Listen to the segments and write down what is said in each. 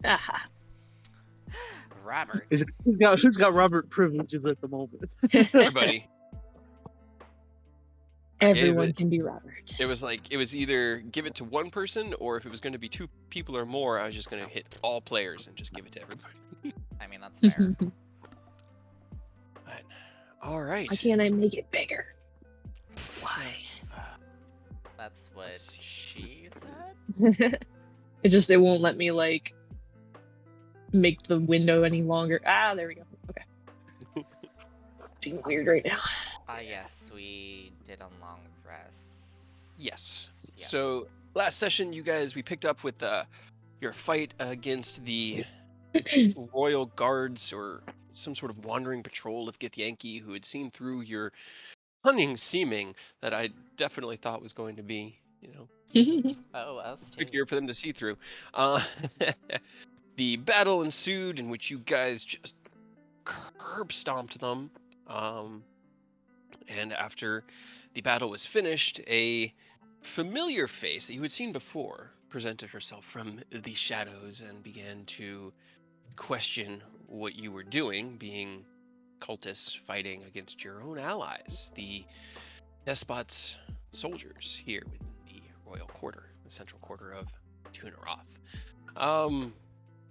Aha. Robert. Who's got Robert privileges at the moment? Everybody. Everyone can be Robert. It was either give it to one person, or if it was going to be 2 people or more, I was just going to hit all players and just give it to everybody. I mean, that's fair. All right. Why can't I make it bigger? Why? That's what she said? It won't let me, like, make the window any longer. Ah, there we go. Okay. Being weird right now. Yes, we did a long rest. Yes. So last session, we picked up with your fight against the Royal Guards, or some sort of wandering patrol of Githyanki, who had seen through your cunning seeming that I definitely thought was going to be, Oh, us too. trickier for them to see through. The battle ensued, in which you guys just curb stomped them. And after the battle was finished, a familiar face that you had seen before presented herself from the shadows and began to question what you were doing, being cultists fighting against your own allies, the despot's soldiers here within the royal quarter, the central quarter of Tunaroth.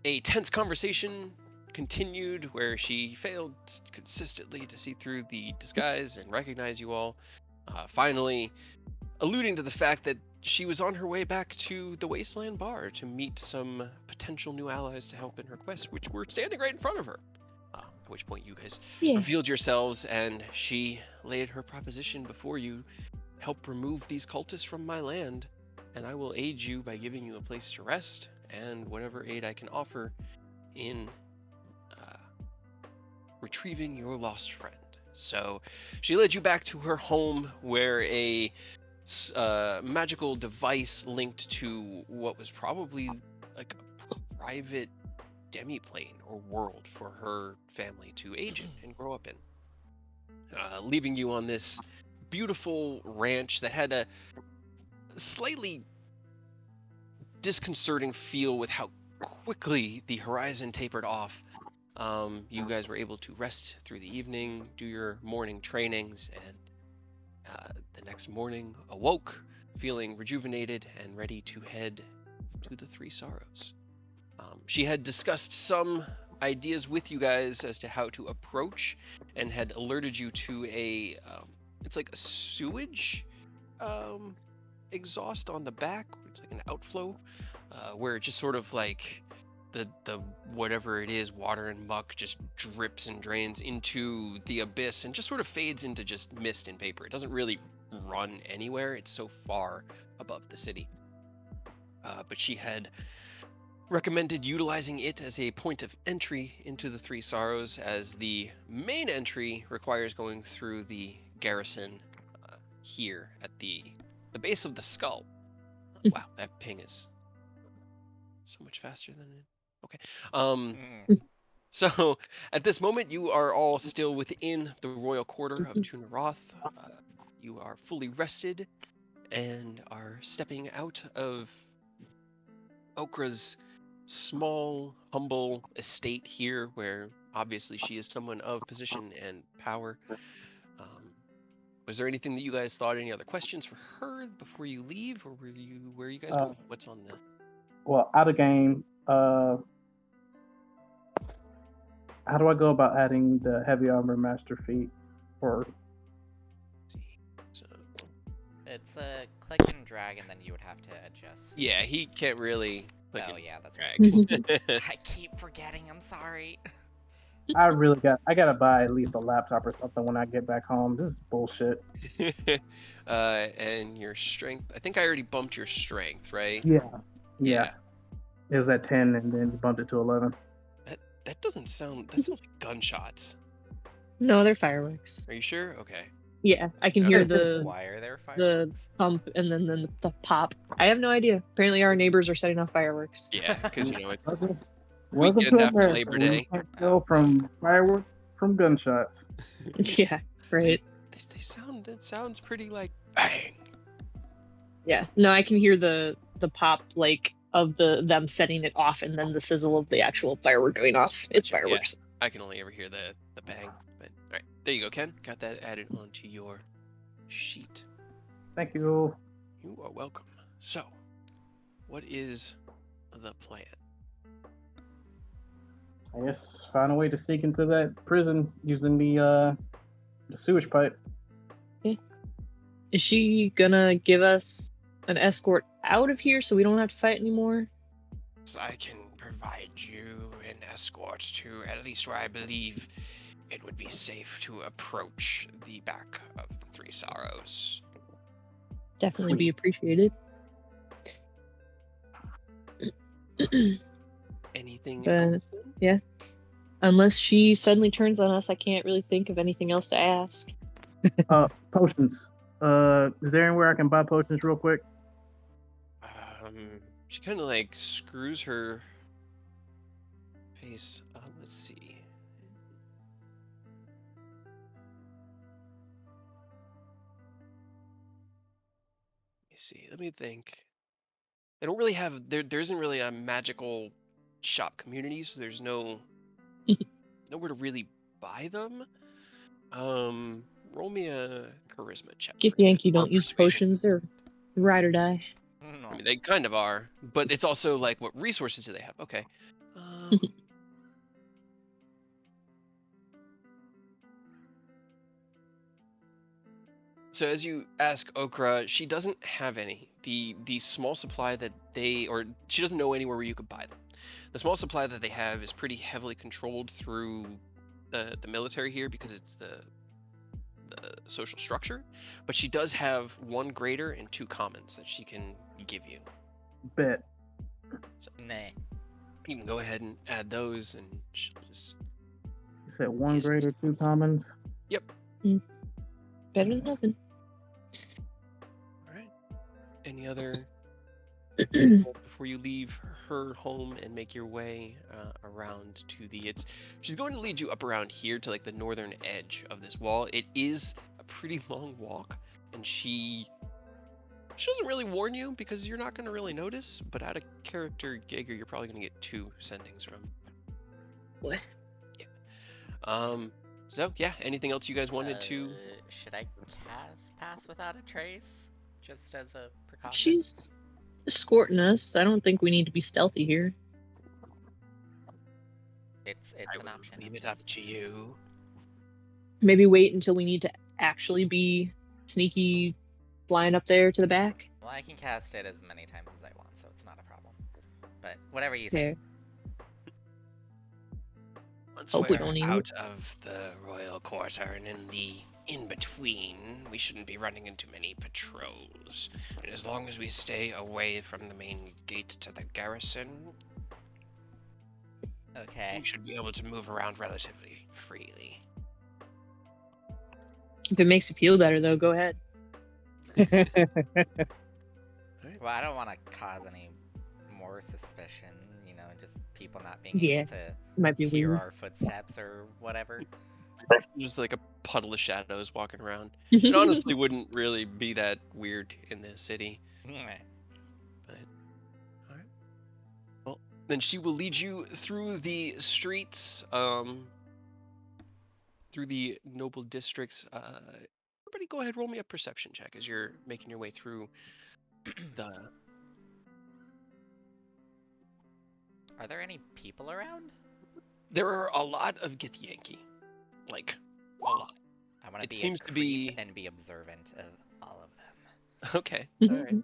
A tense conversation continued where she failed consistently to see through the disguise and recognize you all, finally alluding to the fact that she was on her way back to the Wasteland Bar to meet some potential new allies to help in her quest, which were standing right in front of her. At which point you guys revealed yourselves, and she laid her proposition before you: help remove these cultists from my land, and I will aid you by giving you a place to rest and whatever aid I can offer in retrieving your lost friend. So she led you back to her home, where a magical device linked to what was probably like a private demiplane or world for her family to age in and grow up in, leaving you on this beautiful ranch that had a slightly disconcerting feel with how quickly the horizon tapered off. You guys were able to rest through the evening, do your morning trainings, and the next morning awoke feeling rejuvenated and ready to head to the Three Sorrows. She had discussed some ideas with you guys as to how to approach, and had alerted you to it's like a sewage exhaust on the back. It's like an outflow, where it just sort of like the whatever it is, water and muck, just drips and drains into the abyss and just sort of fades into just mist and vapor. It doesn't really run anywhere. It's so far above the city. But she had recommended utilizing it as a point of entry into the Three Sorrows, as the main entry requires going through the garrison here at the base of the skull. Wow, that ping is so much faster than it. Okay. So at this moment, you are all still within the royal quarter of Tunaroth. You are fully rested and are stepping out of Okra's small, humble estate here, where obviously she is someone of position and power. Was there anything that you guys thought, any other questions for her before you leave, or where are you guys going? What's on the... Well, out of game, how do I go about adding the heavy armor master feat? Or it's a click and drag, and then you would have to adjust. Yeah, he can't really click Oh and yeah, that's drag. right. I keep forgetting. I'm sorry. I gotta buy at least a laptop or something when I get back home. This is bullshit. And your strength, I think I already bumped your strength, right? Yeah. It was at 10 and then bumped it to 11. That sounds like gunshots. No, they're fireworks. Are you sure? Okay. Yeah, I can hear the Why are there fireworks? the thump and then the pop. I have no idea. Apparently our neighbors are setting off fireworks. Yeah, because it's Welcome weekend to after America. Labor Day. We can't go from fireworks from gunshots. Yeah, right. It sounds pretty like bang. Yeah, no, I can hear the pop like of them setting it off and then the sizzle of the actual firework going off. It's Gotcha, yeah. fireworks. I can only ever hear the bang. But all right, there you go, Ken. Got that added onto your sheet. Thank you. You are welcome. So, what is the plan? I guess find a way to sneak into that prison using the sewage pipe. Is she gonna give us an escort out of here so we don't have to fight anymore? So I can provide you an escort to at least where I believe it would be safe to approach the back of the Three Sorrows. Definitely be appreciated. Anything Uh, else? Then? Yeah. Unless she suddenly turns on us, I can't really think of anything else to ask. Potions. Is there anywhere I can buy potions real quick? She kind of like screws her face up. Let's see. Let me think. They don't really have there isn't really a magical shop community, so there's nowhere to really buy them. Roll me a charisma check. Get for that, Yankee, or don't use persuasion. potions. They're ride or die. No. I mean, they kind of are, but it's also like, what resources do they have? Okay. So as you ask Okra, she doesn't have any. The small supply that she doesn't know anywhere where you could buy them. The small supply that they have is pretty heavily controlled through the military here because it's the social structure. But she does have one greater and two commons that she can give you. Bet. Nah. You can go ahead and add those, and she'll just. You said one Yes. greater, two commons. Better than nothing. All right. Any other before you leave her home and make your way around to she's going to lead you up around here to like the northern edge of this wall. It is a pretty long walk, and she doesn't really warn you because you're not going to really notice, but out of character, Jaeger, you're probably going to get 2 sendings from. What? Yeah. So yeah, anything else you guys wanted to? Should I cast Pass Without a Trace? Just as a precaution? She's escorting us. I don't think we need to be stealthy here. It's I an will option. leave I'm it up just- to you. Maybe wait until we need to actually be sneaky flying up there to the back. Well, I can cast it as many times as I want, so it's not a problem. But whatever you say. There. Once Hope we we're don't need out of the royal quarter and in the in-between, we shouldn't be running into many patrols. And as long as we stay away from the main gate to the garrison, Okay. we should be able to move around relatively freely. If it makes you feel better, though, go ahead. Well, I don't want to cause any more suspicion, just people not being Yeah, able to Might be hear weird. our footsteps or whatever. Just like a puddle of shadows walking around. It honestly wouldn't really be that weird in the city. But, all right. Well, then she will lead you through the streets, through the noble districts. Everybody go ahead, roll me a perception check as you're making your way through the... Are there any people around? There are a lot of Githyanki. Like, a lot. I want to It be seems a to creep be- and be observant of all of them. Okay, alright.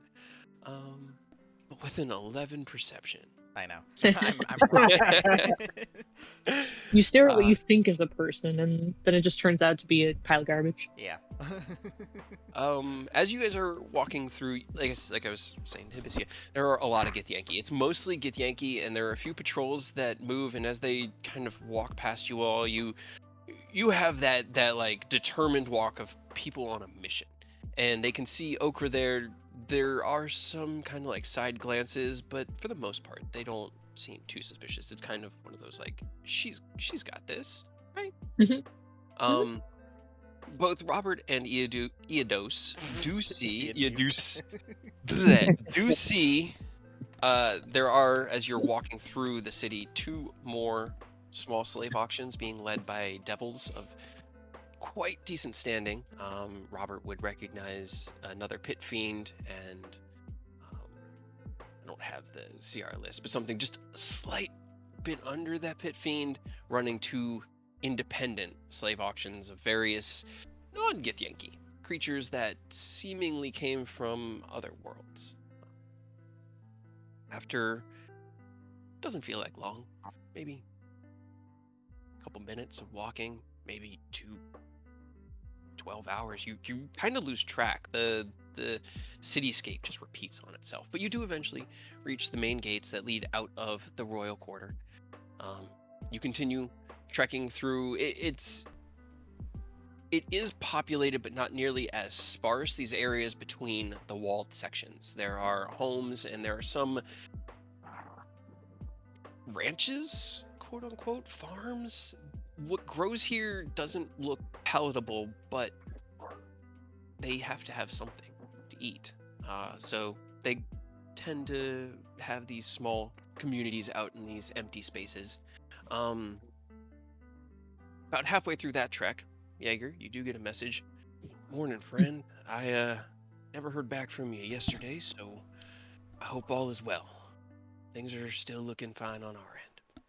With an 11 perception. I know. I'm wrong. You stare at what you think is a person, and then it just turns out to be a pile of garbage. Yeah. As you guys are walking through, like I was saying to Hibisia, there are a lot of Githyanki. It's mostly Githyanki, and there are a few patrols that move, and as they kind of walk past you all, you have that like determined walk of people on a mission. And they can see Okra there. There are some kind of like side glances, but for the most part, they don't seem too suspicious. It's kind of one of those like, she's got this, right? Mhm. Both Robert and Eodos do see Eodos. do see There are, as you're walking through the city, 2 more small slave auctions being led by devils of quite decent standing. Robert would recognize another pit fiend, and I don't have the CR list, but something just a slight bit under that pit fiend, running 2 independent slave auctions of various non-Githyanki creatures that seemingly came from other worlds. After, doesn't feel like long, maybe a couple minutes of walking, maybe 12 hours, you kind of lose track. The cityscape just repeats on itself, but you do eventually reach the main gates that lead out of the royal quarter. You continue trekking through. It is populated, but not nearly as sparse. These areas between the walled sections, there are homes and there are some ranches, quote unquote, farms. What grows here doesn't look palatable, but they have to have something to eat. So they tend to have these small communities out in these empty spaces. About halfway through that trek, Jaeger, you do get a message. Morning, friend. I never heard back from you yesterday, so I hope all is well. Things are still looking fine on our end.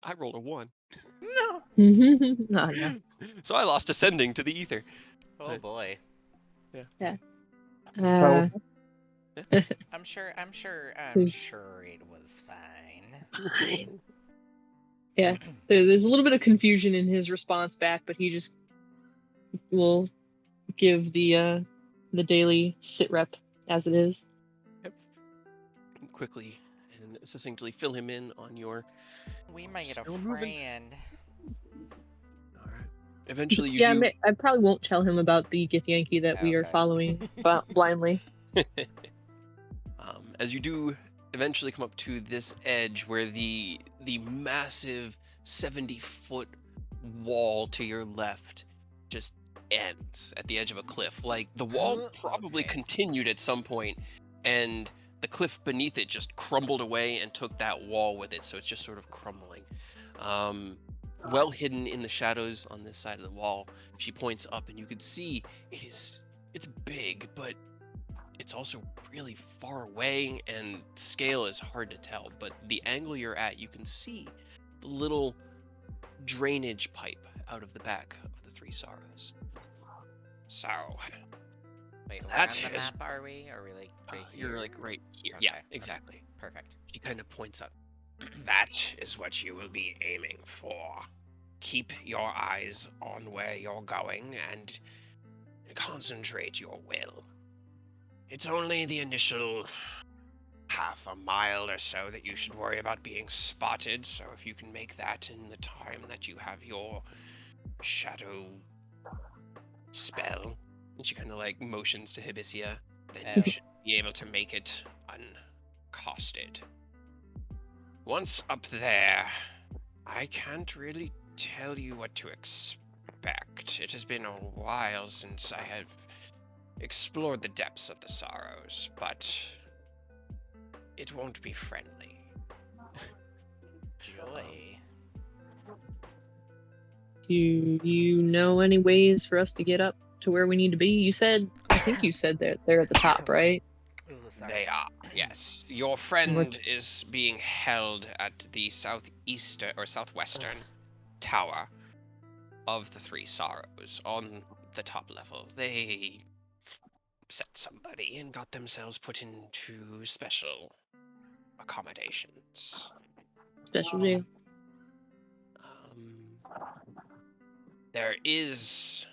I rolled a 1. No. Oh, no. So I lost ascending to the ether. Oh But- boy. Uh, I'm sure Who's- it was fine. fine. Yeah, there's a little bit of confusion in his response back, but he just will give the daily sit rep as it is. Quickly and succinctly fill him in on your. We made a Still moving. friend. All right. Eventually, you Yeah, do. I probably won't tell him about the Githyanki that we are Okay. following blindly. As you do eventually come up to this edge where the massive 70-foot wall to your left just ends at the edge of a cliff. Like the wall probably Okay. continued at some point, and the cliff beneath it just crumbled away and took that wall with it. So it's just sort of crumbling. Well hidden in the shadows on this side of the wall, she points up, and you can see it's big, but it's also really far away, and scale is hard to tell. But the angle you're at, you can see the little drainage pipe out of the back of the Three Sorrows. So Wait, where on That the is- map are we? Are we like right here? you're like right here. Okay, Yeah, okay. exactly. Perfect. She kind of points up. That is what you will be aiming for. Keep your eyes on where you're going and concentrate your will. It's only the initial half a mile or so that you should worry about being spotted, so if you can make that in the time that you have your shadow spell, and she kind of like motions to Hibisia, then Oh. you should be able to make it uncosted. Once up there, I can't really tell you what to expect. It has been a while since I have explored the depths of the Sorrows, but it won't be friendly. Joy. Do you know any ways for us to get up to where we need to be? I think you said that they're at the top, right? Ooh, sorry. They are, yes. Your friend is being held at the southwestern tower of the Three Sorrows on the top level. They upset somebody and got themselves put into special accommodations. Special jail. There is...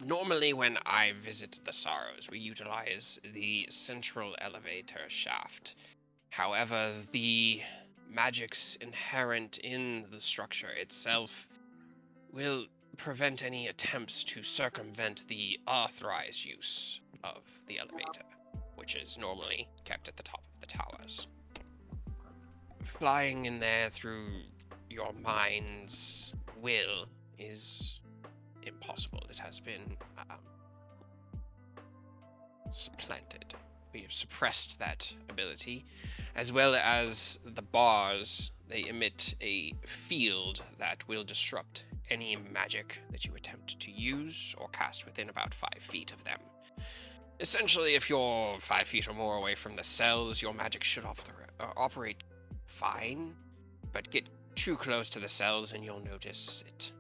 Normally when I visit the Sorrows, we utilize the central elevator shaft. However, the magics inherent in the structure itself will prevent any attempts to circumvent the authorized use of the elevator, which is normally kept at the top of the towers. Flying in there through your mind's will is impossible. It has been supplanted. we have suppressed that ability, as well as the bars. They emit a field that will disrupt any magic that you attempt to use or cast within about 5 feet of them. Essentially, if you're 5 feet or more away from the cells, your magic should operate fine, but get too close to the cells and you'll notice it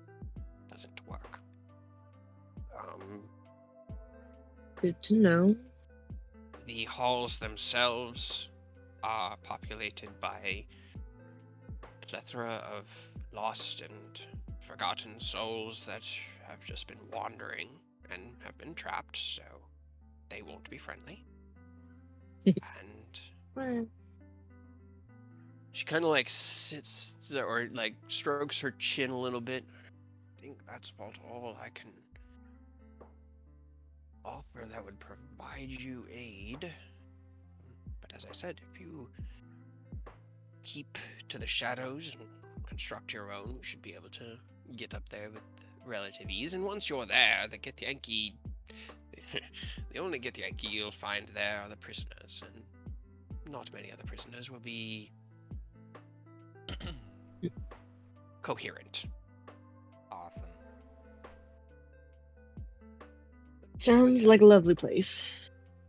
doesn't work. Good to know. The halls themselves are populated by a plethora of lost and forgotten souls that have just been wandering and have been trapped, so they won't be friendly. And Well, she kind of like sits or like strokes her chin a little bit. I think that's about all I can offer that would provide you aid. But as I said, if you keep to the shadows and construct your own, we should be able to get up there with relative ease. And once you're there, the Githyanki, the only Githyanki you'll find there are the prisoners, and not many other prisoners will be coherent. Awesome. sounds like a lovely place.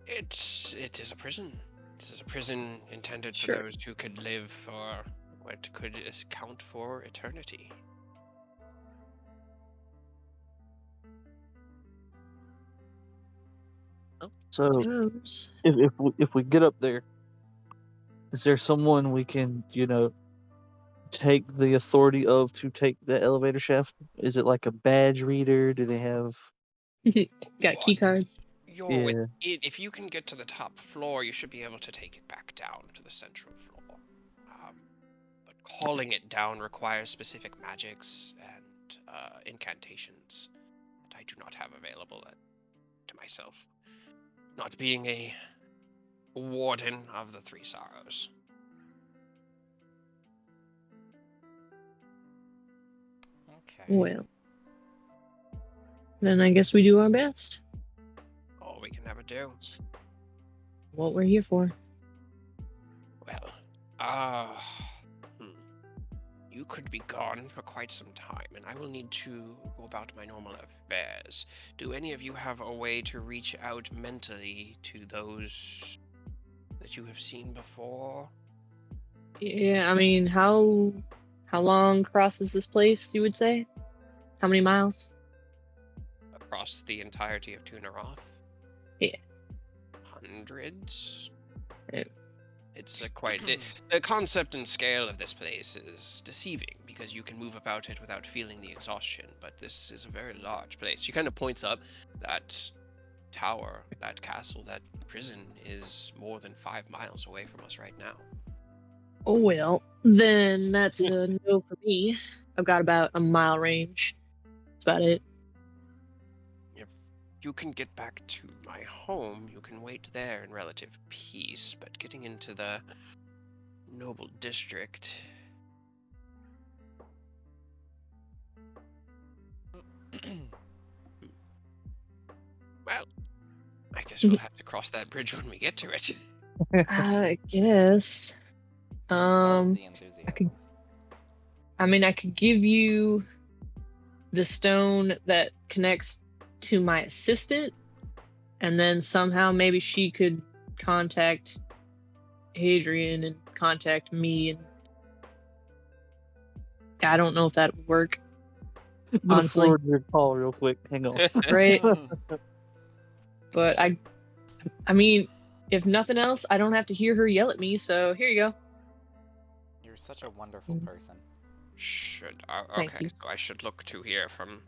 It is a prison. This is a prison intended for Sure. those who could live for what could account for eternity. So Suppose. if we get up there, is there someone we can, take the authority of to take the elevator shaft? Is it like a badge reader? Do they have? Got a key card. You're with Yeah. it. If you can get to the top floor, you should be able to take it back down to the central floor. But calling it down requires specific magics and incantations that I do not have available to myself. Not being a warden of the Three Sorrows. Okay. Well, then I guess we do our best. All we can ever do. What we're here for. Well, you could be gone for quite some time, and I will need to go about my normal affairs. Do any of you have a way to reach out mentally to those that you have seen before? Yeah, I mean, how long crosses this place, you would say? How many miles? Across the entirety of Tunaroth? Yeah. Hundreds? Yeah. It's the concept and scale of this place is deceiving because you can move about it without feeling the exhaustion, but this is a very large place. She kind of points up. That tower, that castle, that prison is more than 5 miles away from us right now. Oh well, then that's a no for me. I've got about a mile range. That's about it. If you can get back to my home, you can wait there in relative peace, but getting into the noble district... Well, I guess we'll have to cross that bridge when we get to it. I guess. Love the enthusiasm. I could give you the stone that connects to my assistant, and then somehow maybe she could contact Hadrian and contact me, and I don't know if that would work. I'm gonna Honestly. forward your call real quick. Hang on. Right? But I mean, if nothing else, I don't have to hear her yell at me, so here you go. You're such a wonderful person. Thank Okay, you. so I should look to hear from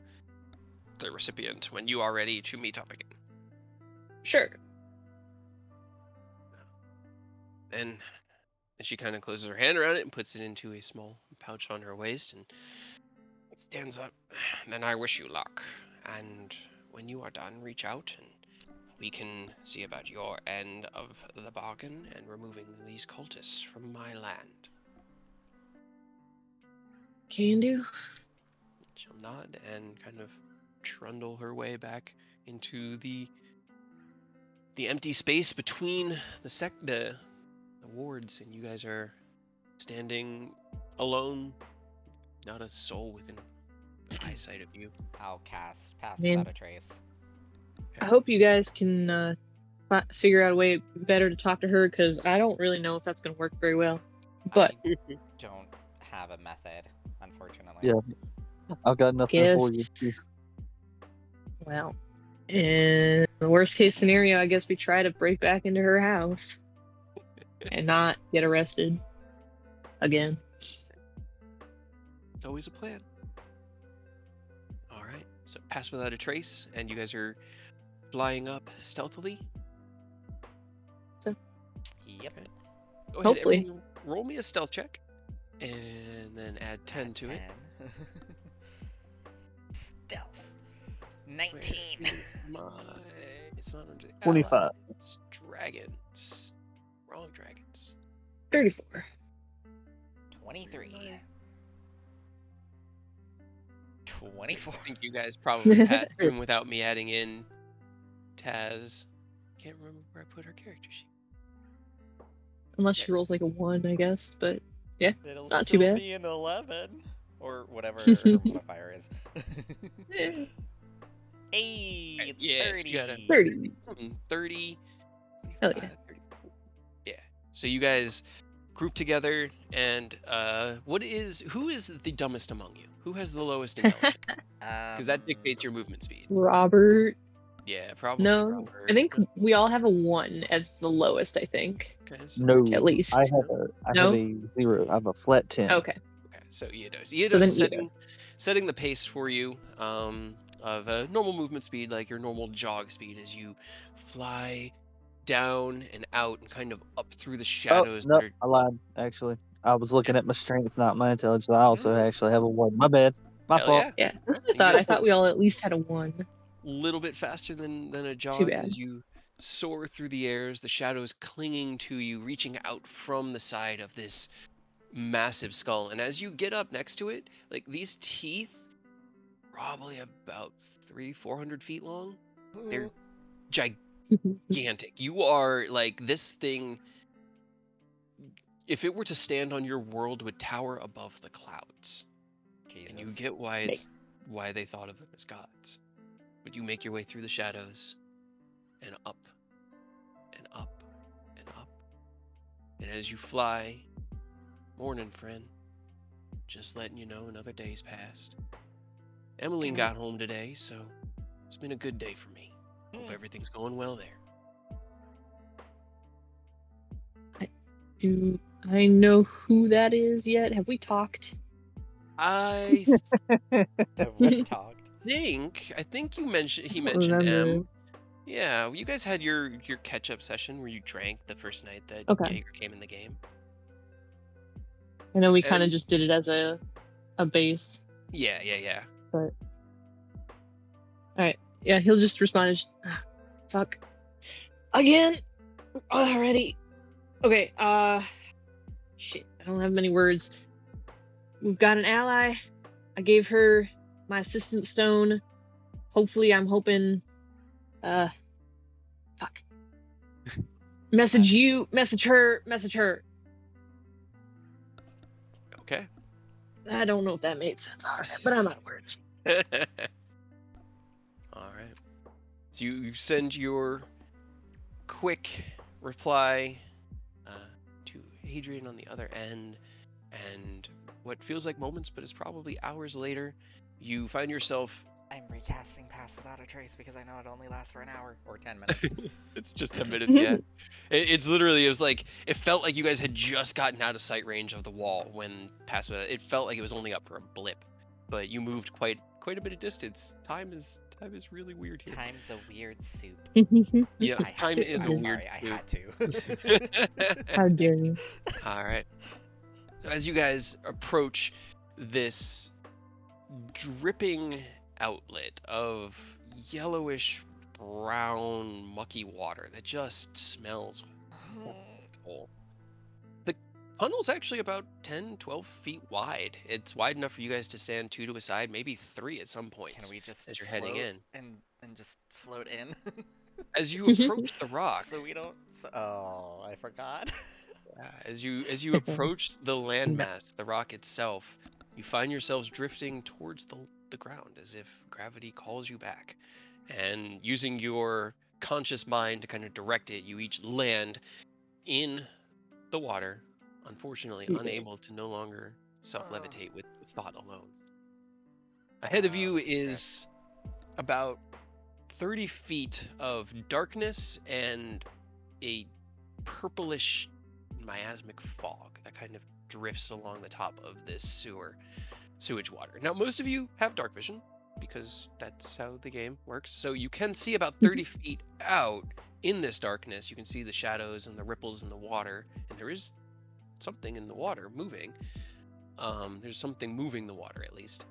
the recipient when you are ready to meet up again. Sure. Then she kind of closes her hand around it and puts it into a small pouch on her waist and stands up. Then I wish you luck. And when you are done, reach out and we can see about your end of the bargain and removing these cultists from my land. Can do. She'll nod and kind of trundle her way back into the the empty space between the wards, and you guys are standing alone, not a soul within eyesight of you. I'll cast Pass Man. Without a Trace. I hope you guys can figure out a way better to talk to her, because I don't really know if that's going to work very well. But I don't have a method, unfortunately. Yeah. I've got nothing for you. guess, well, in the worst case scenario, I guess we try to break back into her house and not get arrested again. It's always a plan. All right, so Pass Without a Trace, and you guys are flying up stealthily. Yep. Okay. Go ahead, Hopefully. everyone, roll me a stealth check, and then add 10 to it. 10. Stealth. Where 19. is it's not under the 25. allies, it's dragons. Wrong dragons. 34. 23. 24. I think you guys probably passed even without me adding in Taz. Can't remember where I put her character sheet. Unless she rolls like a 1, I guess. But yeah, It'll it's not too still bad. be an 11. Or whatever her modifier is. Eh, Hey, it's Yeah, 30. she got a 30. 30. Hell 25, yeah. 30. Yeah. So you guys group together, and who is the dumbest among you? Who has the lowest intelligence? Because that dictates your movement speed. Robert. Yeah, probably No, Robert. I think we all have a 1 as the lowest, I think. Okay, so No, At least. I have No? a 0. I have a flat 10. Okay. Okay, so Iedos. So Iedos then setting the pace for you of a normal movement speed, like your normal jog speed, as you fly down and out and kind of up through the Oh, shadows. no, that are, I lied. Actually, I was looking at my strength, not my intelligence. I also actually have a 1. My bad. My Hell fault. yeah, Yeah, that's what I You thought. guys I thought we all at least had a 1. little bit faster than a Too jog bad. as you soar through the airs, the shadows clinging to you, reaching out from the side of this massive skull. And as you get up next to it, like these teeth, probably about 300-400 feet long. They're gigantic. You are like, this thing, if it were to stand on your world, would tower above the clouds. Jesus. And you get why they thought of them as gods. But you make your way through the shadows and up and up and up. And as you fly, morning, friend, just letting you know another day's passed. Emmeline got home today, so it's been a good day for me. Hope everything's going well there. Do I know who that is yet? Have we talked? I Have we talked? think he mentioned remember. M. Yeah, you guys had your catch-up session where you drank the first night that Okay. Jaeger came in the game. I know we kind of And- just did it as a base. Yeah. But alright. Yeah, he'll just respond as fuck. Again? Already. Okay, shit, I don't have many words. We've got an ally. I gave her my assistant stone. Hopefully, I'm hoping fuck. Message you, message her. Okay. I don't know if that made sense, but I'm out of words. All right. So you send your quick reply to Hadrian on the other end, and what feels like moments, but is probably hours later, you find yourself. I'm recasting Pass Without a Trace because I know it only lasts for an hour or 10 minutes. It's just 10 minutes, yeah. It's literally, it felt like you guys had just gotten out of sight range of the wall when past it felt like it was only up for a blip, but you moved quite a bit of distance. Time is really weird here. Time's a weird soup. Yeah, I had time to. is a I'm weird sorry, I soup. had to. How dare you? All right. As you guys approach this dripping outlet of yellowish brown mucky water that just smells horrible. The tunnel's actually about 10-12 feet wide. It's wide enough for you guys to stand 2 to a side, maybe 3 at some Can points we just as you're heading float in. and just float in? As you approach the rock, So we don't. Oh, I forgot. as you approach the landmass, the rock itself, you find yourselves drifting towards the ground as if gravity calls you back. And using your conscious mind to kind of direct it, you each land in the water, unfortunately Yeah. unable to no longer self-levitate with thought alone. Ahead of you Shit. is about 30 feet of darkness and a purplish miasmic fog that kind of drifts along the top of this sewage water. Now, most of you have dark vision because that's how the game works. So you can see about 30 feet out in this darkness. You can see the shadows and the ripples in the water, and there is something in the water moving. There's something moving the water at least.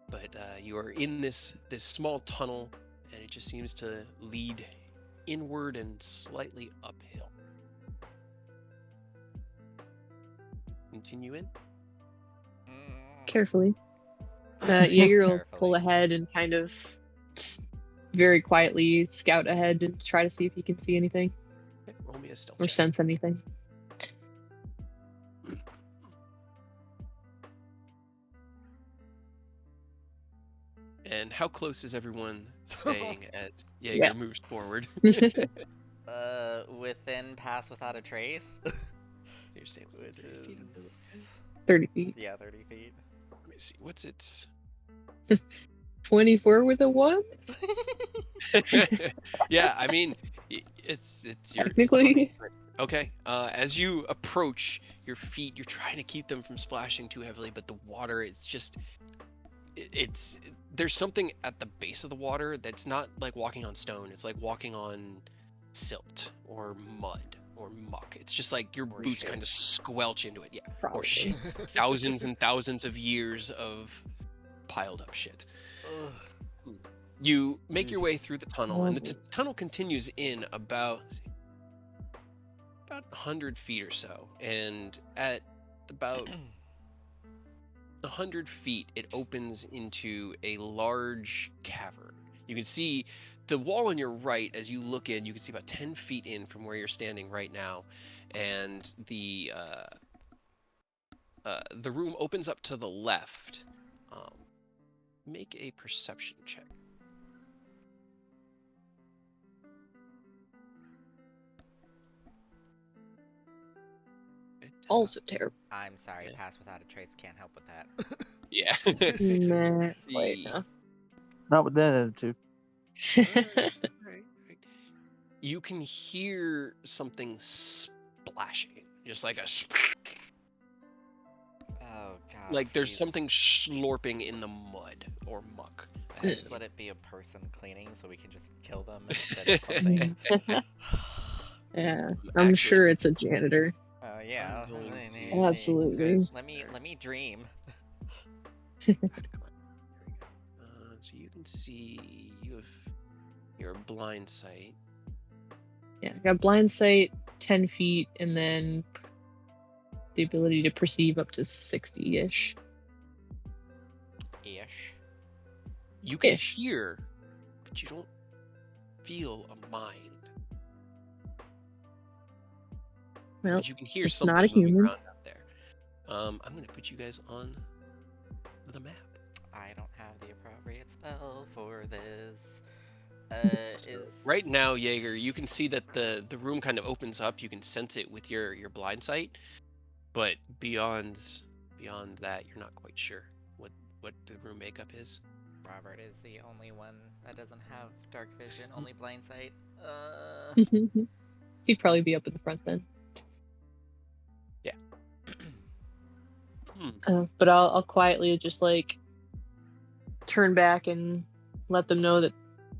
But you are in this small tunnel, and it just seems to lead inward and slightly uphill. Continue in. Carefully. Jaeger will pull Carefully. ahead and kind of very quietly scout ahead and try to see if he can see anything Okay, roll me a stealth or check. sense anything. And how close is everyone staying as Jaeger Yeah. moves forward? Within pass without a trace. You're staying within Which 30 feet is. of the... 30 feet. Yeah, 30 feet. Let me see. What's its... 24 with a 1? Yeah, I mean, it's your... Technically. It's funny, but okay. As you approach your feet, you're trying to keep them from splashing too heavily, but the water, it's just... It's there's something at the base of the water that's not like walking on stone. It's like walking on silt or mud or muck. It's just like your Or boots shit. kind of squelch into it. Yeah, Probably. or shit. Thousands and thousands of years of piled up shit. Ugh. You make your way through the tunnel, and the Lovely. tunnel continues in about 100 feet or so. And at about 100 feet, it opens into a large cavern. You can see the wall on your right as you look in. You can see about 10 feet in from where you're standing right now, and the room opens up to the left. Make a perception check. Also terrible. I'm sorry, Yeah. pass without a trace can't help with that. Yeah. Nah, wait, The- no. Not with that attitude. Right. You can hear something splashing, just like a Oh god. like there's please. something slurping in the mud or muck. Please let it be a person cleaning so we can just kill them instead of something. Yeah, I'm Actually, sure it's a janitor. Oh yeah. I'm going Hey, to- hey, Absolutely. guys- Let me dream. Come on. There we go. So you can see you have your blind sight. Yeah, I got blind sight 10 feet and then the ability to perceive up to 60-ish. Ish. You can Ish. hear, but you don't feel a mind. Well, But you can hear it's something not a moving human. around out there. I'm going to put you guys on the map. I don't have the appropriate spell for this. So right now, Jaeger, you can see that the room kind of opens up. You can sense it with your blind sight, but beyond that, you're not quite sure what the room makeup is. Robert is the only one that doesn't have dark vision, only blind sight. He'd probably be up in the front then. But I'll quietly just like turn back and let them know that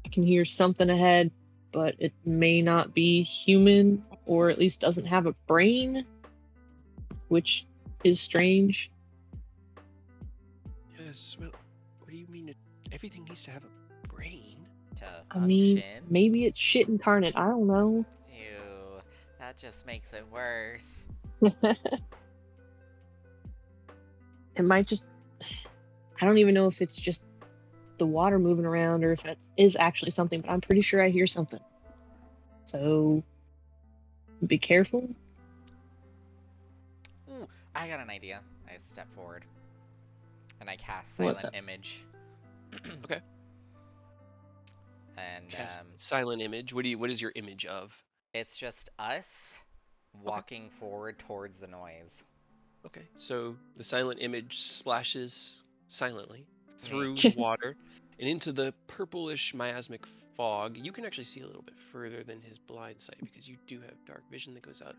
I can hear something ahead, but it may not be human, or at least doesn't have a brain, which is strange. Yes. Well, what do you mean? Everything needs to have a brain. To I mean, function. maybe it's shit incarnate. I don't know. Ew, that just makes it worse. It might just. I don't even know if it's just the water moving around or if it is actually something, but I'm pretty sure I hear something. So be careful. Ooh, I got an idea. I step forward. And I cast What's Silent up? Image. Okay. And Cast silent image. What is your image of? it's just us walking forward towards the noise. Okay, so the silent image splashes silently through Neat. the water and into the purplish miasmic fog. You can actually see a little bit further than his blind sight because you do have dark vision that goes out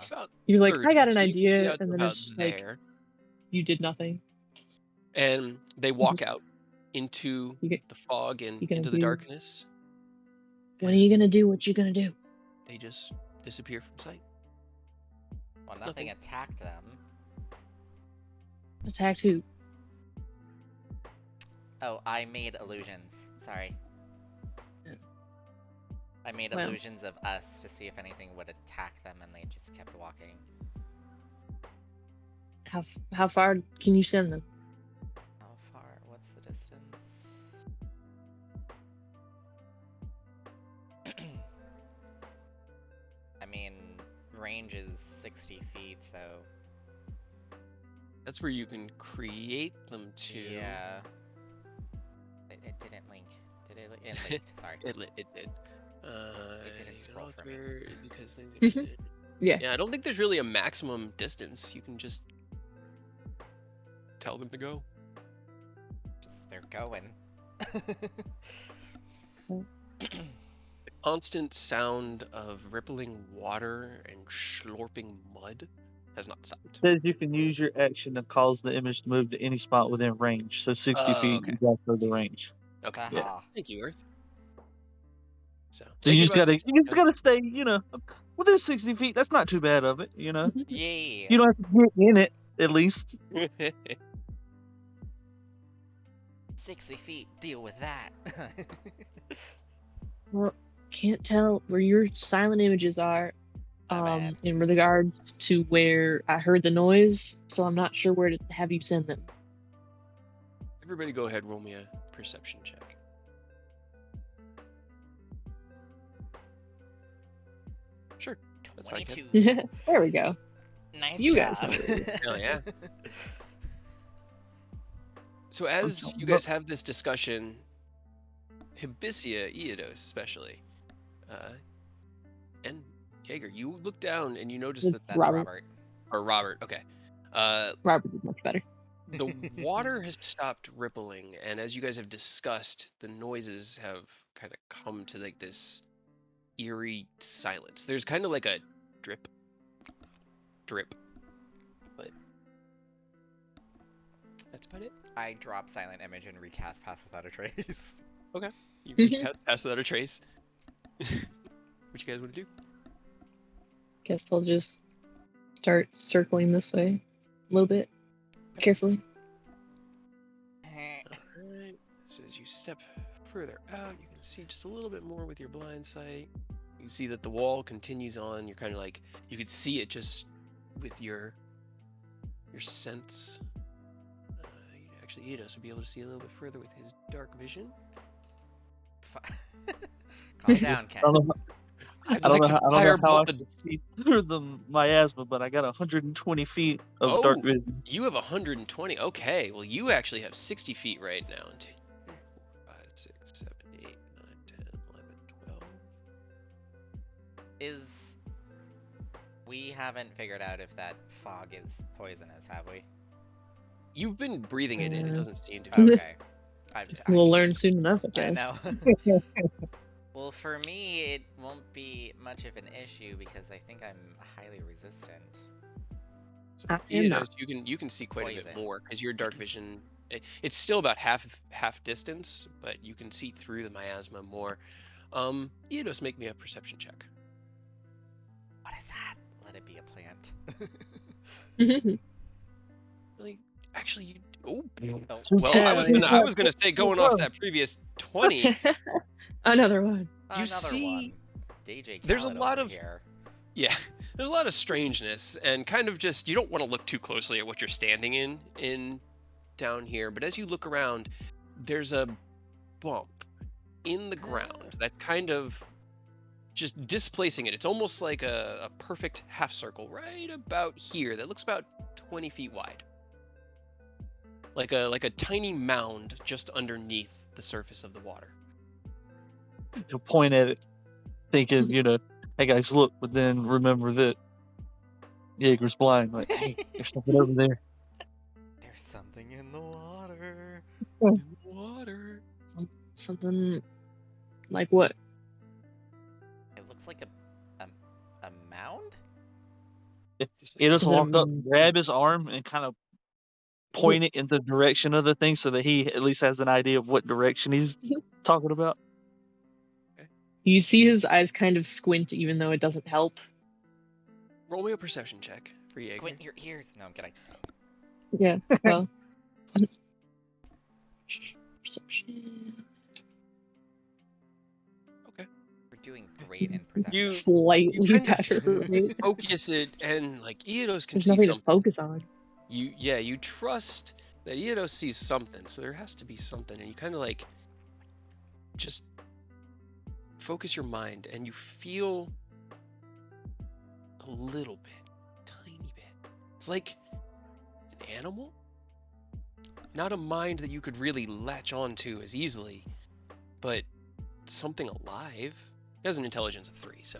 about You're like, 30, I got an so you can see idea, out to and then about it's just like there. you did nothing. And they walk out into You the fog and you gonna into the do- darkness. When are you gonna do what you're gonna do? They just disappear from sight. Well, nothing attacked them. Attacked who? Oh, I made illusions. Sorry. I made Well. illusions of us to see if anything would attack them, and they just kept walking. How far can you send them? How far? What's the distance? I mean, range is 60 feet, so... That's where you can create them to. Yeah. It didn't link. Did it? It linked. Sorry. It did. It didn't scroll for me. Because things Yeah. Yeah, I don't think there's really a maximum distance. You can just tell them to go. Just they're going. The constant sound of rippling water and slurping mud has not stopped. Says you can use your action to cause the image to move to any spot within range. So 60 feet Okay. is also the range. Okay. Aha. Yeah. Thank you, Earth. So You thinking just about this, gotta stay, within 60 feet. That's not too bad of it, Yay! You don't have to get in it, at least. 60 feet. Deal with that. Well, can't tell where your silent images are. My bad. In regards to where I heard the noise, so I'm not sure where to have you send them. Everybody go ahead, roll me a perception check. Sure. That's fine, kid. 22. There we go. Nice You guys job. know where it is. Hell yeah. So as you guys have this discussion, Hibisia, Eodos especially, and Jaeger, you look down and you notice It's That's Robert. Robert. or Robert, okay. Robert did much better. The water has stopped rippling, and as you guys have discussed, the noises have kind of come to like this eerie silence. There's kind of like a drip, but that's about it. I drop Silent Image and recast Path Without a Trace. You recast Pass Without a Trace. What you guys want to do? Guess I'll just start circling this way a little bit carefully. Alright, so as you step further out, you can see just a little bit more with your blind sight. You see that the wall continues on. You're kind of like, you could see it just with your sense. Actually, Eidos would be able to see a little bit further with his dark vision. Calm down, Ken. I don't know how I can see through the miasma, but I got 120 feet of dark vision. You have 120. Okay, well, you actually have 60 feet right now. 2, 3, 4, 5, 6, 7, 8, 9, 10, 11, 12. We haven't figured out if that fog is poisonous, have we? You've been breathing it in. It doesn't seem to be. Okay. We'll learn soon enough, I I guess. know. Well, for me, it won't be much of an issue because I think I'm highly resistant. So, I am not. you can see quite a bit Poison. more because your dark vision. It's still about half distance, but you can see through the miasma more. Eidos, make me a perception check. What is that? Let it be a plant. Really, actually, you. Oh, Oh, well, I was gonna say going off that previous 20. Another one. You Another see, one. DJ there's a Khaled lot over of- here. Yeah, there's a lot of strangeness and kind of just you don't want to look too closely at what you're standing in down here, but as you look around, there's a bump in the ground that's kind of just displacing it. It's almost like a perfect half circle right about here that looks about 20 feet wide. Like a tiny mound just underneath the surface of the water. He'll point at it, thinking, hey guys, look, but then remember that Jaeger's blind. Like, hey, there's something over there. There's something in the water. In the water. Something like what? It looks like a mound? Just He'll just Is it a walk up, m- grab his arm, and kind of point it in the direction of the thing so that he at least has an idea of what direction he's talking about. You see his eyes kind of squint, even though it doesn't help. roll me a perception check for Jaeger. Squint your ears. No, I'm kidding. Yeah, well. Perception. Okay. We're doing great in perception. You Slightly kind of better, right? focus it, and like Eodos can There's see nothing to something. focus on. You trust that Eodos sees something, so there has to be something, and you kind of like just focus your mind, and you feel a little bit, tiny bit. It's like an animal, not a mind that you could really latch onto as easily, but something alive. It has an intelligence of 3, so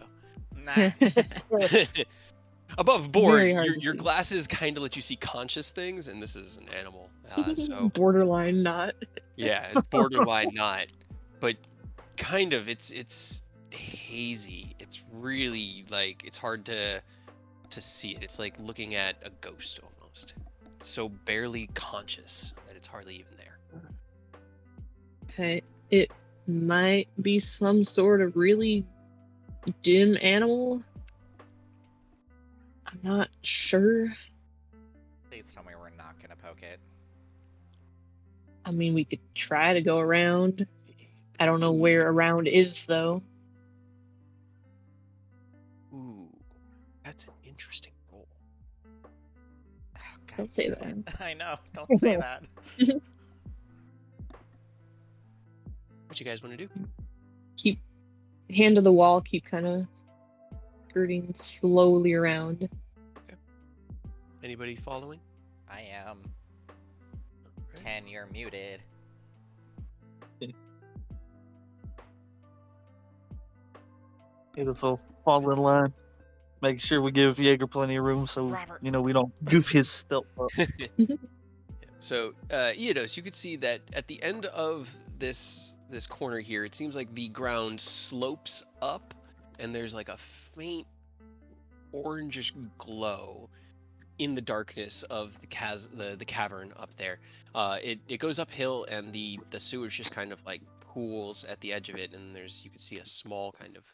Nah. above board. Very hard to Your see. glasses kind of let you see conscious things, and this is an animal, so Borderline not. yeah, it's borderline not, but kind of. It's hazy. It's really like it's hard to see it. It's like looking at a ghost almost. It's so barely conscious that it's hardly even there. Okay, it might be some sort of really dim animal. I'm not sure. Please tell me we're not gonna poke it. I mean, we could try to go around. I don't know where around is, though. Ooh, that's an interesting roll. Oh, God Don't say damn that. it. I know. Don't say that. What you guys want to do? Keep hand to the wall, keep kind of skirting slowly around. Anybody following? I am. Alright. Ken, you're muted. He'll just fall in line, make sure we give Jaeger plenty of room so Robert. we don't goof his stealth up. So, Eodos, you could see that at the end of this corner here, it seems like the ground slopes up, and there's like a faint orangish glow in the darkness of the cavern up there. It goes uphill, and the sewage just kind of like pools at the edge of it, and you can see a small kind of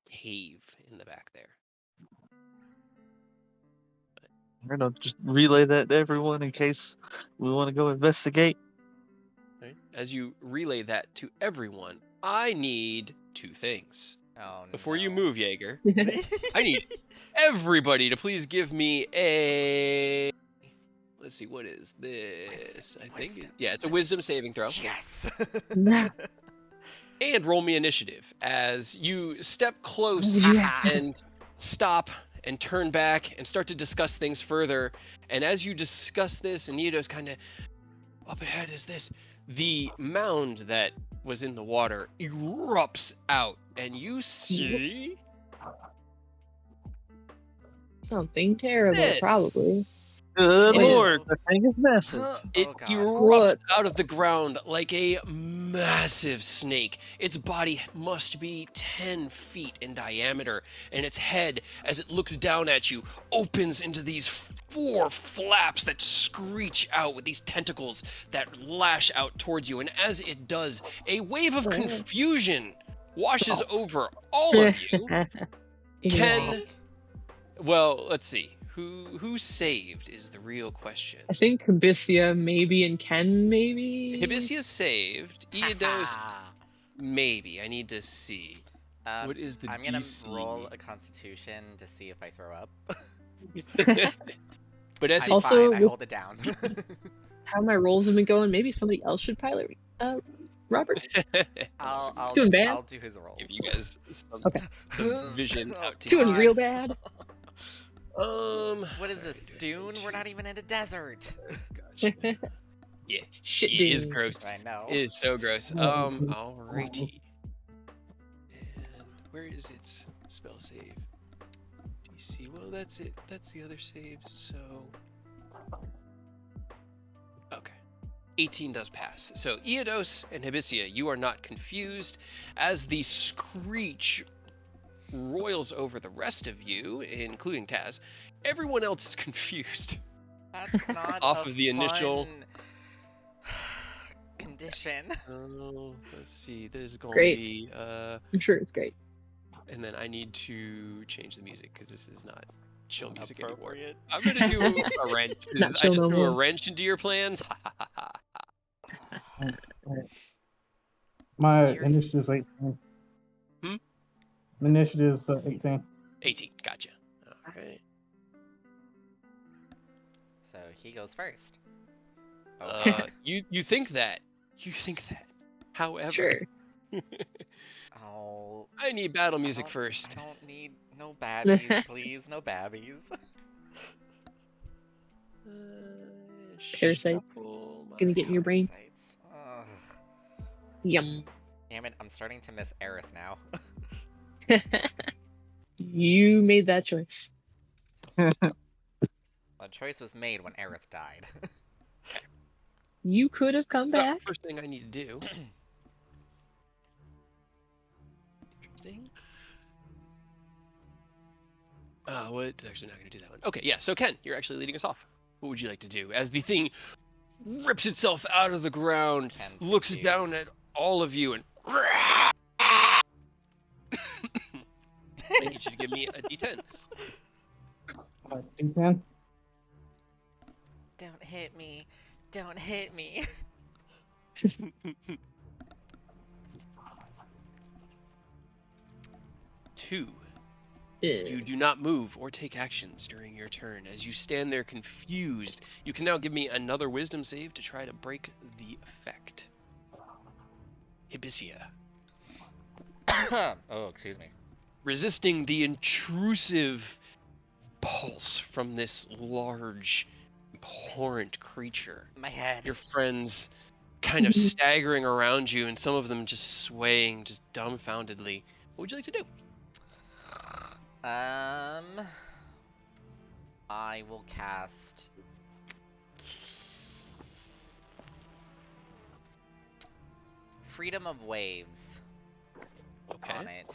cave in the back there. We're gonna just relay that to everyone in case we want to go investigate. Right? As you relay that to everyone, I need 2 things. Oh, Before you no. move, Jaeger, I need everybody to please give me a... Let's see, what is this? I think... Wisdom. Yeah, it's a wisdom saving throw. Yes! And roll me initiative as you step close Yeah. and stop and turn back and start to discuss things further. And as you discuss this, and Eodos kind of... Up ahead is this. The mound that was in the water erupts out, and you see... Something terrible, This. probably. Good It is- lord, the thing is massive. It Oh, God. erupts What? out of the ground like a massive snake. Its body must be 10 feet in diameter, and its head, as it looks down at you, opens into these 4 flaps that screech out with these tentacles that lash out towards you. And as it does, a wave of confusion washes over all of you. Ken, well, let's see. Who saved is the real question. I think Hibisia maybe and Ken maybe. Hibisia saved. Eodos, Ha-ha. maybe. I need to see. What is the I'm gonna DC? roll a constitution to see if I throw up. But as I'm it, Also, fine, I with- hold it down. How my rolls have been going, maybe somebody else should pilot Robert? I'll Doing bad? I'll do his role. Give you guys some, Okay. some vision Oh, out to Doing God. real bad? What is this, Dune? We're not even in a desert. Gosh, man. Yeah, Shit, it is dude. gross. I know. It is so gross. Oh, Alrighty. And where is its spell save? DC. Well, that's it. That's the other saves. So, okay. 18 does pass. So, Eodos and Hibisia, you are not confused as the screech roils over the rest of you, including Taz. Everyone else is confused. That's not Off a of the initial- fun condition. Oh, let's see. This is going to Great. be I'm sure it's great. and then I need to change the music because this is not chill music anymore. Appropriate. I'm gonna do a wrench because Not I chill just no threw a more. wrench into your plans. My Yours- initiative's 18. Hmm? Initiative's 18. 18. Gotcha. All right. So he goes first. You think that? You think that? However, Sure. Oh, I need battle music I first. don't need no babbies, please. No babbies. Parasites. Shuffle Gonna get in your brain. Parasites. Ugh. Yum. Damn it, I'm starting to miss Aerith now. You made that choice. The choice was made when Aerith died. You could have come So, back. first thing I need to do. Interesting. What? Actually, not going to do that one. Okay, yeah. So Ken, you're actually leading us off. What would you like to do as the thing rips itself out of the ground, Ken's looks confused. down at all of you, and I need you to give me a D10. D10. Don't hit me. Don't hit me. 2. Ugh. You do not move or take actions during your turn. As you stand there confused, you can now give me another wisdom save to try to break the effect. Hibisia. Oh, excuse me. Resisting the intrusive pulse from this large, abhorrent creature. My head. Your friends kind of staggering around you, and some of them just swaying, just dumbfoundedly. What would you like to do? I will cast Freedom of Waves Okay. on it.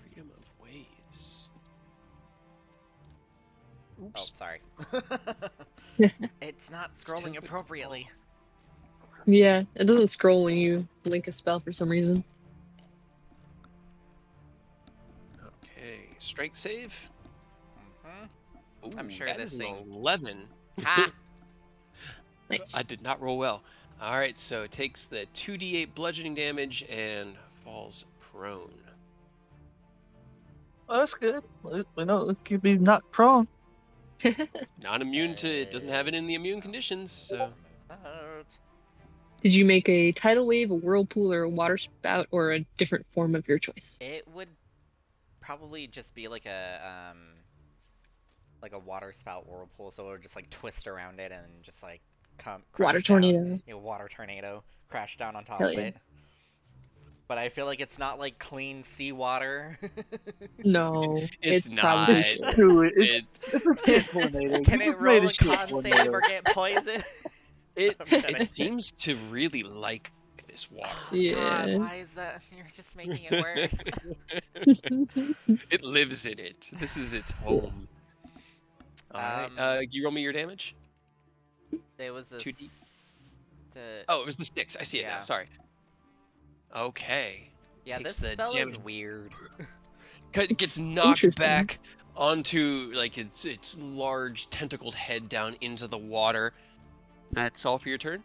Freedom of waves. Oh, Oops. sorry. It's not Still scrolling good. appropriately. Yeah, it doesn't scroll when you blink a spell for some reason. Okay. Strike save. Mhm. Ooh, I'm sure that this is an thing- 11. Ha! Nice. I did not roll well. All right, so it takes the 2d8 bludgeoning damage and falls prone. Oh, that's good. We know it could be knocked prone. Not immune to it. Doesn't have it in the immune conditions. So Out. Did you make a tidal wave, a whirlpool, or a water spout, or a different form of your choice? It would probably just be like a water spout whirlpool, so it would just like twist around it and just like come crash Water down. tornado. You know, water tornado crash down on top Hell of yeah. it. But I feel like it's not like clean seawater. No, It's probably not. shit. Do it. it's It's a shit tornado. Can You it made roll a shit con save tornado. or get poisoned? it. I'm kidding. It seems to really like this water. God, Yeah. why is that? You're just making it worse. It lives in it. This is its home. All right. Do you roll me your damage? It was a 2D. the Oh, it was the 6. I see it now. Yeah. Sorry. Okay. yeah. takes This the spell damage. is weird. It gets knocked Interesting. back onto like its large tentacled head down into the water. That's all for your turn.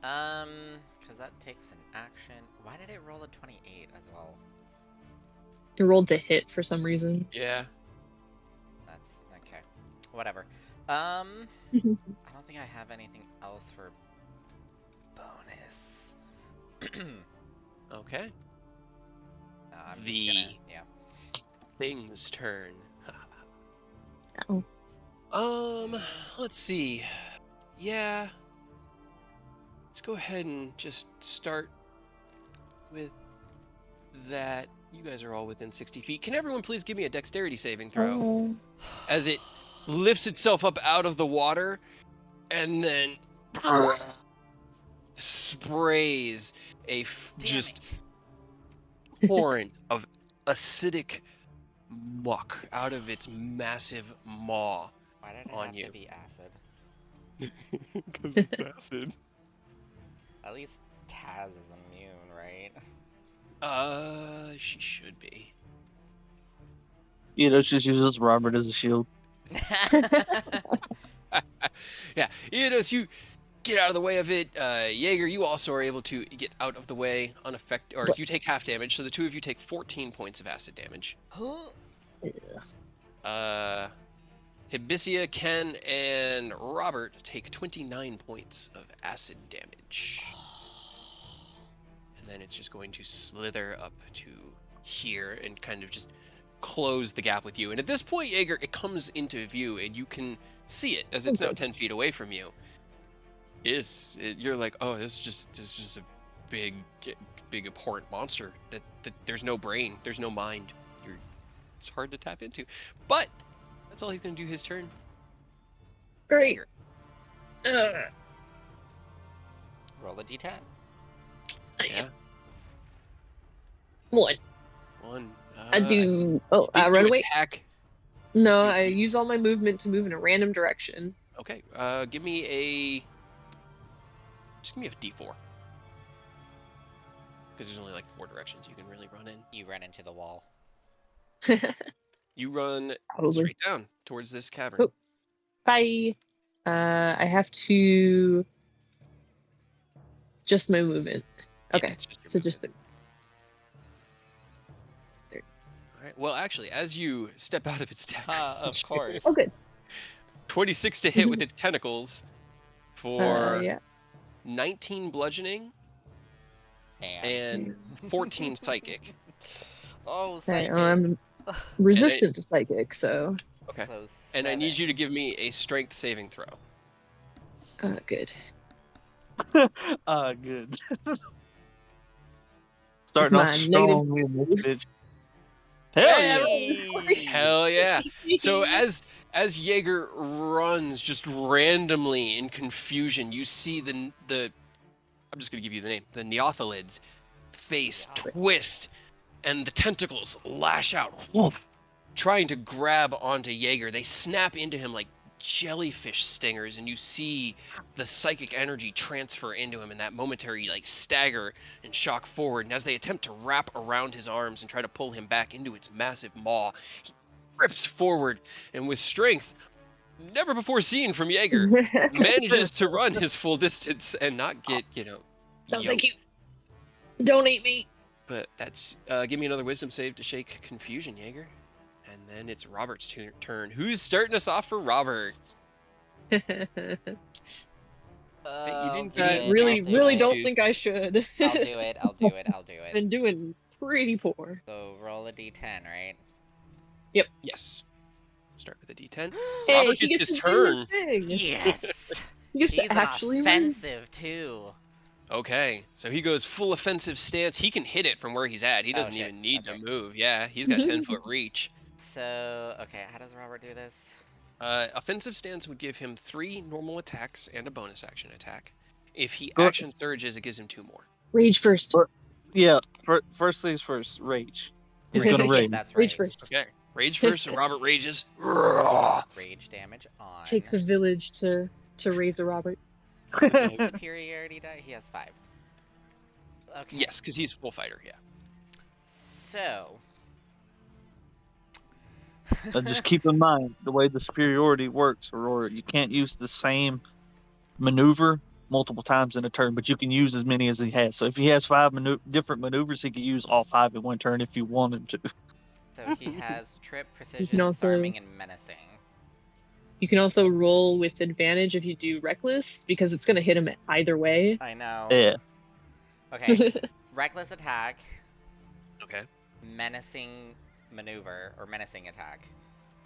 Because that takes an action. Why did it roll a 28 as well? It rolled to hit for some reason. Yeah. That's okay. Whatever. I don't think I have anything else for bonus. Okay. I'm just The gonna, yeah. thing's turn. Oh. Let's see. Yeah. Let's go ahead and just start with that. You guys are all within 60 feet. Can everyone please give me a dexterity saving throw? Oh. As it lifts itself up out of the water and then sprays a just torrent of acidic muck out of its massive maw Why did it on have you. to be acid? Because it's acid. At least Taz is immune, right? She should be. Just uses Robert as a shield. Yeah, you get out of the way of it. Jaeger, you also are able to get out of the way unaffected, or you take half damage, so the two of you take 14 points of acid damage. Hibisia, Ken, and Robert take 29 points of acid damage. And then it's just going to slither up to here and kind of just close the gap with you. And at this point, Jaeger, it comes into view and you can see it as it's now 10 feet away from you. You're like, oh, this is just a big abhorrent monster that there's no brain, there's no mind. It's hard to tap into. But that's all he's going to do his turn. Great. Roll a d10. Yeah. One. I do. Oh, I run away. Attack. No, I use all my movement to move in a random direction. Okay. Just give me a D4. Because there's only like 4 directions you can really run in. You run into the wall. You run Probably. straight down towards this cavern. Oh. Bye. I have to. Just my movement. Okay. Yeah, it's just your So movement. just. All right. Well, actually, as you step out of its attack, Of course. Oh, good. 26 to hit with its tentacles for Yeah. 19 bludgeoning and 14 psychic. Oh, Okay, psychic. I'm resistant to psychic, so. Okay. So And I need 7. you to give me a strength saving throw. Good. Good. Starting off my strong in this bitch. Hell yeah! Hell yeah! So as Jaeger runs just randomly in confusion, you see the I'm just gonna give you the name, the Neothalids face twist and the tentacles lash out, whoof, trying to grab onto Jaeger. They snap into him like jellyfish stingers, and you see the psychic energy transfer into him in that momentary like stagger and shock forward. And as they attempt to wrap around his arms and try to pull him back into its massive maw, he rips forward and with strength never before seen from Jaeger manages to run his full distance and not get, No, yoked. thank you. Don't eat me. But that's give me another wisdom save to shake confusion, Jaeger. And then it's Robert's turn. Who's starting us off for Robert? I You didn't do get it, really I'll don't do think I should. I'll do it. Been doing pretty poor. So roll a d10, right? Yes. Start with a D10. Hey, Robert he gets gets his to do turn. thing. Yes! He gets He's to actually win. offensive, too. Okay, so he goes full offensive stance. He can hit it from where he's at. He doesn't shit. even need Okay. to move. Yeah, he's got 10-foot reach. So, okay, how does Robert do this? Offensive stance would give him 3 normal attacks and a bonus action attack. If he Go- action surges, it gives him 2 more. Rage first. Yeah, first things first, rage. He's gonna rage. That's right. Rage first. Okay, rage first, so Robert rages. Rage damage on. Takes a village to raise a Robert. Superiority die? He has 5. Okay. Yes, because he's full fighter, yeah. So. And just keep in mind the way the superiority works, Aurora. You can't use the same maneuver multiple times in a turn, but you can use as many as he has. So if he has 5 different maneuvers, he can use all 5 in one turn if you wanted to. So he has trip, can precision, also- disarming, and menacing. You can also roll with advantage if you do reckless, because it's going to hit him either way. I know. Yeah. Okay. Reckless attack, Okay. menacing maneuver, or menacing attack.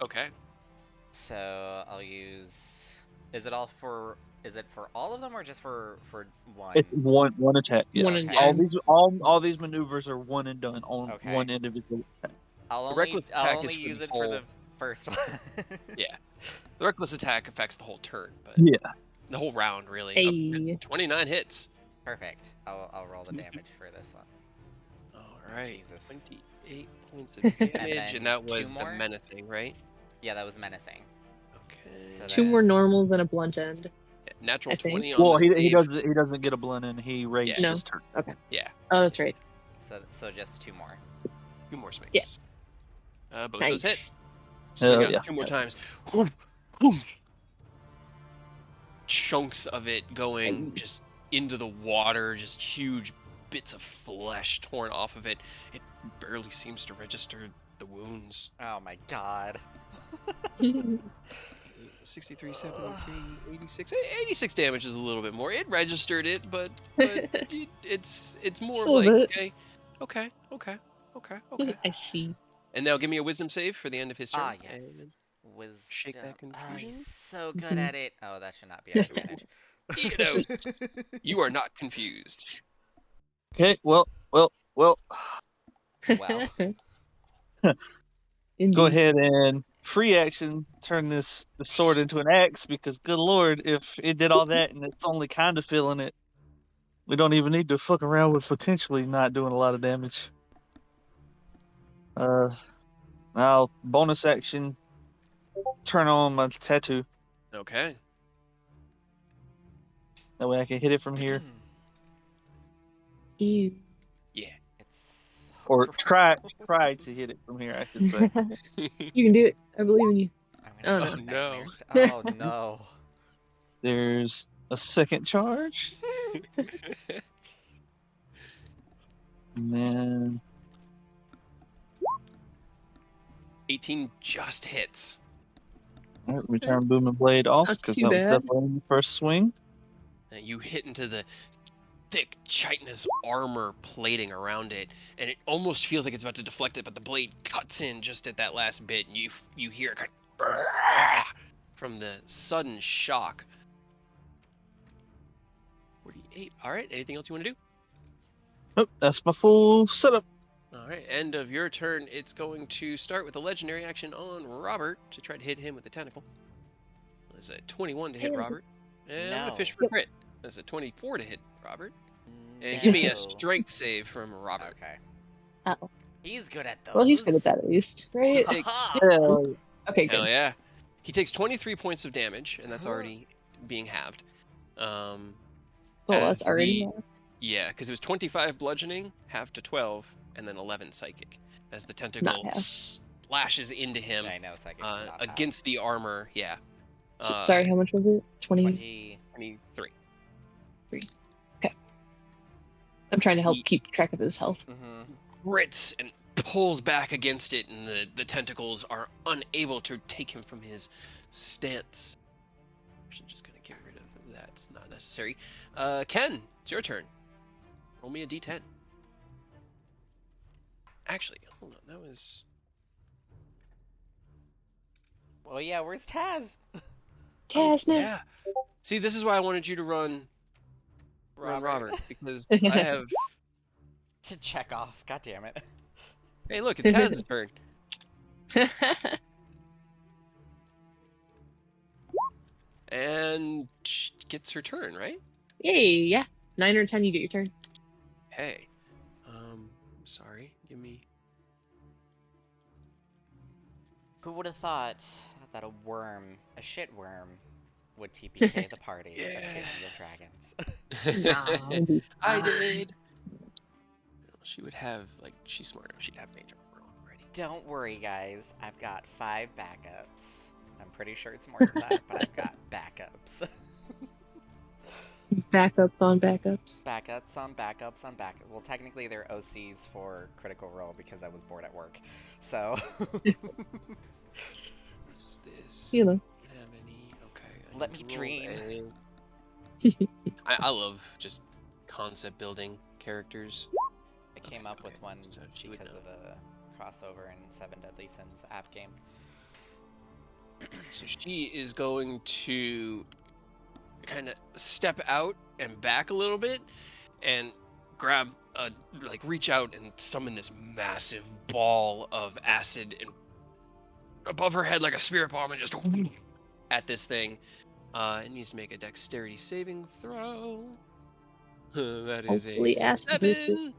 Okay. So I'll use. Is it for all of them or just for one? It's one attack. Yeah. One and Okay. done. All these maneuvers are one and done on Okay. one individual attack. I'll reckless only attack is for use the it for the whole- first one. Yeah. The reckless attack affects the whole turn, but Yeah. the whole round really. Hey. 29 hits. Perfect. I'll roll the damage for this one. All right. Jesus. 28 points of damage, then and that two was the more? menacing, right? Yeah, that was menacing. Okay. So Two then- more normals and a blunt end. Natural I think. 20 on Well, the he save. doesn't get a blend in. He raised No. his turn. Yeah. Oh, that's right. So just two more. 2 more swings. Yeah. Both those hit. Nice. Swing Hell out yeah. 2 more times. Whoom, whoom. Chunks of it going Nice. just into the water, just huge bits of flesh torn off of it. It barely seems to register the wounds. Oh my god. 63, 73, 86. 86 damage is a little bit more. It registered it, but it's more of A little like, bit. okay. I see. And now give me a wisdom save for the end of his turn. Ah, yes. And Wisdom. shake that Oh, confusion. he's so good Mhm. at it. Oh, that should not be an advantage. You are not confused. Okay. Well. Well. Indeed. Go ahead and free action turn the sword into an axe, because good lord, if it did all that and it's only kind of feeling it, we don't even need to fuck around with potentially not doing a lot of damage. Now bonus action, turn on my tattoo. Okay. That way I can hit it from here, Ew. Yeah. It's so or gross. try to hit it from here, I should say. You can do it. I believe in you. I'm gonna Oh, have no. nightmares. Oh no. There's a second charge, and then 18 just hits. return boom and blade off, Not because too that was bad. definitely the first swing. And you hit into the thick chitinous armor plating around it, and it almost feels like it's about to deflect it, but the blade cuts in just at that last bit, and you hear it kind of from the sudden shock. 48. All right. Anything else you want to do? Nope, that's my full setup. All right. End of your turn. It's going to start with a legendary action on Robert to try to hit him with the tentacle. That's a 21 to hit Damn. Robert. And I'm No. gonna fish for a crit. That's a 24 to hit Robert. And No. give me a strength save from Robert. Okay. Uh-oh. He's good at those. Well, he's good at that at least, right? Ha-ha. Hell Okay, Hell good. yeah. He takes 23 points of damage, and that's already being halved. Oh, as that's already. the- Yeah, because it was 25 bludgeoning, half to 12, and then 11 psychic. As the tentacle half. slashes into him I know, psychic. is not against the armor. Yeah. Sorry, how much was it? 20. 20. 23. Okay. I'm trying to help He- keep track of his health. Mm-hmm. Grits and pulls back against it, and the tentacles are unable to take him from his stance. I'm just gonna get rid of that. It's not necessary. Ken, it's your turn. Roll me a d10. Actually, hold on. That was. Well, yeah, where's Taz? Casnip. Yeah. See, this is why I wanted you to run Robert, because I have. To check off. God damn it. Hey, look, it's Taz's turn. And she gets her turn, right? Yay, yeah. 9 or 10, you get your turn. Hey. Sorry. Give me. Who would have thought that a shit worm, would TPK the party of Yeah. Tyranny of Dragons? I did. She would have, like, she's smart enough. She'd have major armor already. Don't worry, guys. I've got 5 backups. I'm pretty sure it's more than that, but I've got backups. Backups on backups. Backups on backups on backup. Well, technically they're OCs for Critical Role because I was bored at work. So. Is this? You know. Have any? Okay. Let need me to roll dream. I love just concept building characters. I came up with Okay, one so she would because know. of a crossover in Seven Deadly Sins app game. So she is going to kind of step out and back a little bit and grab reach out and summon this massive ball of acid and above her head like a spirit bomb and just at this thing. It needs to make a dexterity saving throw. That is Hopefully a acid hits it.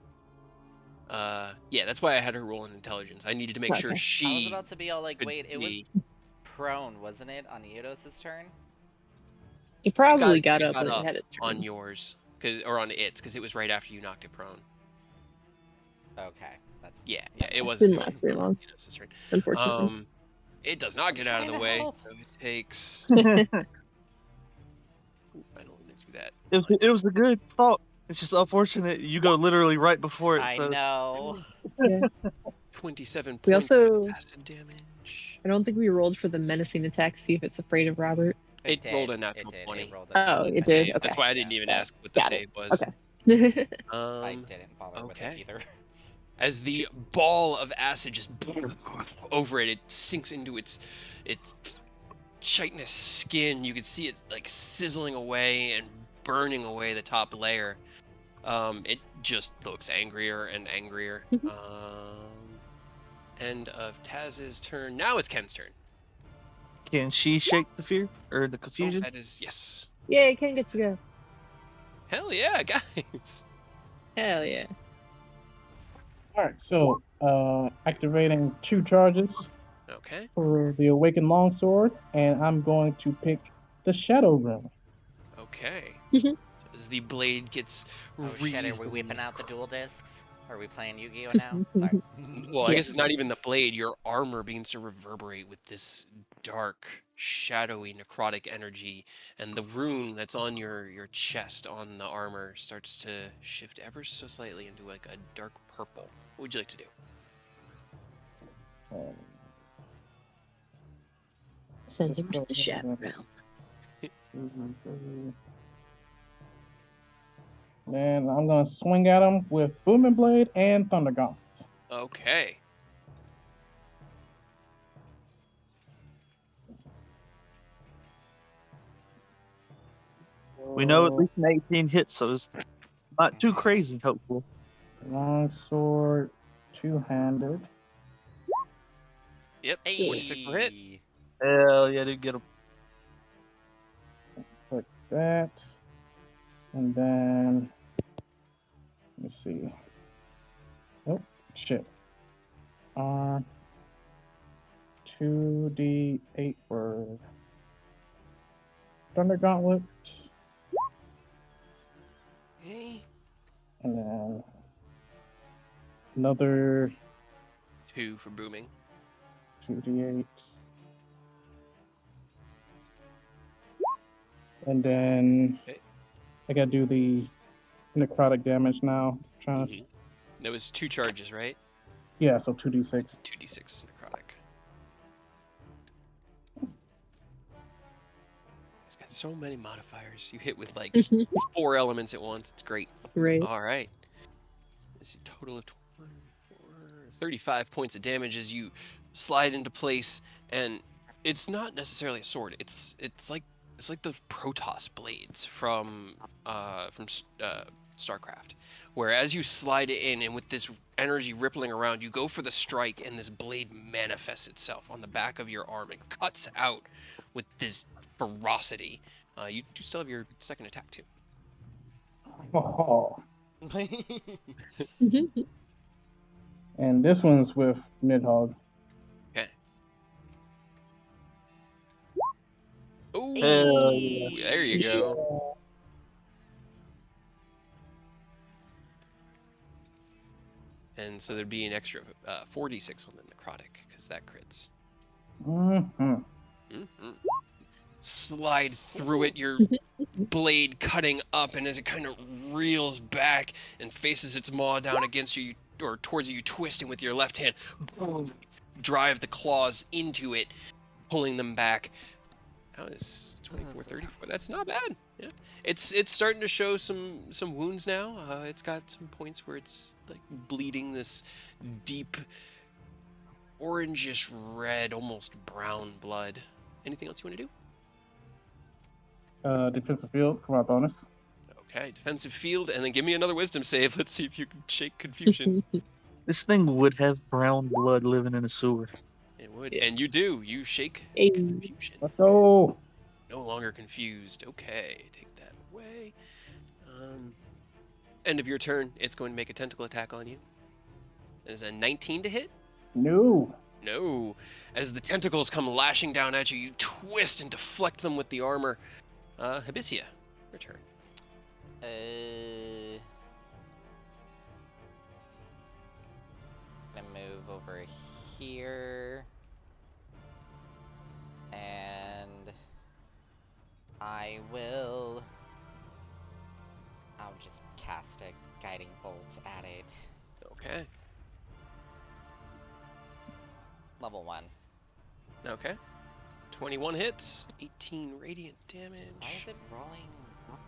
7. Yeah, that's why I had her roll in intelligence. I needed to make sure Okay. she I was about to be all like, could wait, it was see. prone, wasn't it, on Eidos' turn? It probably It got up got when it up had its on turn. yours, or on its, because it was right after you knocked it prone. Okay, that's Yeah, never it It wasn't. didn't last very long, It's turn. unfortunately. It does not I'm get out of trying the to way, help. so it takes. I don't want to do that. It was a good thought. It's just unfortunate you go literally right before it. I So know. Yeah. 27 We points of also, acid damage. I don't think we rolled for the menacing attack to see if it's afraid of Robert. It did. rolled a natural It 20. It rolled Oh, a it Save. did. That's Okay. why I didn't even Yeah. ask what the Got it. save was. Okay. I didn't bother with it Okay. either. As the ball of acid just over it, it sinks into its chitinous skin. You can see it like sizzling away and burning away the top layer. It just looks angrier and angrier. End of Taz's turn. Now it's Ken's turn. can she shake the fear or the Oh, confusion? that is yes. Yay, Ken gets to go. Hell yeah, guys. Hell yeah. All right, so activating 2 charges Okay. for the Awakened Longsword, and I'm going to pick the Shadow Room. Okay. As the blade gets Oh shit, are wreathed we in whipping the out the dual discs? Are we playing Yu-Gi-Oh now? Sorry. Well, I Yeah. guess it's not even the blade. Your armor begins to reverberate with this dark, shadowy, necrotic energy, and the rune that's on your chest on the armor starts to shift ever so slightly into like a dark purple. What would you like to do? Send him to the Shadow Realm. Then I'm going to swing at him with Booming Blade and Thunder Gauntlets. Okay. We know at least an 18 hits, so it's not too crazy. Hopeful. Longsword, 2-handed. Yep. 26 will hit. Hey. Hell yeah, dude, get him. Like that. And then, let me see. Oh, shit. 2d8 for Thunder Gauntlet. Okay. And then another 2 for booming. 2d8. And then Okay. I gotta do the necrotic damage now. Trying to, That was 2 charges, right? yeah, so 2d6. 2d6 necrotic. It's got so many modifiers. You hit with like 4 elements at once. It's great. Right. All right. It's a total of 35 points of damage as you slide into place, and it's not necessarily a sword. It's like the Protoss blades from StarCraft, where as you slide it in and with this energy rippling around, you go for the strike, and this blade manifests itself on the back of your arm and cuts out with this ferocity. You do still have your second attack too. Oh. And this one's with Nidhogg. Okay. Oh, Hell yeah. there you go. And so there'd be an extra 4d6 on the necrotic because that crits. Slide through it, your blade cutting up, and as it kind of reels back and faces its maw down against you, or towards you, you twist, and with your left hand, boom, drive the claws into it, pulling them back. How is 24, 34? That's not bad. Yeah, it's starting to show some wounds now. It's got some points where it's like bleeding this deep orangish red, almost brown blood. Anything else you want to do? Defensive field for my bonus. Okay, defensive field, and then give me another wisdom save. Let's see if you can shake confusion. This thing would have brown blood living in a sewer. It would, Yeah. and you do. You shake Hey. confusion. Let's go. No longer confused. Okay, take that away. End of your turn. It's going to make a tentacle attack on you. That is a 19 to hit. No. No. As the tentacles come lashing down at you, you twist and deflect them with the armor. Hibisia, your turn. Gonna move over here. And I'll just cast a guiding bolt at it. Okay. Level 1. Okay. 21 hits, 18 radiant damage. Why is it rolling damage?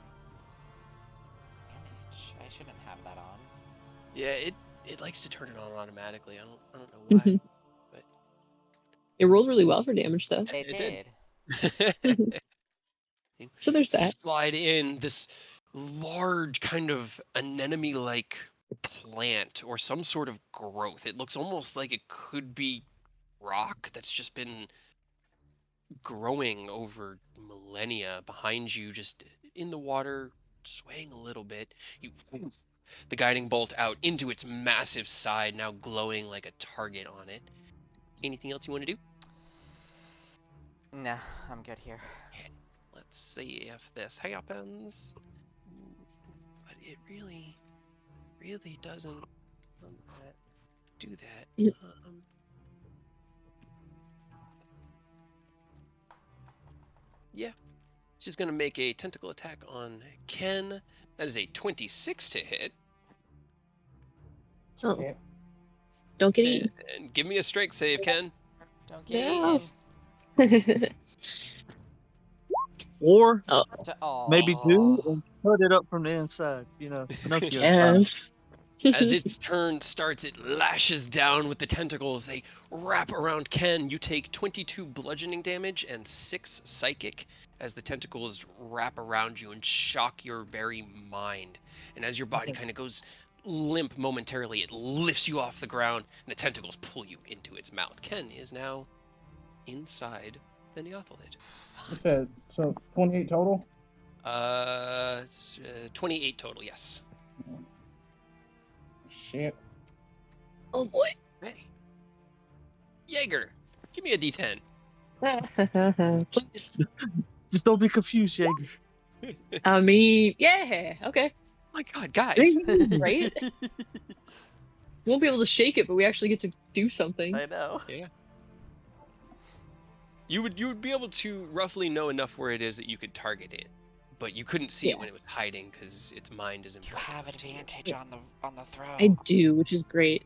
I shouldn't have that on. Yeah, it likes to turn it on automatically. I don't know why. But It rolled really well for damage, though. It did. So there's that. Slide in this large kind of anemone-like plant or some sort of growth. It looks almost like it could be rock that's just been growing over millennia behind you, just in the water, swaying a little bit. You the guiding bolt out into its massive side, now glowing like a target on it. Anything else you want to do? No, I'm good here. Okay, let's see if this happens. But it really doesn't do that. Yep. Yeah. She's going to make a tentacle attack on Ken. That is a 26 to hit. Oh. Yeah. Don't get eaten. And give me a strength save, Ken. Don't get No. eaten. Or Oh. maybe do and cut it up from the inside. Pinocchio style. Yes. As its turn starts, it lashes down with the tentacles. They wrap around Ken. You take 22 bludgeoning damage and 6 psychic as the tentacles wrap around you and shock your very mind. And as your body kind of goes limp momentarily, it lifts you off the ground and the tentacles pull you into its mouth. Ken is now inside the Neothalid. You said so 28 total? It's, 28 total, yes. Shit. Oh boy. Hey. Jaeger, give me a D10. Please. Just don't be confused, Jaeger. I mean, yeah. Okay. My God, guys. Right? We won't be able to shake it, but we actually get to do something. I know. Yeah. You would be able to roughly know enough where it is that you could target it, but you couldn't see it when it was hiding because its mind isn't. You have advantage on the throw. I do, which is great,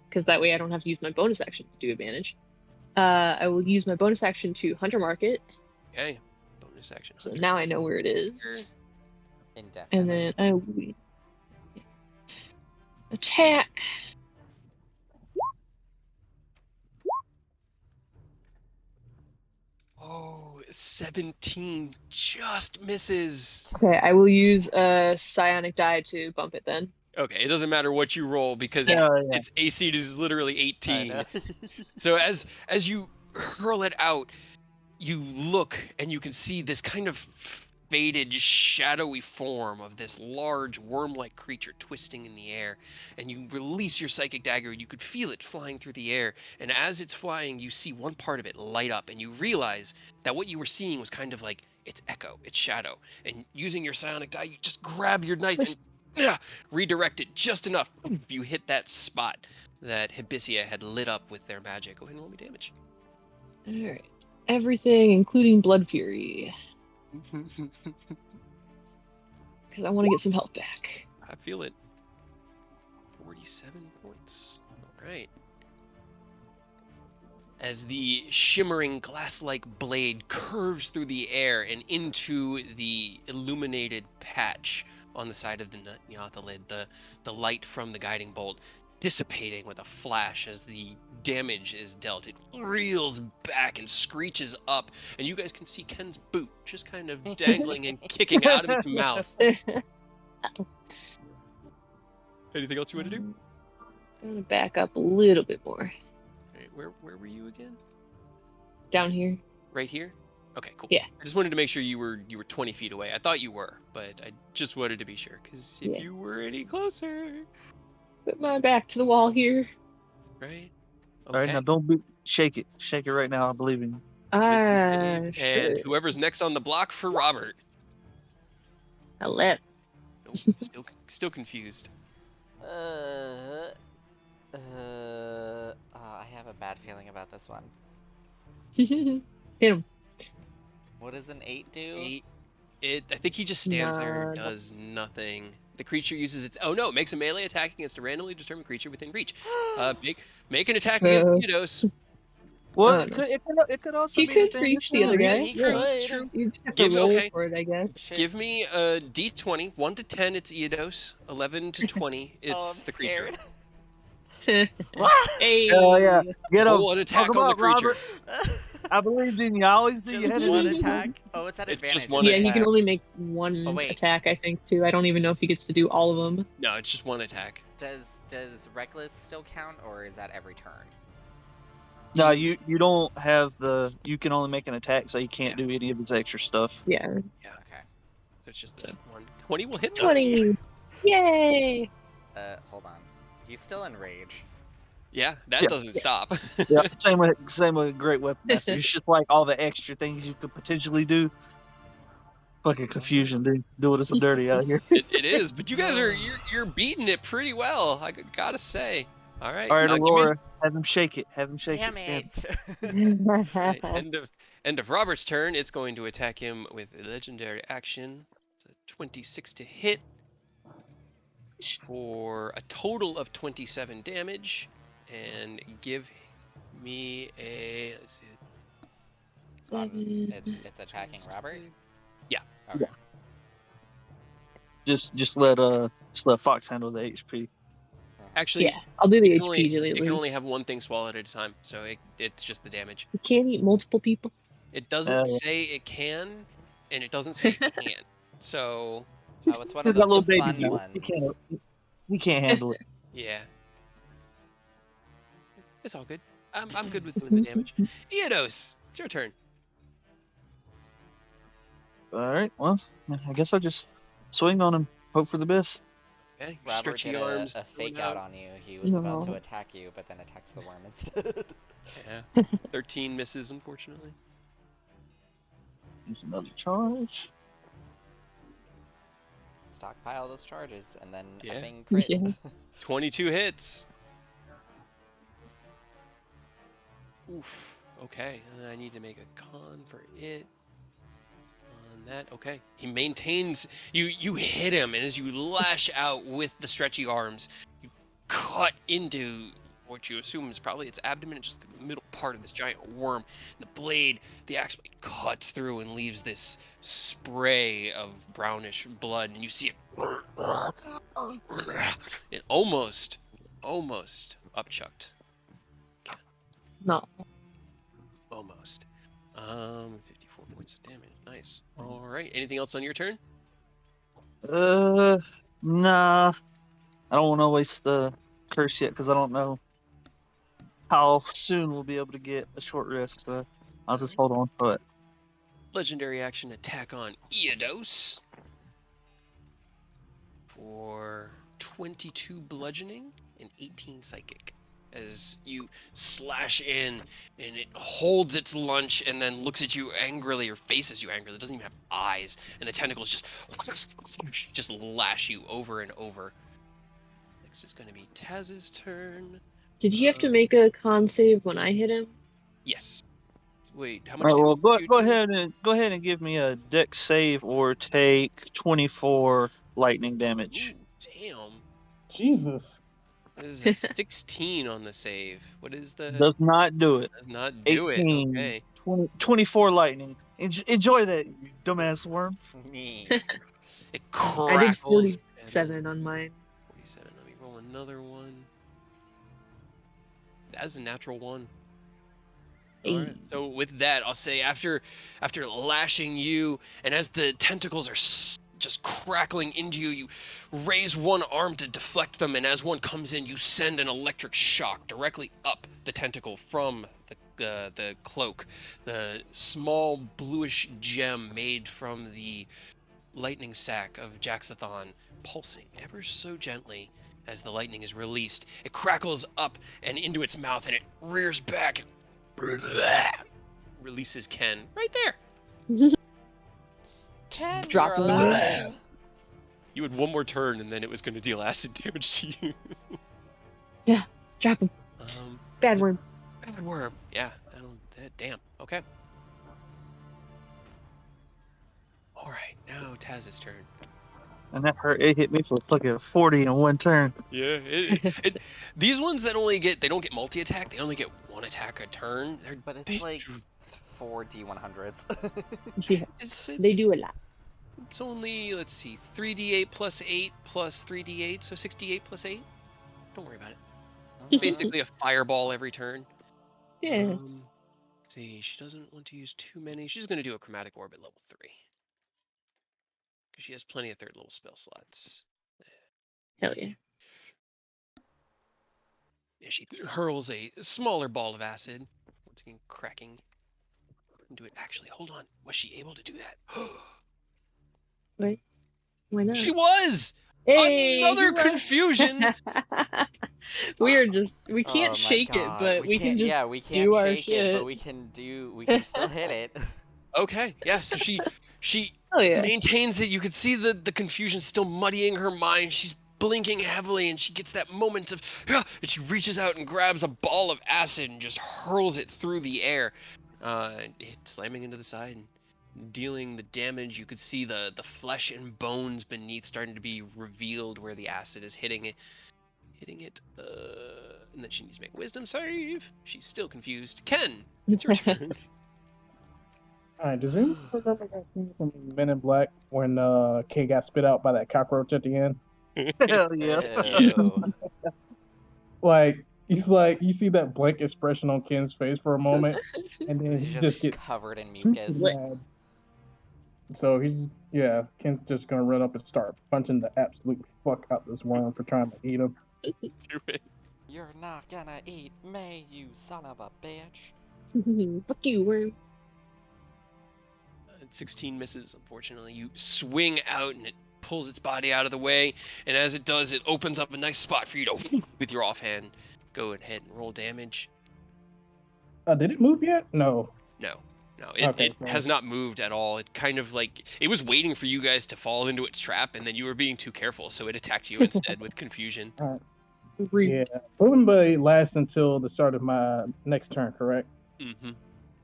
because that way I don't have to use my bonus action to do advantage. I will use my bonus action to Hunter Mark it. Okay. Bonus action. So now I know where it is. Indefinitely. And then I will attack. Oh, 17 just misses. Okay, I will use a psionic die to bump it then. Okay, it doesn't matter what you roll because its AC is literally 18. So as you hurl it out, you look and you can see this kind of faded, shadowy form of this large worm-like creature twisting in the air, and you release your psychic dagger and you could feel it flying through the air, and as it's flying you see one part of it light up and you realize that what you were seeing was kind of like its echo, its shadow, and using your psionic die you just grab your knife and redirect it just enough. If you hit that spot that Hibisia had lit up with their magic, go ahead and roll me damage. Alright. Everything, including Blood Fury. Because I want to get some health back. I feel it. 47 points. All right. as the shimmering glass-like blade curves through the air and into the illuminated patch on the side of the lid, the light from the guiding bolt dissipating with a flash as the damage is dealt. It reels back and screeches up, and you guys can see Ken's boot just kind of dangling and kicking out of its mouth. Anything else you want to do? I'm gonna back up a little bit more. All right, where were you again? Down here. Right here? Okay, cool. Yeah. I just wanted to make sure you were 20 feet away. I thought you were, but I just wanted to be sure, because if you were any closer... Put my back to the wall here. Right? All right, now don't shake it. Shake it right now. I believe in you. And Sure. whoever's next on the block for Robert. 11. Nope, still confused. I have a bad feeling about this one. Hit him. What does an 8 do? 8. I think he just stands there and does nothing. The creature uses its... Oh no, it makes a melee attack against a randomly determined creature within reach. Make an attack against Eidos. Well, it could also he be could reach the other guy. True. You just have to roll for it, I guess. Shit. Give me a d20. 1 to 10, it's Eidos. 11 to 20, it's the creature. Hey. Hell yeah. Get him. Roll an attack on the creature. I believe in you. I always do. You had Just one attack? Oh, it's at It's advantage. just one Yeah, attack. he can only make one attack, I think, too. I don't even know if he gets to do all of them. No, it's just one attack. Does Reckless still count, or is that every turn? No, you don't have the... You can only make an attack, so you can't do any of his extra stuff. Yeah. Okay. So it's just the one. 20 will hit. 20! Yay! Hold on. He's still in rage. Yeah, that doesn't stop. Yeah, same with Great Weapon Master. It's just like all the extra things you could potentially do. Fucking confusion, dude. Doing us so dirty out here. It is, but you guys you're beating it pretty well. I gotta say. All right. All right, now Aurora, have him shake it. Have him shake Damn it. it! Right, end of Robert's turn. It's going to attack him with a legendary action. It's a 26 to hit for a total of 27 damage, and give me a... Let's see. It's attacking Robert? Yeah. Okay. Just let Fox handle the HP. Actually, yeah, I'll do the it HP. can only have one thing swallowed at a time, so it's just the damage. You can't eat multiple people. It doesn't say it can, and it doesn't say it can't. So... Oh, it's one of That little those baby fun dude. ones. He can't handle it. Yeah. It's all good. I'm good with doing the damage. Eidos, it's your turn. All right. Well, I guess I'll just swing on him. Hope for the best. Okay. Robert Stretchy did arms. a fake out on you. He was about to attack you, but then attacks the worm instead. Yeah. 13 misses, unfortunately. Use another charge. Stockpile those charges, and then Yeah. effing crit. Yeah. 22 hits. Oof. Okay. And I need to make a con for it. On that. Okay. He maintains. You hit him, and as you lash out with the stretchy arms, you cut into what you assume is probably its abdomen, and just the middle part of this giant worm. And the axe blade cuts through and leaves this spray of brownish blood, and you see it almost upchucked. No. Almost. 54 points of damage. Nice. All right. Anything else on your turn? Nah. I don't want to waste the curse yet because I don't know how soon we'll be able to get a short rest. So I'll just hold on to it. Legendary action attack on Eidos for 22 bludgeoning and 18 psychic. As you slash in, and it holds its lunch and then looks at you angrily, or faces you angrily. It doesn't even have eyes, and the tentacles just lash you over and over. Next is going to be Taz's turn. Did he have to make a con save when I hit him? Yes. Wait, how All much? right, well, damage go do you ahead and give me a dex save or take 24 lightning damage. Ooh, damn. Jesus. This is a 16 on the save. What is the... Does not do it. Does not do it. 18, Okay. 24 lightning. Enjoy that, you dumbass worm. Nee. It I did crackles. and then 47 on mine. 47. Let me roll another one. That's a natural one. All right. So with that, I'll say after lashing you, and as the tentacles are just crackling into you, you raise one arm to deflect them, and as one comes in, you send an electric shock directly up the tentacle from the cloak. The small bluish gem made from the lightning sac of Jaxathon pulsing ever so gently as the lightning is released. It crackles up and into its mouth, and it rears back and releases Ken right there. Ken, drop you're him. alive! You had one more turn, and then it was going to deal acid damage to you. Yeah, drop him. Bad worm. Bad worm. Yeah. Damn. Okay. All right. Now Taz's turn. And that hurt. It hit me for fucking 40 in one turn. Yeah. These ones that they don't get multi-attack. They only get one attack a turn. But it's like 4 D100s. Yeah, they do a lot. It's only, let's see, 3d8 plus 8 plus 3d8, so 68 plus 8. Don't worry about it. It's basically a fireball every turn. Yeah. Let's see, she doesn't want to use too many. She's going to do a chromatic orbit level 3. Because she has plenty of third level spell slots. Hell yeah. Yeah, she hurls a smaller ball of acid. Once again, cracking into it. Actually, hold on. Was she able to do that? Wait, why not? She was! Hey, Another hurrah. confusion! We can't Oh my shake it, God. but we can can't- just yeah, we can't do our shake it, but shit. we can still hit it. Okay, yeah, so she Oh yeah. maintains it. You could see the confusion still muddying her mind. She's blinking heavily, and she gets that moment of, and she reaches out and grabs a ball of acid and just hurls it through the air, slamming into the side and dealing the damage. You could see the flesh and bones beneath starting to be revealed where the acid is hitting it. And then she needs to make a wisdom save. She's still confused. Ken, it's your turn. Alright, does anyone remember that scene from Men in Black when Kay got spit out by that cockroach at the end? Hell yeah. Ew. Like, he's like, you see that blank expression on Ken's face for a moment, and then He's he just gets covered in super mucus. mad. So Ken's just gonna run up and start punching the absolute fuck out this worm for trying to eat him. Do it. You're not gonna eat me, you son of a bitch. Fuck you, worm. 16 misses, unfortunately. You swing out and it pulls its body out of the way, and as it does, it opens up a nice spot for you to, with your offhand, go ahead and roll damage. Did it move yet? No. No, Okay, it has not moved at all. It kind of like, it was waiting for you guys to fall into its trap, and then you were being too careful, so it attacked you instead with confusion. Yeah. Booming Blade lasts until the start of my next turn, correct? Mm-hmm.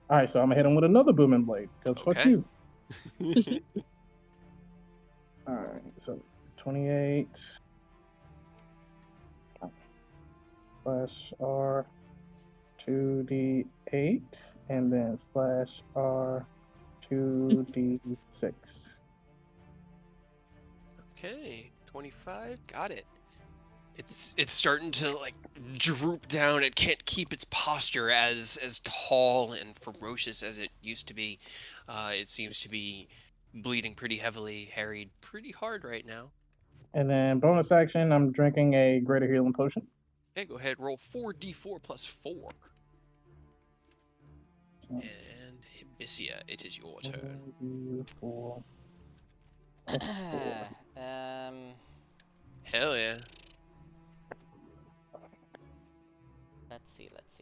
Alright, so I'm gonna hit him with another Booming Blade, because fuck Okay. you. Alright, so 28 slash R 2d8, and then slash R 2d6. Okay, 25, got it. It's starting to like droop down. It can't keep its posture as tall and ferocious as it used to be. It seems to be bleeding pretty heavily, harried pretty hard right now. And then bonus action, I'm drinking a greater healing potion. Okay, go ahead, roll 4d4 plus 4. And Hibisia, it is your turn. 4. Hell yeah. Let's see. Let's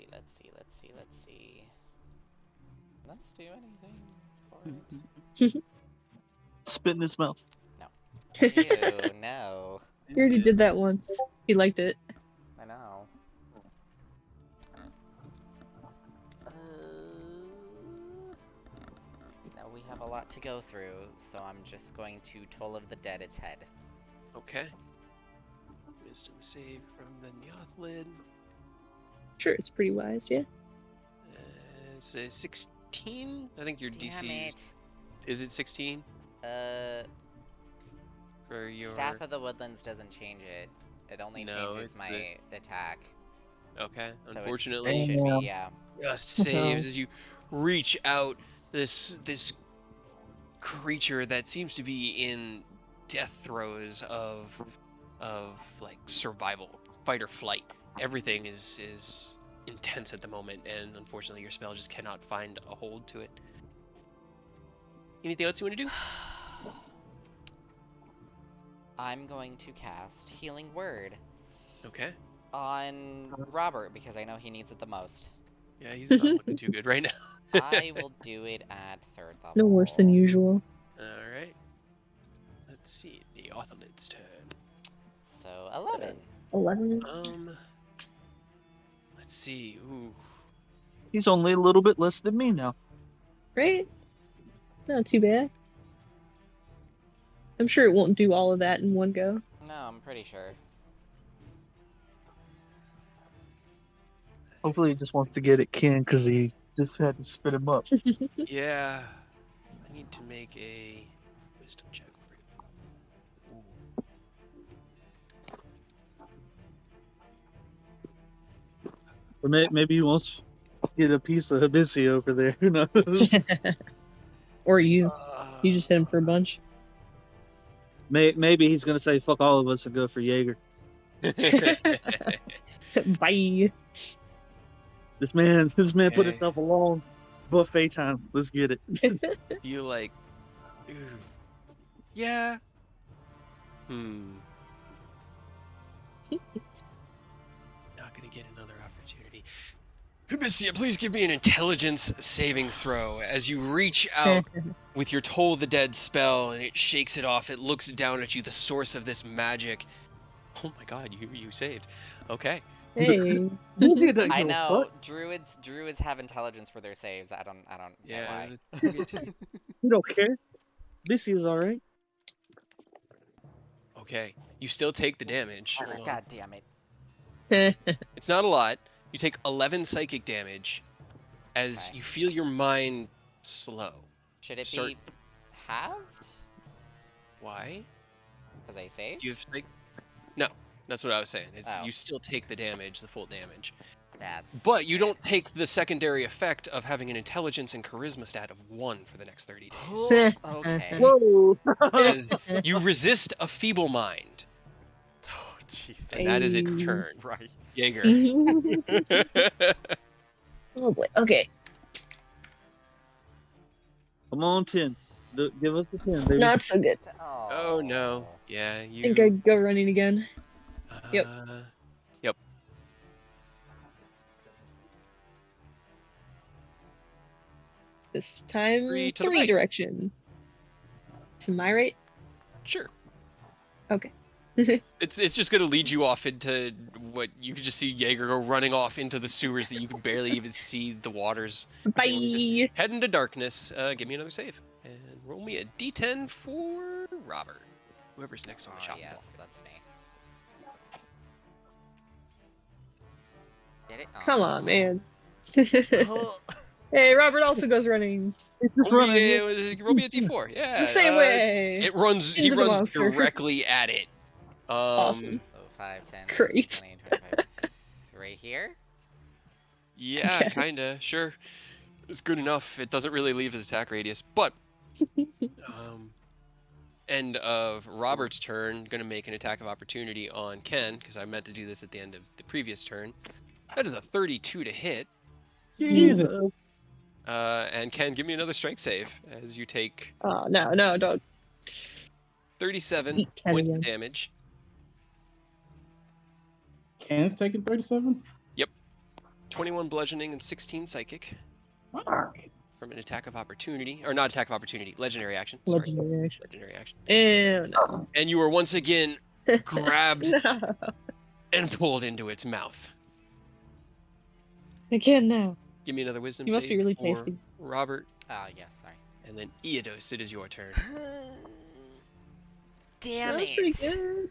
do anything for it. Spit in his mouth. Ew, no. He already did that once. He liked it. I know. Now we have a lot to go through, so I'm just going to Toll of the Dead its head. Okay. Let me wisdom save from the Nyaathlid. Sure, it's pretty wise, yeah. It's a 16. I think your Damn DC is it 16 for your Staff of the Woodlands doesn't change it. It only changes it's my attack. Okay, So unfortunately, it should be, yeah. just saves as you reach out. This creature that seems to be in death throes of like survival, fight or flight. Everything is intense at the moment, and unfortunately, your spell just cannot find a hold to it. Anything else you want to do? I'm going to cast Healing Word Okay. on Robert because I know he needs it the most. Yeah, he's not looking too good right now. I will do it at 3rd level. No worse than usual. All right. Let's see the Othelid's turn. So 11. 11. Let's see. Ooh. He's only a little bit less than me now. Right? Not too bad. I'm sure it won't do all of that in one go. No, I'm pretty sure. Hopefully he just wants to get at Ken because he just had to spit him up. Yeah. I need to make a wisdom check. Ooh. Or maybe he wants to get a piece of Hibisi over there. Who knows? Or you. You just hit him for a bunch. Maybe he's going to say fuck all of us and go for Jaeger. Bye. This man put Okay. himself along. Buffet time. Let's get it. Feel like, ooh. Yeah. Not gonna get another opportunity. Hibisia, please give me an intelligence saving throw as you reach out with your Toll the Dead spell and it shakes it off. It looks down at you, the source of this magic. Oh my god, you saved. Okay. Hey. I know druids have intelligence for their saves. I don't know why. You don't care. Hibisi is all right. Okay. You still take the damage. Hold on. God damn it. It's not a lot. You take 11 psychic damage as Okay. you feel your mind slow. Should it Start- be halved? Why? Because I saved? Do you have psych? No, that's what I was saying. Oh. You still take the damage, the full damage. That's But you don't take the secondary effect of having an intelligence and charisma stat of 1 for the next 30 days. Okay. Whoa. As you resist a feeble mind. Oh, Jesus. And that is its Hey. turn. Right. Jaeger. Oh boy. Okay. Come on, 10. Give us the 10, baby. Not so good. Oh no. Yeah, I you. think I'd go running again. Yep. Yep. This time, Three to the three right. direction. To my right? Sure. Okay. It's just gonna lead you off into what you could just see Jaeger go running off into the sewers that you can barely even see the waters. Bye. Just head into darkness. Give me another save and roll me a D10 for Robert. Whoever's next on the chopping Yes, block. that's me. Get it? Come on, man. Hey, Robert also goes running. Roll me a D4. Yeah. The same way. It runs. He Into the runs monster. directly at it. Awesome. So 5, 10, Great. 20, 25. Right here? Yeah, Okay. kinda. Sure. It's good enough. It doesn't really leave his attack radius, but end of Robert's turn, gonna make an attack of opportunity on Ken because I meant to do this at the end of the previous turn. That is a 32 to hit. Jesus. And Ken, give me another strength save as you take Oh, no, don't. 37 Eat Ken points of again. damage. Ken's taking 37? 21 bludgeoning and 16 psychic Fuck. from an attack of opportunity, or not attack of opportunity, legendary action. Sorry, Legendary action. legendary action. Ew, no. And you are once again grabbed No. and pulled into its mouth. Again, no. Give me another wisdom You must save be really for tasty. Robert, Oh, yes, sorry. and then Eodos, it is your turn. Damn That was it. pretty good.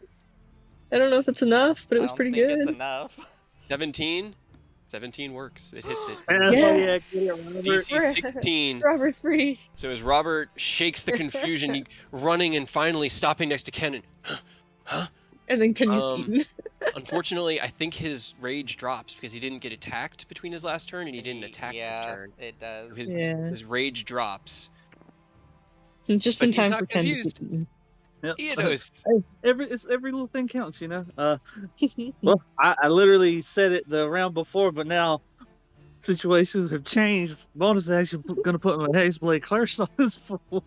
I don't know if it's enough, but it I was don't pretty think good. it's enough. 17? 17 works. It hits it. Hell Yes. yeah, get it, Robert. DC 16. Robert's free. So as Robert shakes the confusion, he running and finally stopping next to Ken, huh? And then Ken gets Um, eaten. Unfortunately, I think his rage drops because he didn't get attacked between his last turn and he didn't attack this turn. It does. His rage drops. Just But in he's time not for Ken to confused. get eaten. Yep. Eodos. Hey, every little thing counts, you know. Well, I literally said it the round before, but now situations have changed. Bonus action gonna put my Haze Blade curse on this fool. All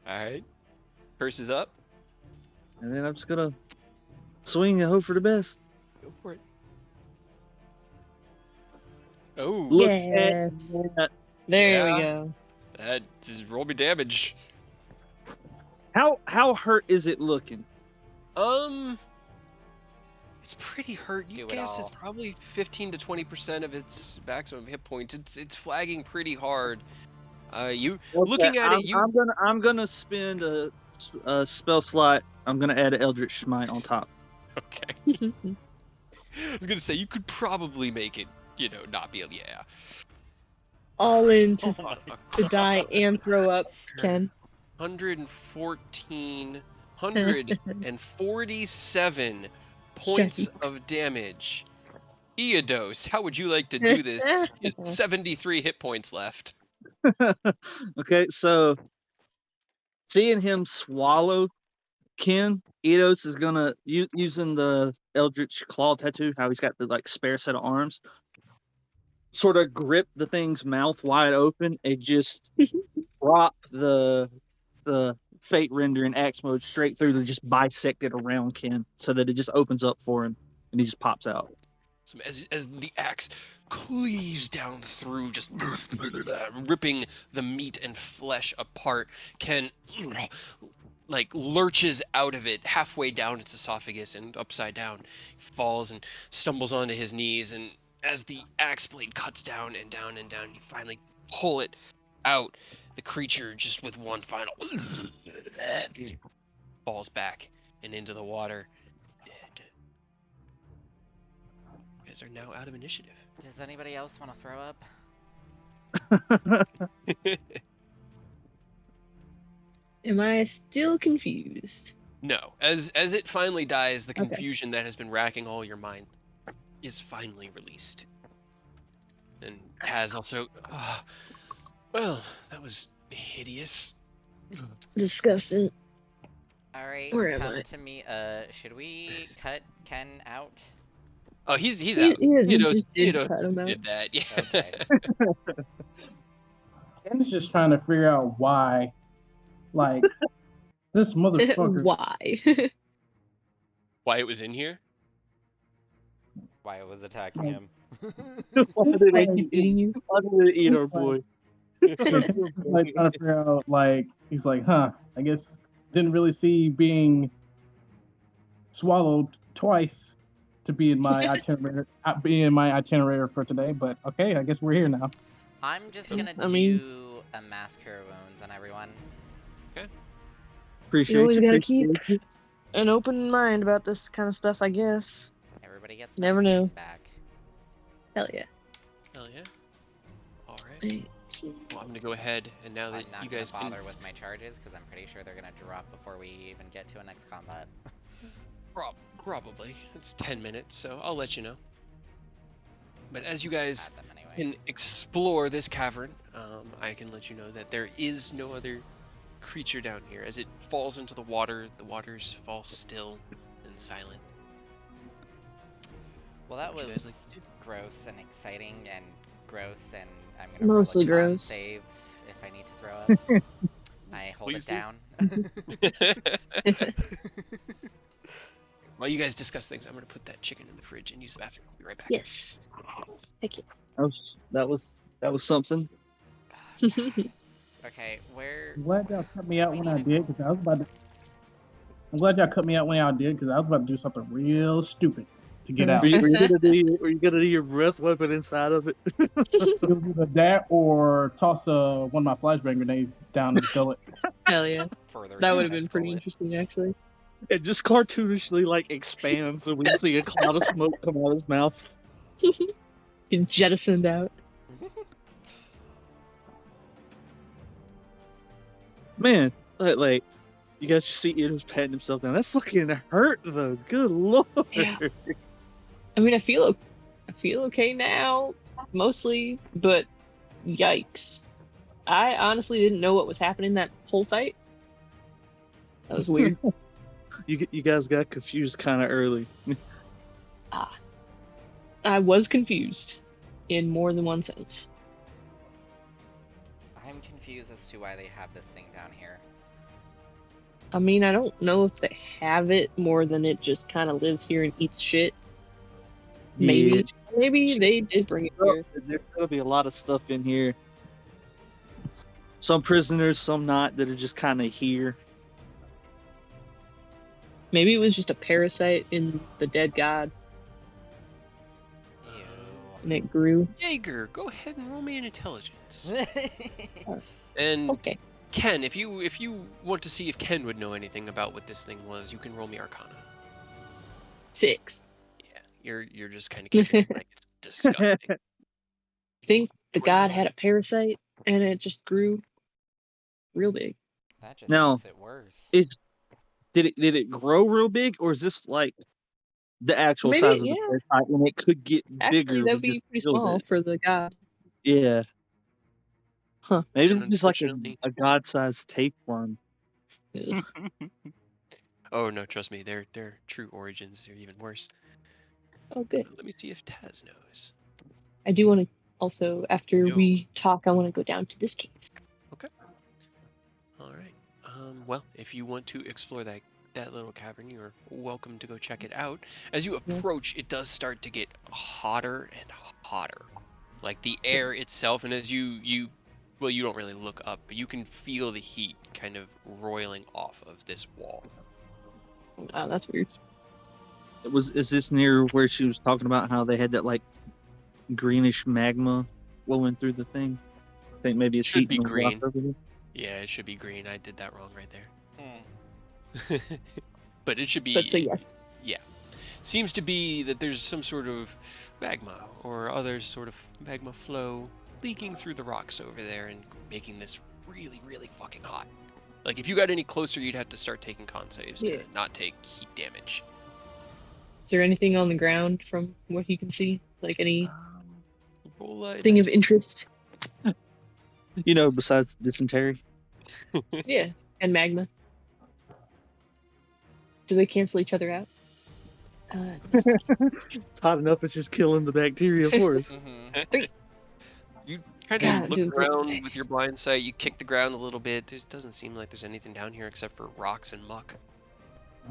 right. Curse is up. And then I'm just gonna swing and hope for the best. Go for it. Oh, Look Yes. at that. There Yeah. we go. that is roll me damage. How hurt is it looking? It's pretty hurt. You Do it guess it's all. probably 15 to 20% of its maximum hit points. It's flagging pretty hard. Looking at it, I'm gonna spend a spell slot. I'm gonna add an Eldritch Smite on top. Okay. I was gonna say you could probably make it, not be All in to a die and throw up, Ken. 147 points of damage. Eodos, how would you like to do this? He has 73 hit points left. Okay, so seeing him swallow Ken, Eidos is gonna using the Eldritch Claw tattoo, how he's got the spare set of arms, sort of grip the thing's mouth wide open and just drop the Fate Render in axe mode straight through to just bisect it around Ken, so that it just opens up for him and he just pops out. So as the axe cleaves down through, just ripping the meat and flesh apart, Ken lurches out of it halfway down its esophagus and upside down, falls and stumbles onto his knees, and as the axe blade cuts down and down and down, you finally pull it out. The creature, just with one final falls back and into the water, dead. You guys are now out of initiative. Does anybody else want to throw up? Am I still confused? No. As it finally dies, the Okay. confusion that has been racking all your mind is finally released. And Taz also, well, that was hideous. Disgusting. Alright, Where am come I? to me. Should we cut Ken out? Oh, he's out. He Just did cut him out. did that. Yeah. Okay. Ken's just trying to figure out why, this motherfucker. Why? Why it was in here? Why it was attacking him. Why did Why it is he eating you? Why did it eat our boy? He's trying to figure out, he's like, I guess didn't really see being swallowed twice to be in my itinerary for today, but okay, I guess we're here now. I'm just gonna I mean- do a mass cure wounds on everyone. Appreciate You always gotta appreciate keep an open mind about this kind of stuff, I guess. Everybody gets Never 19 know. back. Hell yeah. Hell yeah. All right. Well, I'm gonna go ahead, and now that I'm not you gonna guys can bother with my charges because I'm pretty sure they're gonna drop before we even get to a next combat. probably it's 10 minutes, so I'll let you know. But as you guys Add them anyway. can explore this cavern, I can let you know that there is no other creature down here. As it falls into the waters fall still and silent. Well, that What would you was guys like to do? gross and exciting and gross, and I'm gonna Mostly roll a con gross. save if I need to throw up. I hold Please it do. down. While you guys discuss things, I'm gonna put that chicken in the fridge and use the bathroom. I'll be right back. Yes. Heck That was something. yeah. Okay, where? I'm glad y'all cut me out when I did, because I was about to. I'm glad y'all cut me out when y'all did, because I was about to do something real stupid to get out. Were you gonna do your breath weapon inside of it? It was either that or toss one of my flashbang grenades down the gullet. Hell yeah. Further That down would have been his pretty gullet. interesting, actually. It just cartoonishly like expands, and we see a cloud of smoke come out of his mouth. Get jettisoned out. Man, like you guys see Ido's patting himself down. That fucking hurt though. Good lord. Yeah. I mean, I feel okay now, mostly, but yikes. I honestly didn't know what was happening that whole fight. That was weird. You guys got confused kind of early. I was confused in more than one sense. I'm confused as to why they have this thing down here. I mean, I don't know if they have it more than it just kind of lives here and eats shit. Maybe. Yeah. Maybe they did bring it here. There's gonna be a lot of stuff in here. Some prisoners, some not, that are just kind of here. Maybe it was just a parasite in the dead god Ew. and it grew. Jaeger, go ahead and roll me an intelligence. And Okay. Ken, if you want to see if Ken would know anything about what this thing was, you can roll me Arcana. 6. Yeah, you're just kind of kicking it like it's disgusting. I think the 21. god had a parasite and it just grew real big. That just Now, makes it worse. Did it grow real big, or is this like the actual Maybe, size of yeah. the parasite, and it could get Actually, bigger? that'd we be just pretty killed small it? for the god. Yeah. Huh. Maybe And it's just like unfortunately- a god-sized tapeworm. Ugh. Oh no, trust me, their true origins are even worse. Oh, good. Let me see if Taz knows. I do want to also, after Yo. we talk, I want to go down to this cave. All right. Well, if you want to explore that little cavern, you're welcome to go check it out. As you approach, it does start to get hotter and hotter. Like the air itself, and as you well, you don't really look up, but you can feel the heat kind of roiling off of this wall. Wow, that's weird. Is this near where she was talking about how they had that like greenish magma flowing through the thing? I think maybe it's Should be heating the rock green. over there. Yeah, it should be green. I did that wrong right there. Hmm. But it should be. But so yes. Yeah. Seems to be that there's some sort of magma or other sort of magma flow leaking through the rocks over there and making this really, really fucking hot. Like if you got any closer, you'd have to start taking con saves Yeah. to not take heat damage. Is there anything on the ground from what you can see? Like any Roll thing of interest? You know, besides dysentery. Yeah, and magma. Do they cancel each other out? It's hot enough, it's just killing the bacteria for us. Mhm. You kind God, of look dude, around with your blind sight. You kick the ground a little bit. There doesn't seem like there's anything down here except for rocks and muck.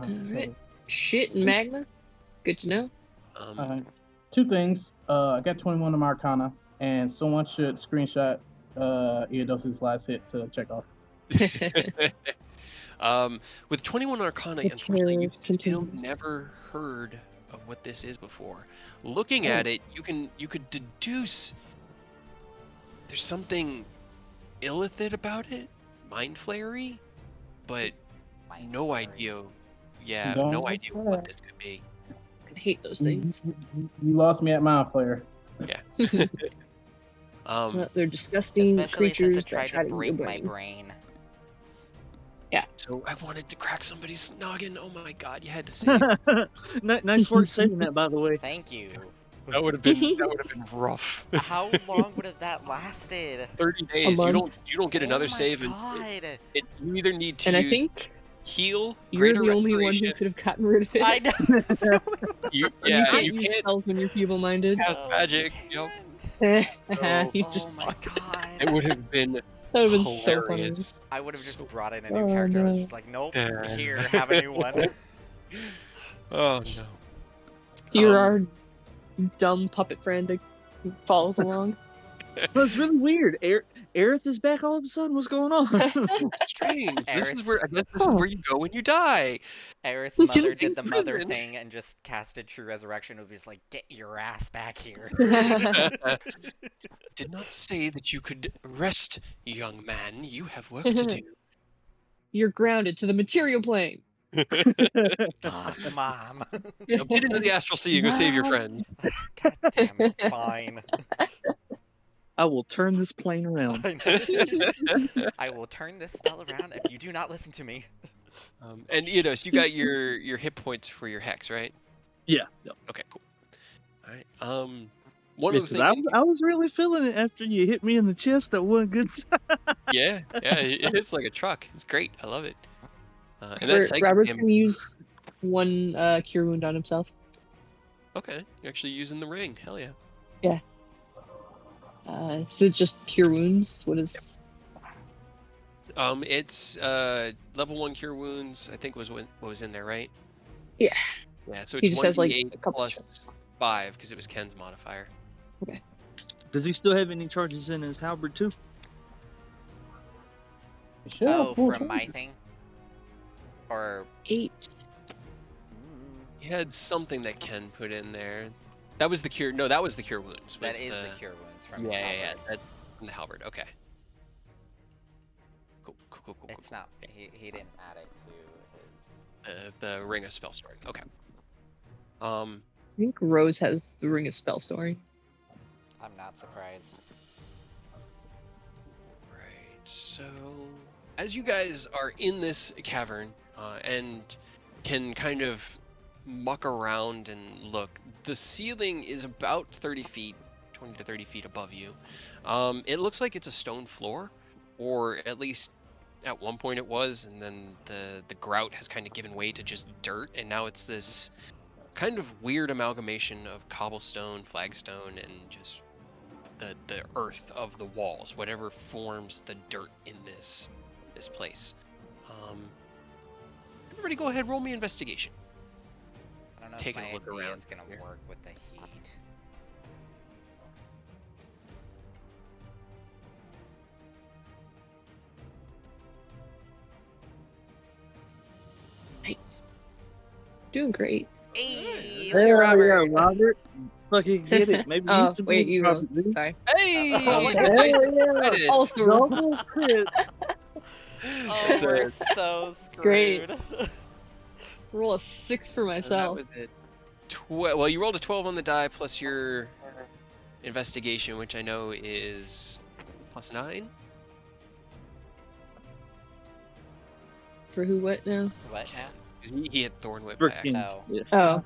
Alright. Shit and magma? Good to know. Two things. I got 21 on my Arcana, and someone should screenshot Eodos's last hit to check off. With 21 Arcana, The unfortunately, you've terror still continues. never heard of what this is before. Looking Oh. at it, you could deduce there's something illithid about it, mind flayery, but no idea. Yeah, Don't no look idea for what it. this could be. I hate those things. You lost me at Mind Flayer. They're disgusting Especially since creatures it tried that try to to eat break your my brain. brain. So I wanted to crack somebody's noggin. Oh my god, you had to say Nice work saying that, by the way. Thank you. that would have been rough. How long would have that lasted? 30 days. You month. don't get another Oh my save, God. and you either need to And I use think heal, you're greater the only one who restoration. could have gotten rid of it. I know. You, you yeah, can't you use can't spells when you're feeble-minded. cast Oh, magic. you Yep. can't. You Oh just my God. It would have been that would have been so funny. hilarious. I would have just So- brought in a new Oh, character. I was no. just like, nope, Yeah. here, have a new one. Oh no. You're Um, our dumb puppet friend that follows along. But it's really weird. Aerith is back all of a sudden. What's going on? Strange. This is Aerith- where I guess this is where you go when you die. Aerith's We can mother be did the mother prisoners. thing and just casted True Resurrection. It was just like, get your ass back here. Did not say that you could rest, young man. You have work to do. You're grounded to the material plane. Ugh, Mom. Now get into the astral sea and go save your friends. God damn it. Fine. I will turn this plane around. I will turn this spell around if you do not listen to me. And so you got your hit points for your hex, right? Yeah. Okay, cool. All right. One of the Because things. I was really feeling it after you hit me in the chest that one good time. Yeah, it hits like a truck. It's great. I love it. And that psychic Robert's damage. gonna use one cure wound on himself. Okay, you're actually using the ring. Hell yeah. Yeah. So just cure wounds. What is? It's level 1 cure wounds. I think was what was in there, right? Yeah. Yeah. So He it's just has, like, 1d8 a couple plus 5 because it was Ken's modifier. Okay. Does he still have any charges in his halberd too? Oh, from my thing? Or 8. He had something that Ken put in there. That was the cure. No, that was the cure wounds. that was is the cure wounds from Yeah, his yeah, halberd. that's from the halberd. Okay. Cool. It's not. He didn't add it to his. The ring of spell storing. Okay. I think Rose has the ring of spell storing. I'm not surprised. Right. So, as you guys are in this cavern and can kind of muck around and look, the ceiling is about 30 feet, 20 to 30 feet above you. It looks like it's a stone floor, or at least at one point it was, and then the grout has kind of given way to just dirt, and now it's this kind of weird amalgamation of cobblestone, flagstone, and just the earth of the walls, whatever forms the dirt in this place. Everybody go ahead, roll me investigation. I don't know Taking if a my look idea around is gonna here. work with the heat. Nice. Doing great. Hey, Hey, Robert. Robert. Fucking get it. Maybe Oh, you should wait, be you Robert, go. dude. Sorry. Hey! Oh, the yeah. dice Yeah. decided. Also, Double crits. Oh, It's we're a- so Great. screwed. roll a 6 for and that myself. was it. Well, you rolled a 12 on the die plus your investigation, which I know is plus 9. For who? What now? What? Yeah, 'cause he had Thorn Whip For by accident. Oh. Yeah. Oh,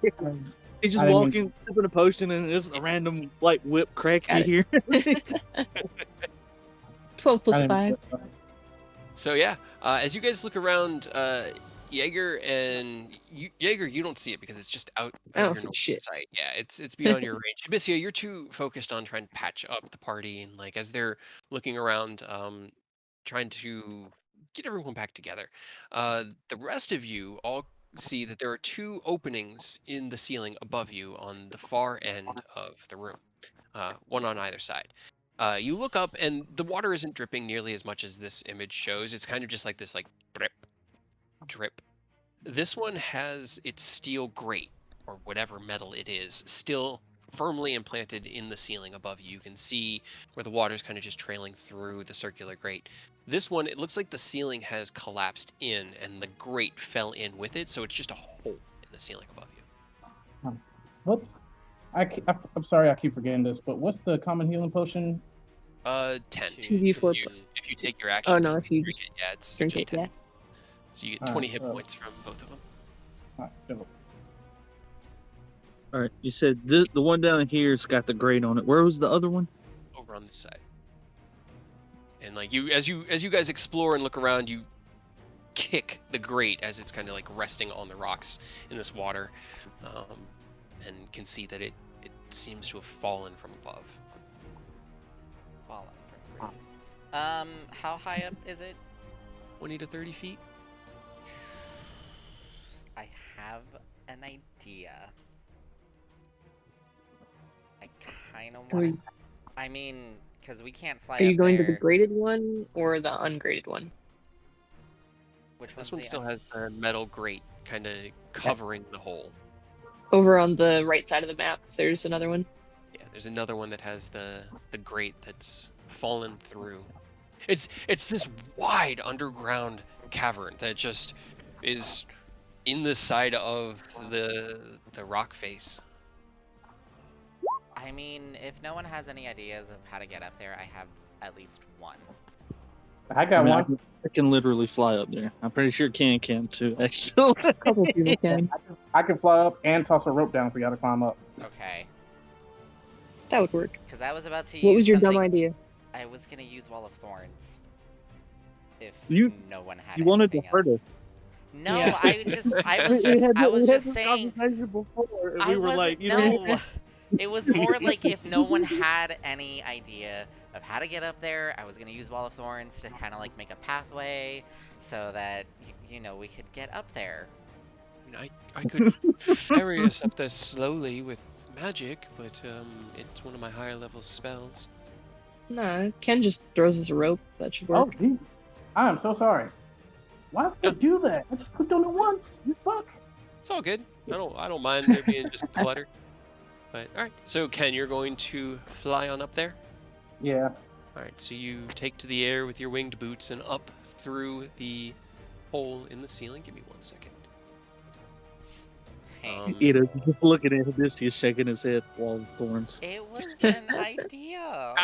He's just I didn't walking, sipping a potion, and there's a random like whip crack Got you hear. 12 plus I didn't- 5. So yeah, as you guys look around, Jaeger and Jaeger, you don't see it because it's just out I of don't your see normal shit. sight. Yeah, it's beyond your range. Abyssia, you're too focused on trying to patch up the party and like as they're looking around, trying to get everyone back together. The rest of you all see that there are 2 openings in the ceiling above you on the far end of the room, one on either side. You look up and the water isn't dripping nearly as much as this image shows. It's kind of just like this like drip, drip. This one has its steel grate or whatever metal it is still firmly implanted in the ceiling above you. You can see where the water is kind of just trailing through the circular grate. This one, it looks like the ceiling has collapsed in and the grate fell in with it, so it's just a hole in the ceiling above you. What's I'm sorry, I keep forgetting this, but what's the common healing potion? 10. 2d4 You- plus. if you take your action, Oh no, if you drink just it, yeah, it's drink just it, 10. yeah. So you get Alright, 20 hit so- points from both of them. Alright, so- All right, you said the one down here's got the grate on it. Where was the other one? Over on this side. And like as you guys explore and look around, you kick the grate as it's kind of like resting on the rocks in this water, and can see that it seems to have fallen from above. Fallen from grace. How high up is it? 20 to 30 feet. I have an idea. I kind of Are want we- to. I mean, because we can't fly Are you up going to there. the graded one or the ungraded one? Which This one's one the still has the metal grate kind of covering the hole. Over on the right side of the map, there's another one. Yeah, there's another one that has the grate that's fallen through. It's this wide underground cavern that just is in the side of the rock face. I mean, if no one has any ideas of how to get up there, I have at least one. I got mean, one. I can literally fly up there. I'm pretty sure Can too, actually. A couple people can. I can fly up and toss a rope down for y'all to climb up. Okay. That would work. Because I was about to use What was your dumb something- idea? I was gonna use Wall of Thorns. If You- no one had you wanted to anything hurt else. us. No, Yeah. I was just saying. conversation before, and I we were wasn't, like, you no. know, It was more like if no one had any idea of how to get up there, I was gonna use Wall of Thorns to kind of like make a pathway so that you know we could get up there. I mean, I could ferry us up there slowly with magic, but it's one of my higher level spells. Nah, Ken just throws us a rope. That should Oh, work. geez. I am so sorry. Why does it do that? I just clicked on it once. You fuck. It's all good. I don't mind there being just clutter. But all right. So Ken, you're going to fly on up there. Yeah. All right. So you take to the air with your winged boots and up through the hole in the ceiling. Give me 1 second. Ida, just looking at this, he's shaking his head. Wall of Thorns. It was an idea.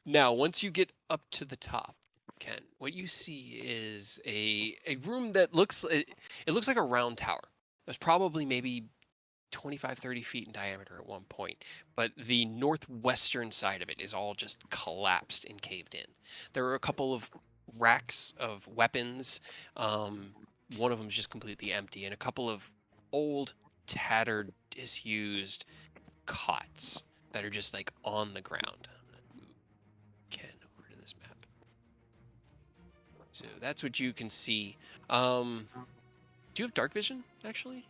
Now once you get up to the top, Ken, what you see is a room that looks it looks like a round tower. There's probably maybe 25, 30 feet in diameter at one point, but the northwestern side of it is all just collapsed and caved in. There are a couple of racks of weapons. One of them is just completely empty, and a couple of old, tattered, disused cots that are just like on the ground. I'm gonna move Ken over to this map. So that's what you can see. Do you have dark vision, actually?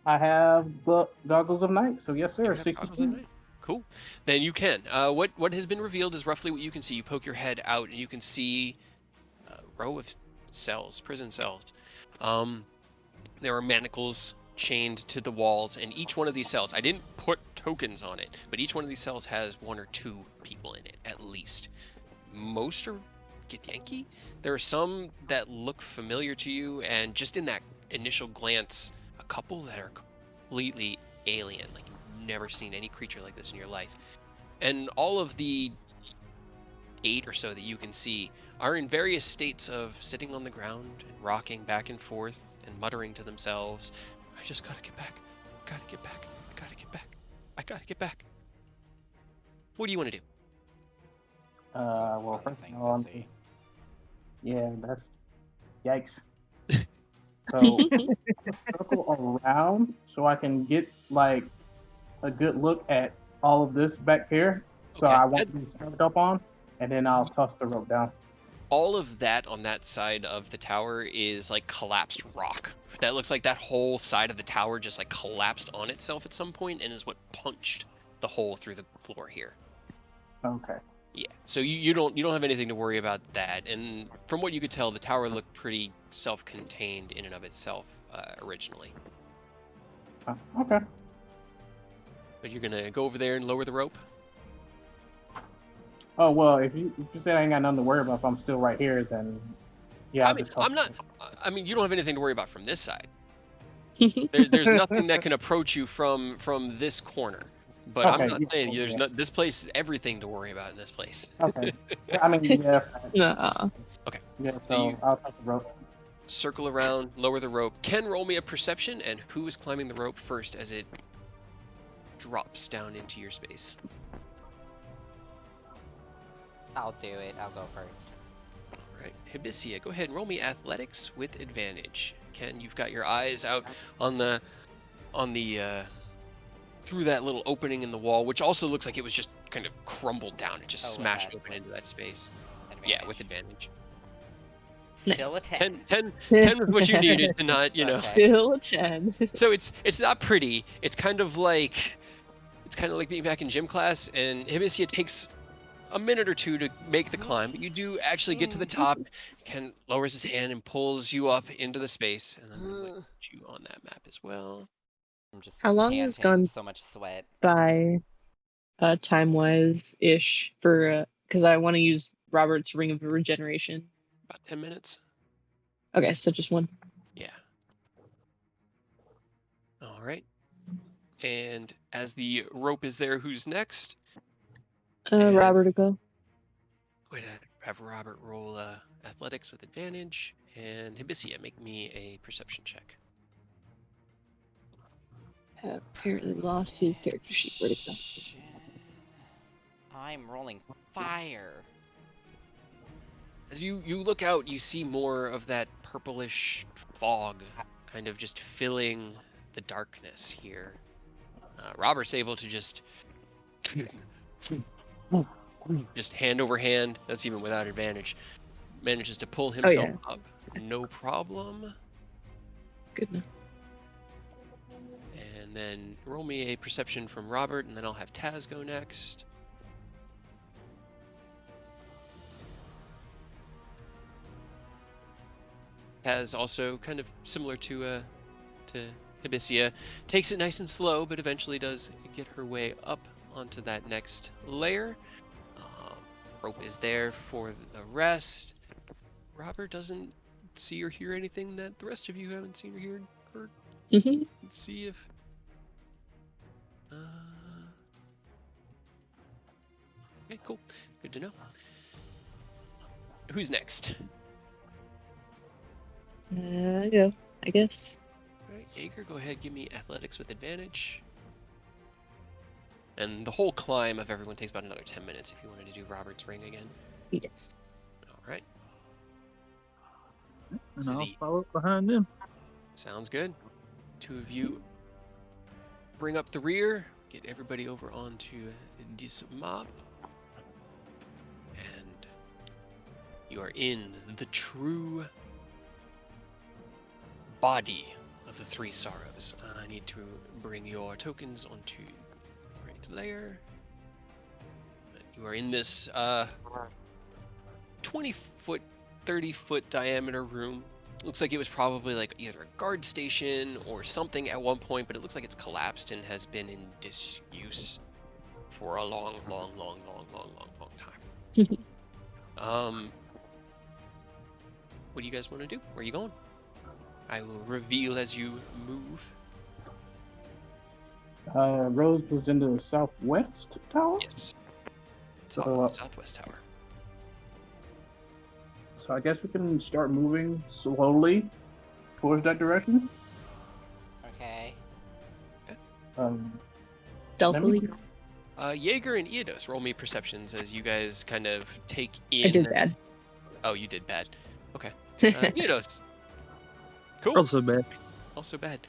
I have the goggles of night, so yes, You sir. have goggles at 62. night? Cool. Then you can. What has been revealed is roughly what you can see. You poke your head out, and you can see a row of cells, prison cells. There are manacles chained to the walls, and each one of these cells, I didn't put tokens on it, but each one of these cells has 1 or 2 people in it, at least. Most are Githyanki. There are some that look familiar to you, and just in that initial glance, a couple that are completely alien, like you've never seen any creature like this in your life. And all of the 8 or so that you can see are in various states of sitting on the ground and rocking back and forth and muttering to themselves, I just gotta get back. I gotta get back. I gotta get back. I gotta get back. What do you want to do? Well, Fun first thing of to all, see. yeah, that's yikes. So circle around so I can get like a good look at all of this back here. So Okay, I won't be stepped up on, and then I'll toss the rope down. all of that on that side of the tower is like collapsed rock. That looks like that whole side of the tower just like collapsed on itself at some point and is what punched the hole through the floor here. Okay. Yeah. So you don't have anything to worry about that. And from what you could tell, the tower looked pretty self-contained in and of itself originally. Okay. But you're gonna go over there and lower the rope. Oh well, if you say I ain't got nothing to worry about, if I'm still right here, then yeah. I mean, I'm not. I mean, you don't have anything to worry about from this side. There's nothing that can approach you from this corner. But I'm Okay, not yeah, saying there's yeah. not. This place is everything to worry about in this place. Okay. I mean, yeah. Nah. Okay. Yeah. So So you- I'll toss the rope. Circle around, lower the rope. Ken, roll me a perception, and who is climbing the rope first as it drops down into your space? I'll do it. I'll go first. All right, Hibisia, go ahead and roll me athletics with advantage. Ken, you've got your eyes out on the through that little opening in the wall, which also looks like it was just kind of crumbled down. It just Oh, with smashed that open into that space. Advantage. Yeah, with advantage. Still a 10. 10 was what you needed to not, you know. Okay. Still a 10. So it's not pretty. It's kind of like being back in gym class, and Hibisia takes a minute or two to make the climb, but you do actually get to the top. Ken lowers his hand and pulls you up into the space, and I'm gonna put you on that map as well. I'm just How long has panting, gone so much sweat. by time-wise ish for because I want to use Robert's Ring of Regeneration. About 10 minutes. Okay, so just one. Yeah. All right. And as the rope is there, who's next? And Robert to go. Go ahead and have Robert roll athletics with advantage, and Hibisia, make me a perception check. Apparently lost his character sheet. Where'd it go? I'm rolling fire. As you look out, you see more of that purplish fog kind of just filling the darkness here. Robert's able to just hand over hand, that's even without advantage, manages to pull himself up. No problem. Good enough. And then roll me a perception from Robert, and then I'll have Taz go next. Taz also kind of similar to Hibisia, takes it nice and slow, but eventually does get her way up onto that next layer. Rope is there for the rest. Robert doesn't see or hear anything that the rest of you haven't seen or heard. Let's see if... Okay, cool. Good to know. Who's next? Yeah, I guess. All right, Jaeger, go ahead. Give me athletics with advantage. And the whole climb of everyone takes about another 10 minutes if you wanted to do Robert's ring again. Yes. All right. And So I'll follow up behind them. Sounds good. Two of you bring up the rear, get everybody over onto this map, and you are in the true body of the Three Sorrows. I need to bring your tokens onto the right layer. You are in this 20-foot, 30-foot diameter room. Looks like it was probably like either a guard station or something at one point, but it looks like it's collapsed and has been in disuse for a long time. What do you guys want to do? Where are you going? I will reveal as you move. Rose was in the southwest tower? Yes. Southwest tower. So I guess we can start moving slowly towards that direction. Okay. Stealthily. Jaeger and Eodos, roll me perceptions as you guys kind of take in. I did bad. Oh, you did bad. Okay. Eodos. Cool. Also bad. Also bad.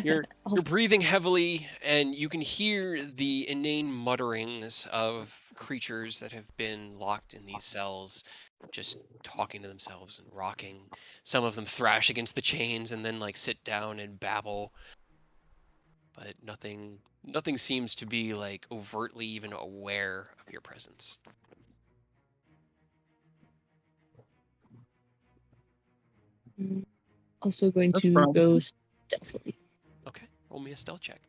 You're breathing heavily, and you can hear the inane mutterings of creatures that have been locked in these cells, just talking to themselves and rocking. Some of them thrash against the chains and then like sit down and babble. But nothing seems to be like overtly even aware of your presence. Also going That's to probably- go stealthily. Okay, roll me a stealth check.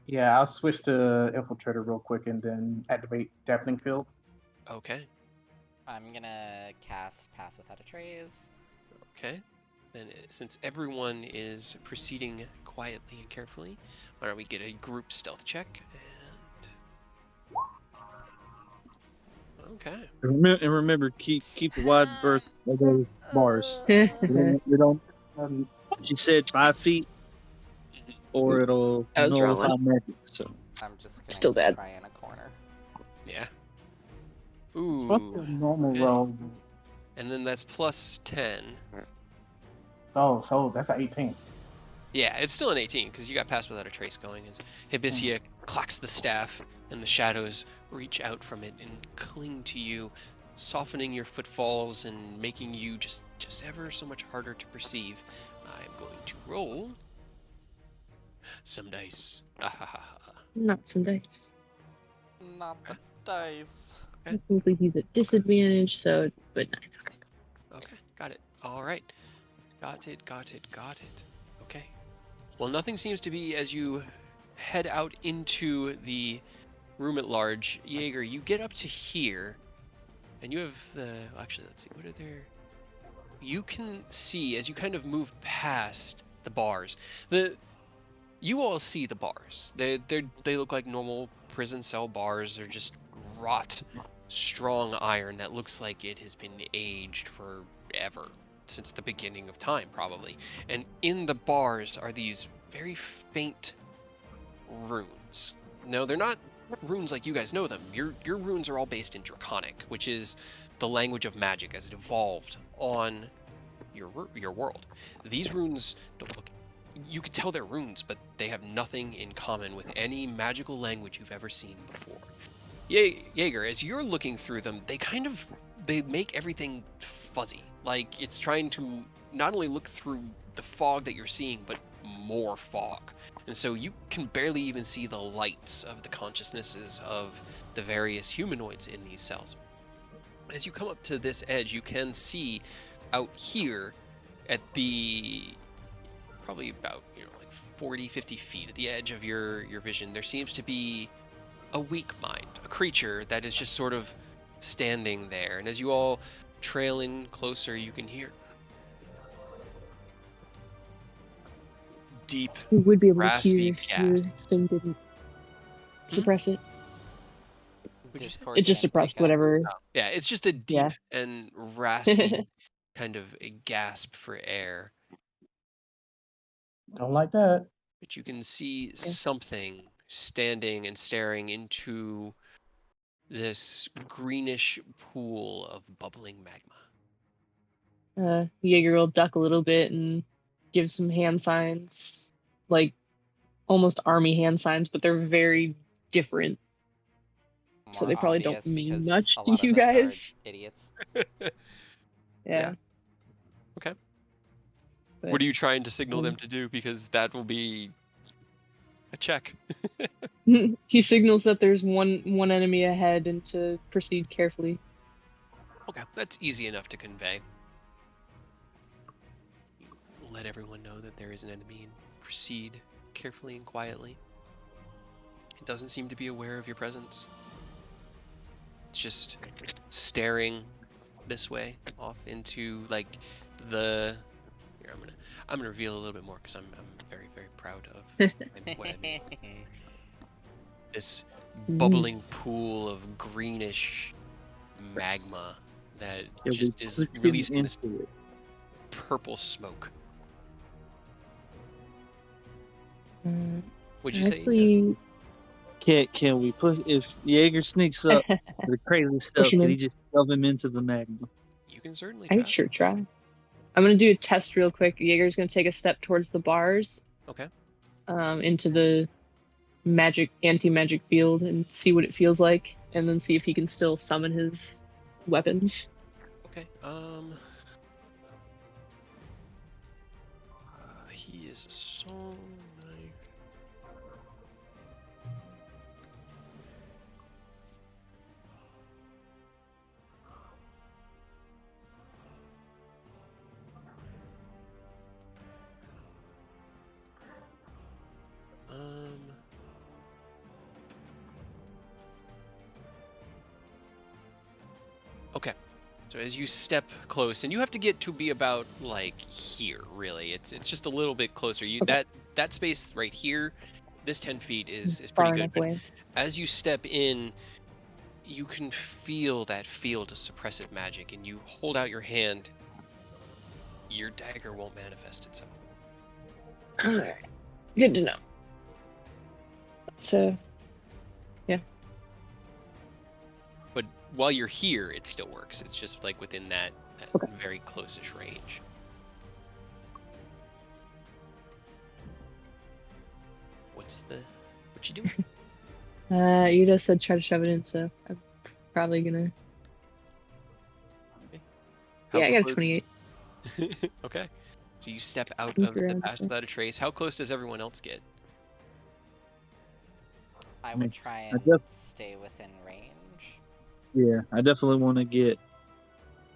Yeah, I'll switch to Infiltrator real quick and then activate Deafening Field. Okay. I'm gonna cast Pass Without a Trace. Okay. Then since everyone is proceeding quietly and carefully, why don't we get a group stealth check? And... Okay. And remember, keep a wide berth of those bars. We don't. You said 5 feet, or it'll That was the wrong nullify magic. So I'm just gonna Still bad. try in a corner. Yeah. What's Ooh. the normal okay. roll? And then that's plus 10. Oh, so that's an 18. Yeah, it's still an 18 because you got Pass Without a Trace going. As Hibisia clacks the staff and the shadows reach out from it and cling to you, softening your footfalls and making you just ever so much harder to perceive. I'm going to roll some dice. Not some dice. Not the dice. Technically he's at disadvantage, so but Okay, got it. All right. Got it. Okay. Well, nothing seems to be as you head out into the room at large. Jaeger, you get up to here, and you have the... Actually, let's see. What are there? you can see as you kind of move past the bars. You all see the bars. They look like normal prison cell bars. They're just wrought, strong iron that looks like it has been aged forever, since the beginning of time, probably. And in the bars are these very faint runes. No, they're not runes like you guys know them. Your runes are all based in Draconic, which is the language of magic as it evolved on your world. These runes don't look. You could tell they're runes, but they have nothing in common with any magical language you've ever seen before. Jaeger, as you're looking through them, they make everything fuzzy. Like it's trying to not only look through the fog that you're seeing, but more fog. And so you can barely even see the lights of the consciousnesses of the various humanoids in these cells. As you come up to this edge, you can see out here at the probably about like 40, 50 feet at the edge of your vision, there seems to be a weak mind, a creature that is just sort of standing there. And as you all trail in closer, you can hear deep, We would be able to raspy hear if your gasps. thing didn't suppress it. Would you say? Discord It just didn't pick suppressed up. whatever. Oh, yeah, it's just a deep Yeah. and raspy kind of a gasp for air. Don't like that. But you can see something standing and staring into this greenish pool of bubbling magma. Jaeger will duck a little bit and give some hand signs, like almost army hand signs, but they're very different. So More they probably don't obvious mean because much a to lot you of us are guys. idiots. Yeah. Okay. But, What are you trying to signal them to do? Because that will be a check. he signals that there's one enemy ahead and to proceed carefully. Okay, that's easy enough to convey. You let everyone know that there is an enemy and proceed carefully and quietly. It doesn't seem to be aware of your presence. It's just staring this way off into like the. Here, I'm gonna reveal a little bit more because I'm very, very proud of what I made. This bubbling pool of greenish magma that just is releasing this purple smoke. Would you say? Actually, Can we push if Jaeger sneaks up the crazy stuff? him Can in. he just shove him into the magma? You can certainly I try. could sure try. I'm gonna do a test real quick. Jaeger's gonna take a step towards the bars. Okay. Into the anti-magic field and see what it feels like, and then see if he can still summon his weapons. Okay. He is a song knight. Okay. So as you step close, and you have to get to be about like here, really. It's just a little bit closer. That space right here, this 10 feet is Far pretty good. enough But away. as you step in, you can feel that field of suppressive magic, and you hold out your hand. Your dagger won't manifest itself. Alright. Good to know. So, yeah. But while you're here, it still works. It's just like within that Okay. very close-ish range. What you doing? You just said try to shove it in, so I'm probably gonna. How Yeah, I got a close- 28. Okay. So you step out Sneak of the around pass stuff. without a trace. How close does everyone else get? I would try and stay within range. Yeah, I definitely want to get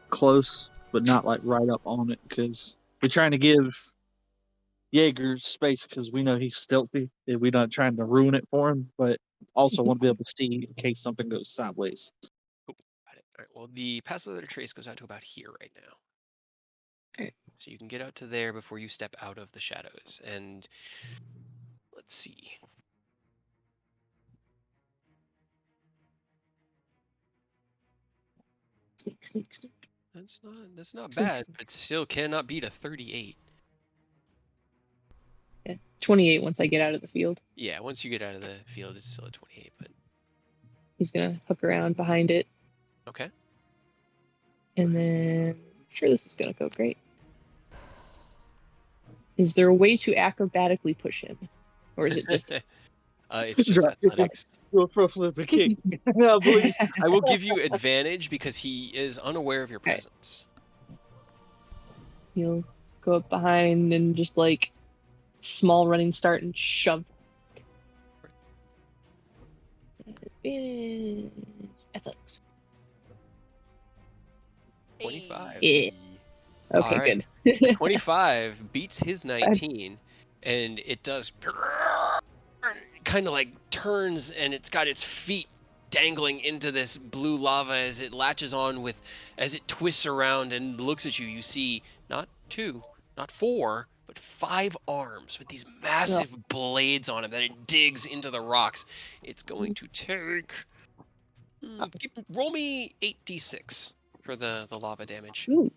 close, but not like right up on it, because we're trying to give Jaeger space because we know he's stealthy and we're not trying to ruin it for him, but also want to be able to see in case something goes sideways. Got it. All right. Well, the pass without a trace goes out to about here right now. Alright. So you can get out to there before you step out of the shadows. And let's see. Sneak. That's not Sneak, bad, sneak. but still cannot beat a 38. Yeah, 28 once I get out of the field. Yeah, once you get out of the field, it's still a 28, but He's gonna hook around behind it, okay. and then I'm sure this is gonna go great. Is there a way to acrobatically push him, or is it just? It's just Drop kick him. athletics. Do a pro flip and kick. I believe. I will give you advantage because he is unaware of your Okay. presence. He'll go up behind and just like small running start and shove. Athletics. 25. Yeah. Okay, All right. good. 25 beats his 19, and it does kind of like turns, and it's got its feet dangling into this blue lava as it latches on as it twists around and looks at you. You see not 2, not 4, but 5 arms with these massive blades on it that it digs into the rocks. It's going to take. Roll me 8d6 for the lava damage. Ooh.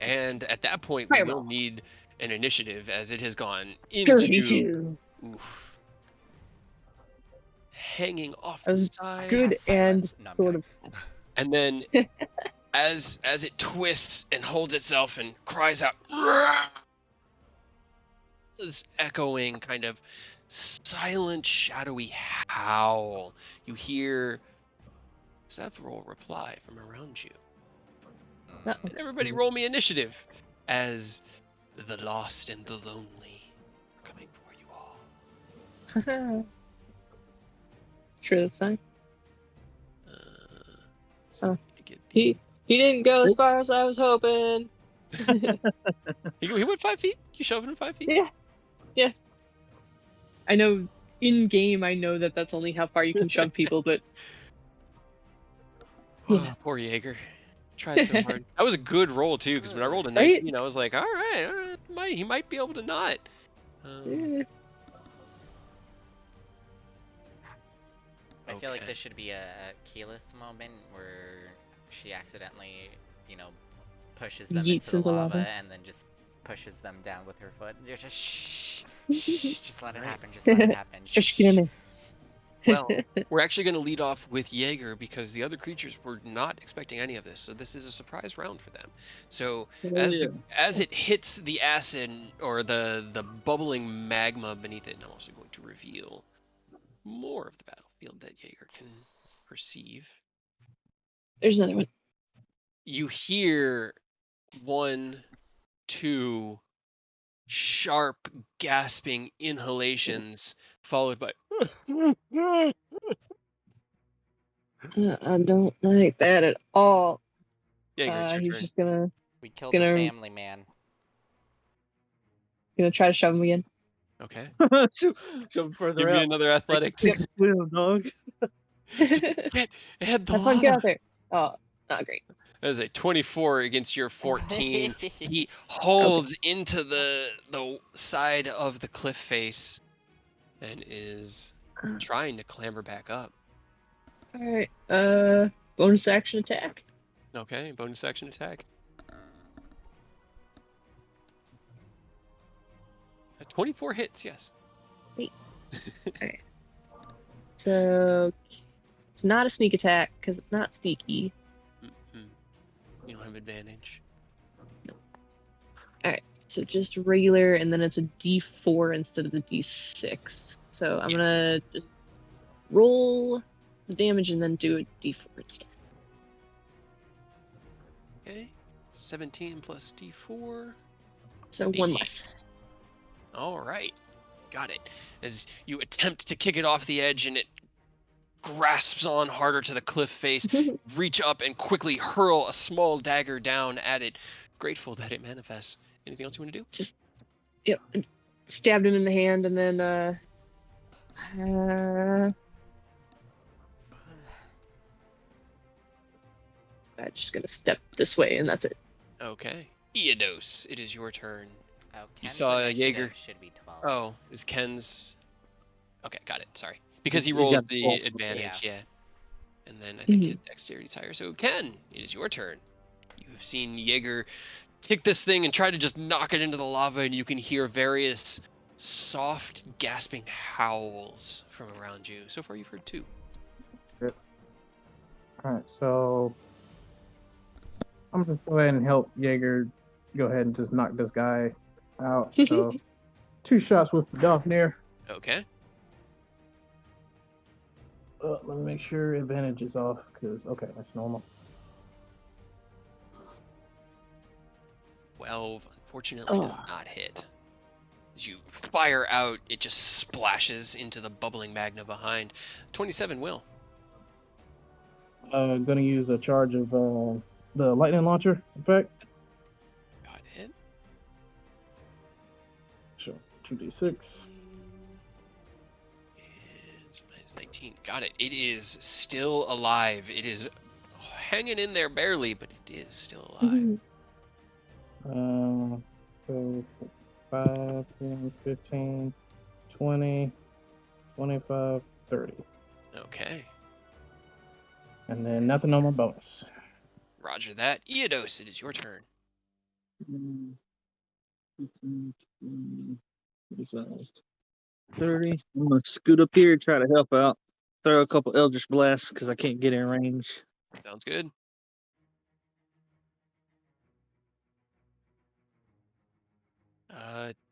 And at that point, we will Fireball. need an initiative as it has gone into 32. oof, hanging off That the was side. good and No, I'm sort of. And then as it twists and holds itself and cries out, this echoing kind of silent, shadowy howl. You hear several reply from around you. Uh-oh. And everybody roll me initiative as the lost and the lonely are coming for you all. Sure, that's fine. So Oh. I need to get the... He didn't go as far as I was hoping. He went 5 feet? You shoved him 5 feet? Yeah. I know in game I know that that's only how far you can shove people, but Oh, poor Jaeger. Tried so hard. That was a good roll too, because when I rolled a 19, I was like, all right, he might be able to not. I feel like this should be a keyless moment where she accidentally, pushes them Yeets into the into lava lava. and then just pushes them down with her foot. You're just shh, just let it happen. Just let it happen. Shush, get in Well, we're actually going to lead off with Jaeger because the other creatures were not expecting any of this. So this is a surprise round for them. So as it hits the acid or the bubbling magma beneath it, and I'm also going to reveal more of the battlefield that Jaeger can perceive. There's another one. You hear 1, 2 sharp gasping inhalations followed by I don't like that at all. Jaeger, it's your He's turn. just gonna We killed the family man. try to shove him again. Okay. Jump further Give me out. another athletics. Swim, dog. Head the Have fun, get lava. out there. Oh, not great. That is a 24 against your 14. He holds into the side of the cliff face and is trying to clamber back up. Alright, bonus action attack. Okay, bonus action attack. 24 hits, yes. Wait. Alright. So, it's not a sneak attack, because it's not sneaky. You don't have advantage. Alright, so just regular, and then it's a d4 instead of the d6. So I'm gonna just roll the damage and then do a d4 instead. Okay, 17 plus d4. So 18. 1 less. All right, got it. As you attempt to kick it off the edge and it grasps on harder to the cliff face, reach up and quickly hurl a small dagger down at it. Grateful that it manifests. Anything else you want to do? Just, yep, stabbed him in the hand and then, I'm just gonna step this way and that's it. Okay, Eodos, it is your turn. Oh, You Ken's saw initiative Jaeger. should be 12. Oh, is Ken's... Okay, got it. Sorry. Because he You rolls got the 12. advantage, Yeah. yeah. And then I think his Mhm. dexterity's higher. So Ken, it is your turn. You've seen Jaeger kick this thing and try to just knock it into the lava, and you can hear various soft, gasping howls from around you. So far, you've heard 2. Alright, so I'm just go ahead and help Jaeger go ahead and just knock this guy out. So 2 shots with the Dolphinaire. Okay. Let me make sure advantage is off, because, okay, that's normal. 12, unfortunately, does not hit. As you fire out, it just splashes into the bubbling magna behind. 27 will. Gonna use a charge of the lightning launcher effect. Got it. So 2d6. And minus 19. Got it. It is still alive. It is hanging in there barely, but it is still alive. So 5, 10, 15, 20, 25, 30. Okay. And then nothing on my bonus. Roger that. Eodos, it is your turn. 15, 20, 25, 30. I'm gonna scoot up here and try to help out. Throw a couple Eldritch Blasts because I can't get in range. Sounds good.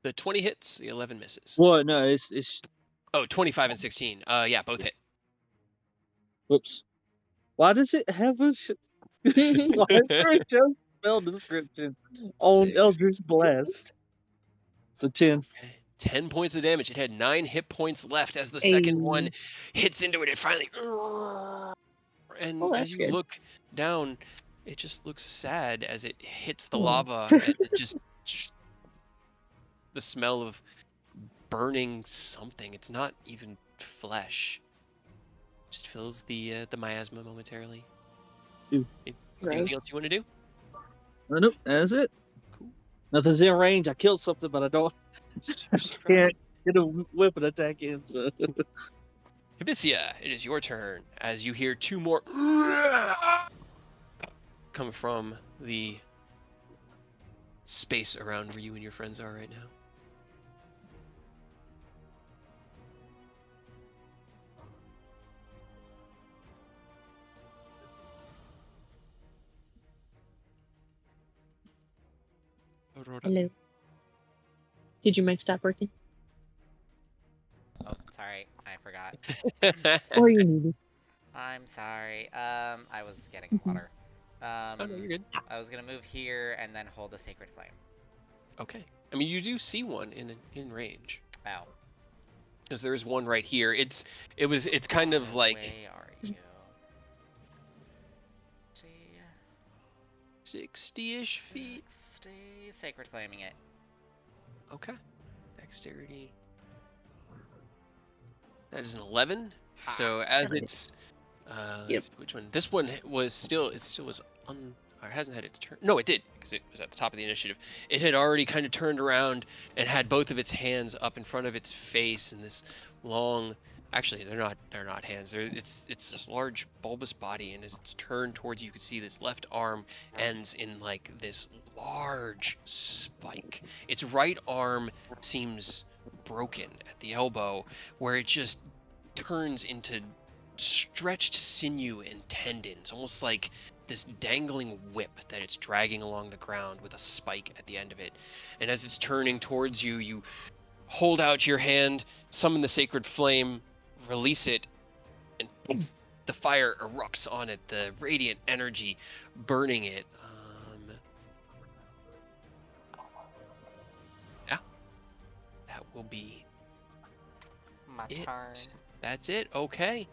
The 20 hits, the 11 misses. Well, no, it's Oh, 25 and 16. Yeah, both hit. whoops. Why does it have a why is there a show spell description on 6. Eldritch Blast? So 10. Okay. 10 points of damage. It had 9 hit points left as the second one Ayy. hits into it. It finally... And Oh, as that's you good. look down, it just looks sad as it hits the lava and it just... the smell of burning something. It's not even flesh. Just fills the miasma momentarily. Ew. Anything else you want to do? Oh, nope, that's it. Cool. Nothing's in range. I killed something, but I don't. I can't get a weapon attack in. So. Hibisia, it is your turn as you hear 2 more come from the space around where you and your friends are right now. Hello. Did your mic stop working? Oh, sorry, I forgot. Or you needed? I'm sorry. I was getting water. Oh, no, you're good. I was gonna move here and then hold the sacred flame. Okay. I mean, you do see one in range. Ow. Because there is one right here. It's kind of Where like are you? See, 60-ish feet. stay sacred flaming it. Okay. Dexterity. That is an 11. So as it's let's see which one. This one was still was or it hasn't had its turn. No, it did, because it was at the top of the initiative. It had already kind of turned around and had both of its hands up in front of its face in this long... Actually, they're not hands. It's this large bulbous body, and as it's turned towards you, you can see this left arm ends in like this large spike. Its right arm seems broken at the elbow, where it just turns into stretched sinew and tendons, almost like this dangling whip that it's dragging along the ground with a spike at the end of it. And as it's turning towards you, you hold out your hand, summon the sacred flame, release it, and poof, the fire erupts on it, the radiant energy burning it. Yeah, that will be My it. turn. That's it. Okay.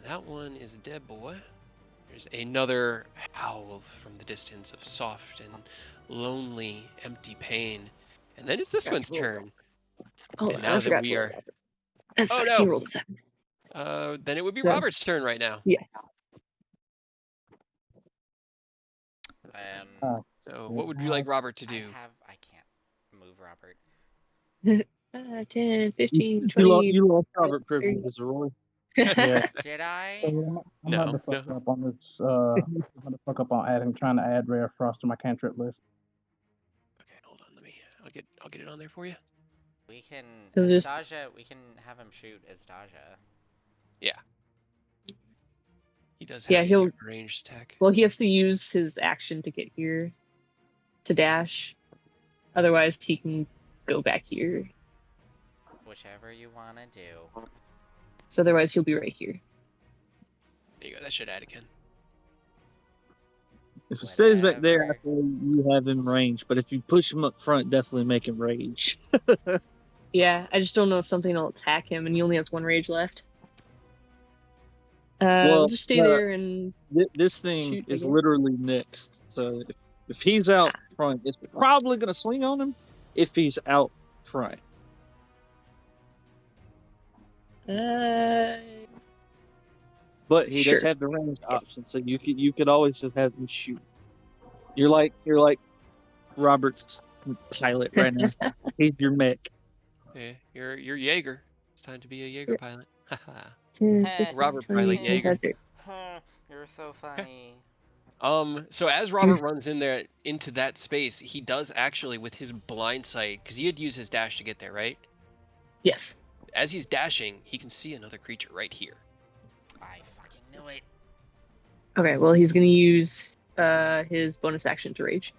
That one is a dead boy. There's another howl from the distance of soft and lonely, empty pain. And then it's this one's turn. Oh, And now I that forgot we to roll are... Robert. That's Oh, fine. no. He rolled a 7. Then it would be Yeah. Robert's turn right now. Yeah. So what would you like Robert to do? I can't move Robert. 10, 15, You 20. you lost Robert privileges, Roy. Yeah. Did I? So I'm about to fuck up on this. I'm about to fuck up on trying to add Rare Frost to my cantrip list. Okay, hold on. I'll get it on there for you. We can Just- Estasia. We can have him shoot Estasia. Yeah. He does have he'll a ranged attack. Well, he has to use his action to get here to dash. Otherwise, he can go back here. Whichever you want to do. So otherwise, he'll be right here. There you go. That should add again. If he stays back there, I Whatever. feel you have him range. But if you push him up front, definitely make him rage. Yeah, I just don't know if something will attack him, and he only has one rage left. Well, we'll just stay there and This thing shoot, I is guess. literally next. So if he's out front, it's probably going to swing on him if he's out front. But he does Sure. have the range option, so you could always just have him shoot. You're like Robert's pilot right now. He's your mech. Yeah, you're Jaeger. It's time to be a Jaeger pilot. Haha. 10, Heh. 15, Robert 20, Pilot Jaeger. 25, 30. You're so funny. So as Robert runs in there into that space, he does actually with his blind sight, because he had used his dash to get there, right? Yes. As he's dashing, he can see another creature right here. I fucking knew it. Okay, well, he's going to use his bonus action to rage.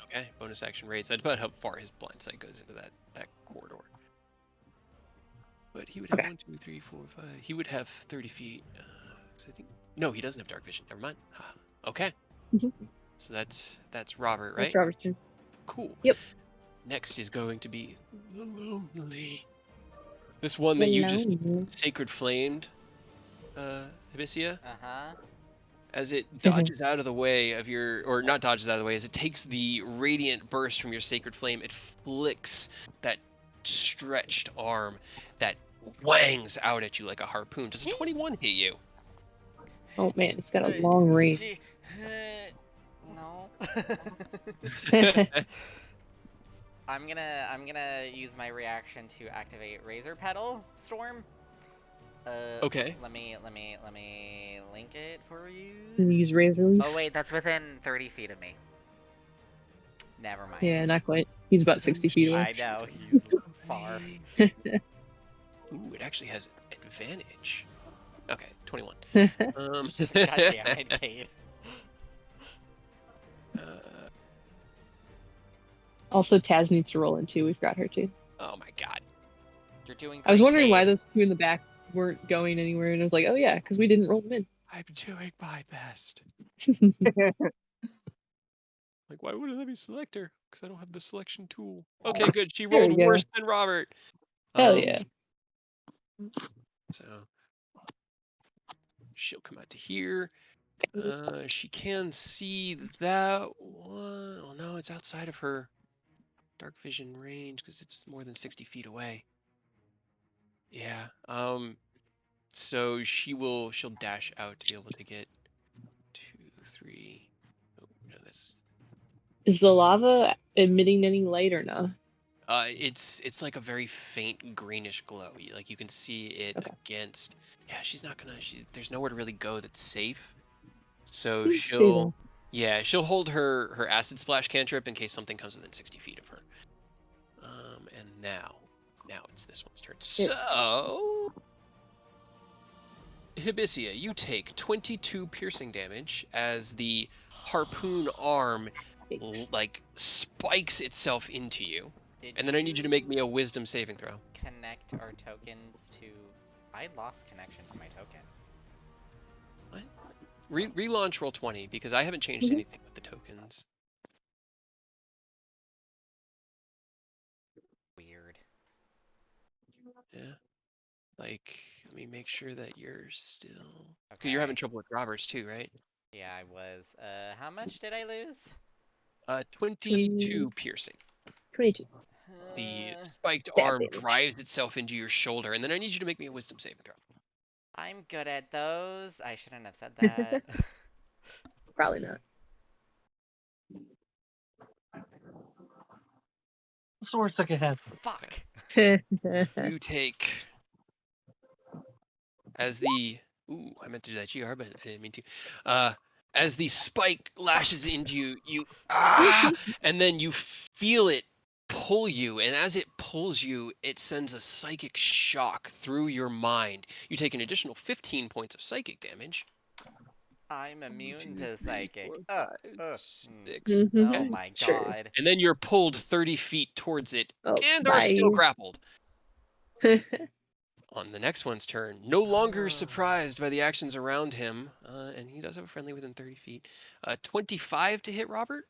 Okay, bonus action raids. That's about how far his blind sight goes into that corridor. But he would have Okay. 1, 2, 3, 4, 5. He would have 30 feet. 'Cause I think no, he doesn't have dark vision. Never mind. Okay. Mhm. So that's Robert, right? That's Robert's turn. Cool. Yep. Next is going to be the lonely. This one that you just sacred flamed, Hibisia. As it dodges out of the way of your, or not dodges out of the way, as it takes the radiant burst from your sacred flame, it flicks that stretched arm that wangs out at you like a harpoon. Does a 21 hit you? Oh man, it's got a long range. No. I'm gonna use my reaction to activate Razor Petal Storm. Okay. Let me link it for you. Use Razor Leaf. Oh wait, that's within 30 feet of me. Never mind. Yeah, not quite. He's about 60 feet away. I know, he's far. Ooh, it actually has advantage. Okay, 21. God damn it, Cade. Also, Taz needs to roll in too. We've got her too. Oh my god. You're doing great, I was wondering Cade. why those two in the back weren't going anywhere, and I was like, oh yeah, because we didn't roll them in. I'm doing my best. Like, why wouldn't let me select her? Because I don't have the selection tool. Okay, good. She There we rolled go. worse than Robert. Hell yeah. So she'll come out to here. She can see that one. Oh no, it's outside of her dark vision range because it's more than 60 feet away. Yeah. So she'll dash out to be able to get 2, 3. Oh no, that's. Is the lava emitting any light or no? It's like a very faint greenish glow. You can see it against. Yeah, she's not gonna. There's nowhere to really go that's safe. So she'll hold her acid splash cantrip in case something comes within 60 feet of her. And now it's this one's turn. So Hibisia, you take 22 piercing damage as the harpoon arm like spikes itself into you. And then I need you to make me a wisdom saving throw. Connect our tokens to... I lost connection to my token. What? Relaunch roll 20 because I haven't changed anything with the tokens. Weird. Yeah. Like, let me make sure that you're still... Because you're having trouble with Roberts too, right? Yeah, I was. How much did I lose? 22 piercing. 22. The spiked arm drives itself into your shoulder, and then I need you to make me a wisdom saving throw. I'm good at those. I shouldn't have said that. Probably not. What's the worst that could happen? Fuck. You take as the I meant to do that GR, but I didn't mean to. As the spike lashes into you, and then you feel it pull you, and as it pulls you, it sends a psychic shock through your mind. You take an additional 15 points of psychic damage. I'm 1, immune 2, to 3, psychic. 4, 5, 6. Mhm. Oh Okay. my Sure. god. And then you're pulled 30 feet towards it Oh, and are still bye. grappled. On the next one's turn, no longer surprised by the actions around him, and he does have a friendly within 30 feet. 25 to hit Robert.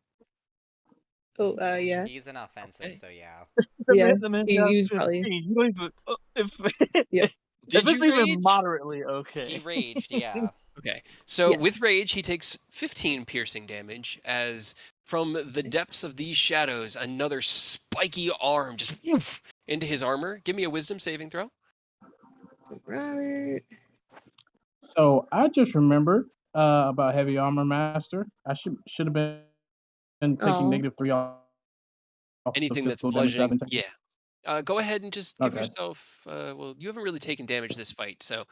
Oh, yeah. He's an offensive, Okay. so yeah. Yeah, The man he down was 15. probably. You don't even, if Yep. Did if it's you even rage? moderately okay. He raged, yeah. Okay, so Yes. with rage, he takes 15 piercing damage as from the depths of these shadows, another spiky arm just woof, into his armor. Give me a wisdom saving throw. Robert. So I just remembered about Heavy Armor Master. I should have been taking Oh. -3 off the Anything that's physical damage I've bludgeoning, been taking. yeah. Go ahead and just give Okay. yourself. Well, you haven't really taken damage this fight, so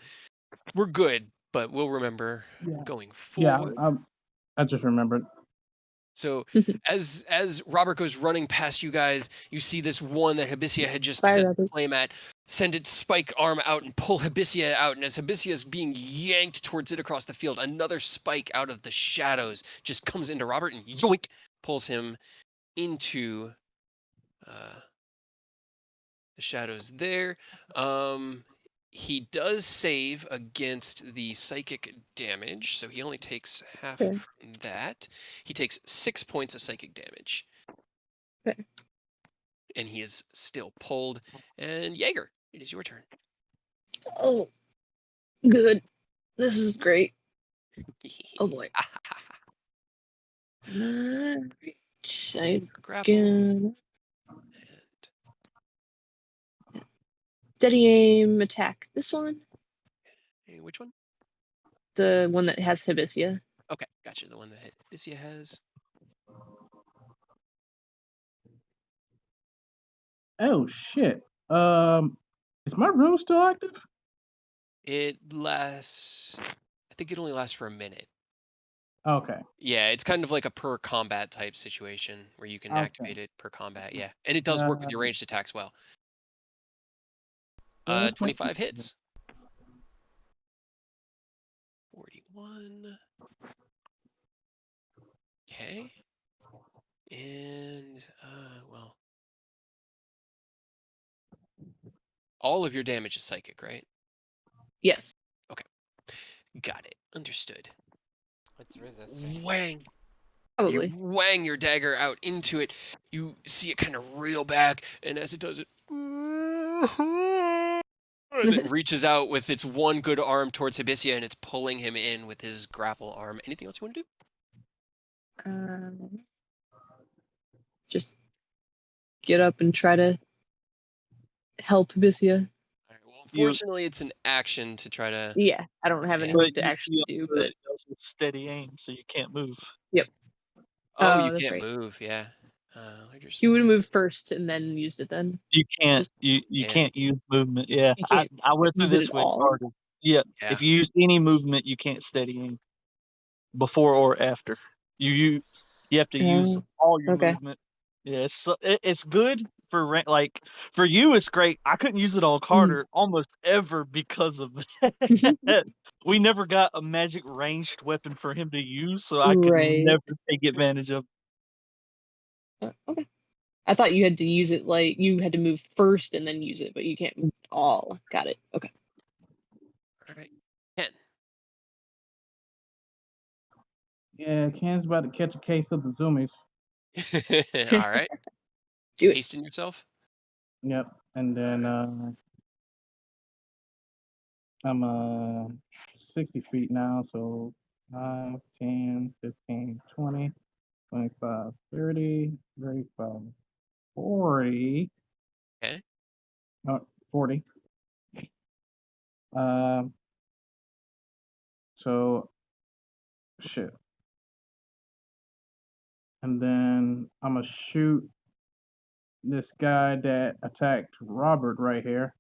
we're good. But we'll remember Yeah. going Yeah, forward. I just remembered. So as Robert goes running past you guys, you see this one that Hibisia had just Bye, set Robert. flame at, send its spike arm out and pull Hibisia out. And as Hibisia is being yanked towards it across the field, another spike out of the shadows just comes into Robert and yoink, pulls him into the shadows there. He does save against the psychic damage, so he only takes half Okay. from that. He takes 6 points of psychic damage. Okay. And he is still pulled. And Jaeger, it is your turn. Oh, good. This is great. Oh boy. I'm Grapple. gonna And steady aim attack this one. which one? The one that has Hibisia. Okay, gotcha. The one that Hibisia has. Oh shit. Is my rune still active? It lasts. I think it only lasts for a minute. Okay. Yeah, it's kind of like a per combat type situation where you can Okay. activate it per combat. Yeah, and it does work with your ranged attacks well. 25 hits. 41. Okay. And well, all of your damage is psychic, right? Yes. Got it. Understood. What's resisting? Wang. Probably. You wang your dagger out into it. You see it kind of reel back, and as it does it, and then reaches out with its one good arm towards Hibisia, and it's pulling him in with his grapple arm. Anything else you want to do? Just get up and try to help Hibisia. All right, well, unfortunately, it's an action to try to. Yeah, I don't have Yeah. anything But to actually do, but it does a steady aim, so you can't move. yep. Oh, Oh, you that's can't right. move. Yeah. He would have moved first and then used it then. You can't. Just- You Yeah. can't use movement. Yeah, You can't I went through use it this at with all? Carter. Yeah. Yeah. If you use any movement, you can't steady aim before or after. You have to use all your okay. movement. Yeah, it's good for like for you. It's great. I couldn't use it on Carter almost ever because of that. We never got a magic ranged weapon for him to use, so I could Right. never take advantage of. Okay. I thought you had to use it like you had to move first and then use it, but you can't move at all. Got it. Okay. All right. Ken. Yeah, Ken's about to catch a case of the zoomies. All right. Do it. Hasten yourself. Yep. And then I'm 60 feet now, so 5, 10, 15, 20, 25, 30, 35, 40. Okay. 40. So shit. And then I'm gonna shoot this guy that attacked Robert right here.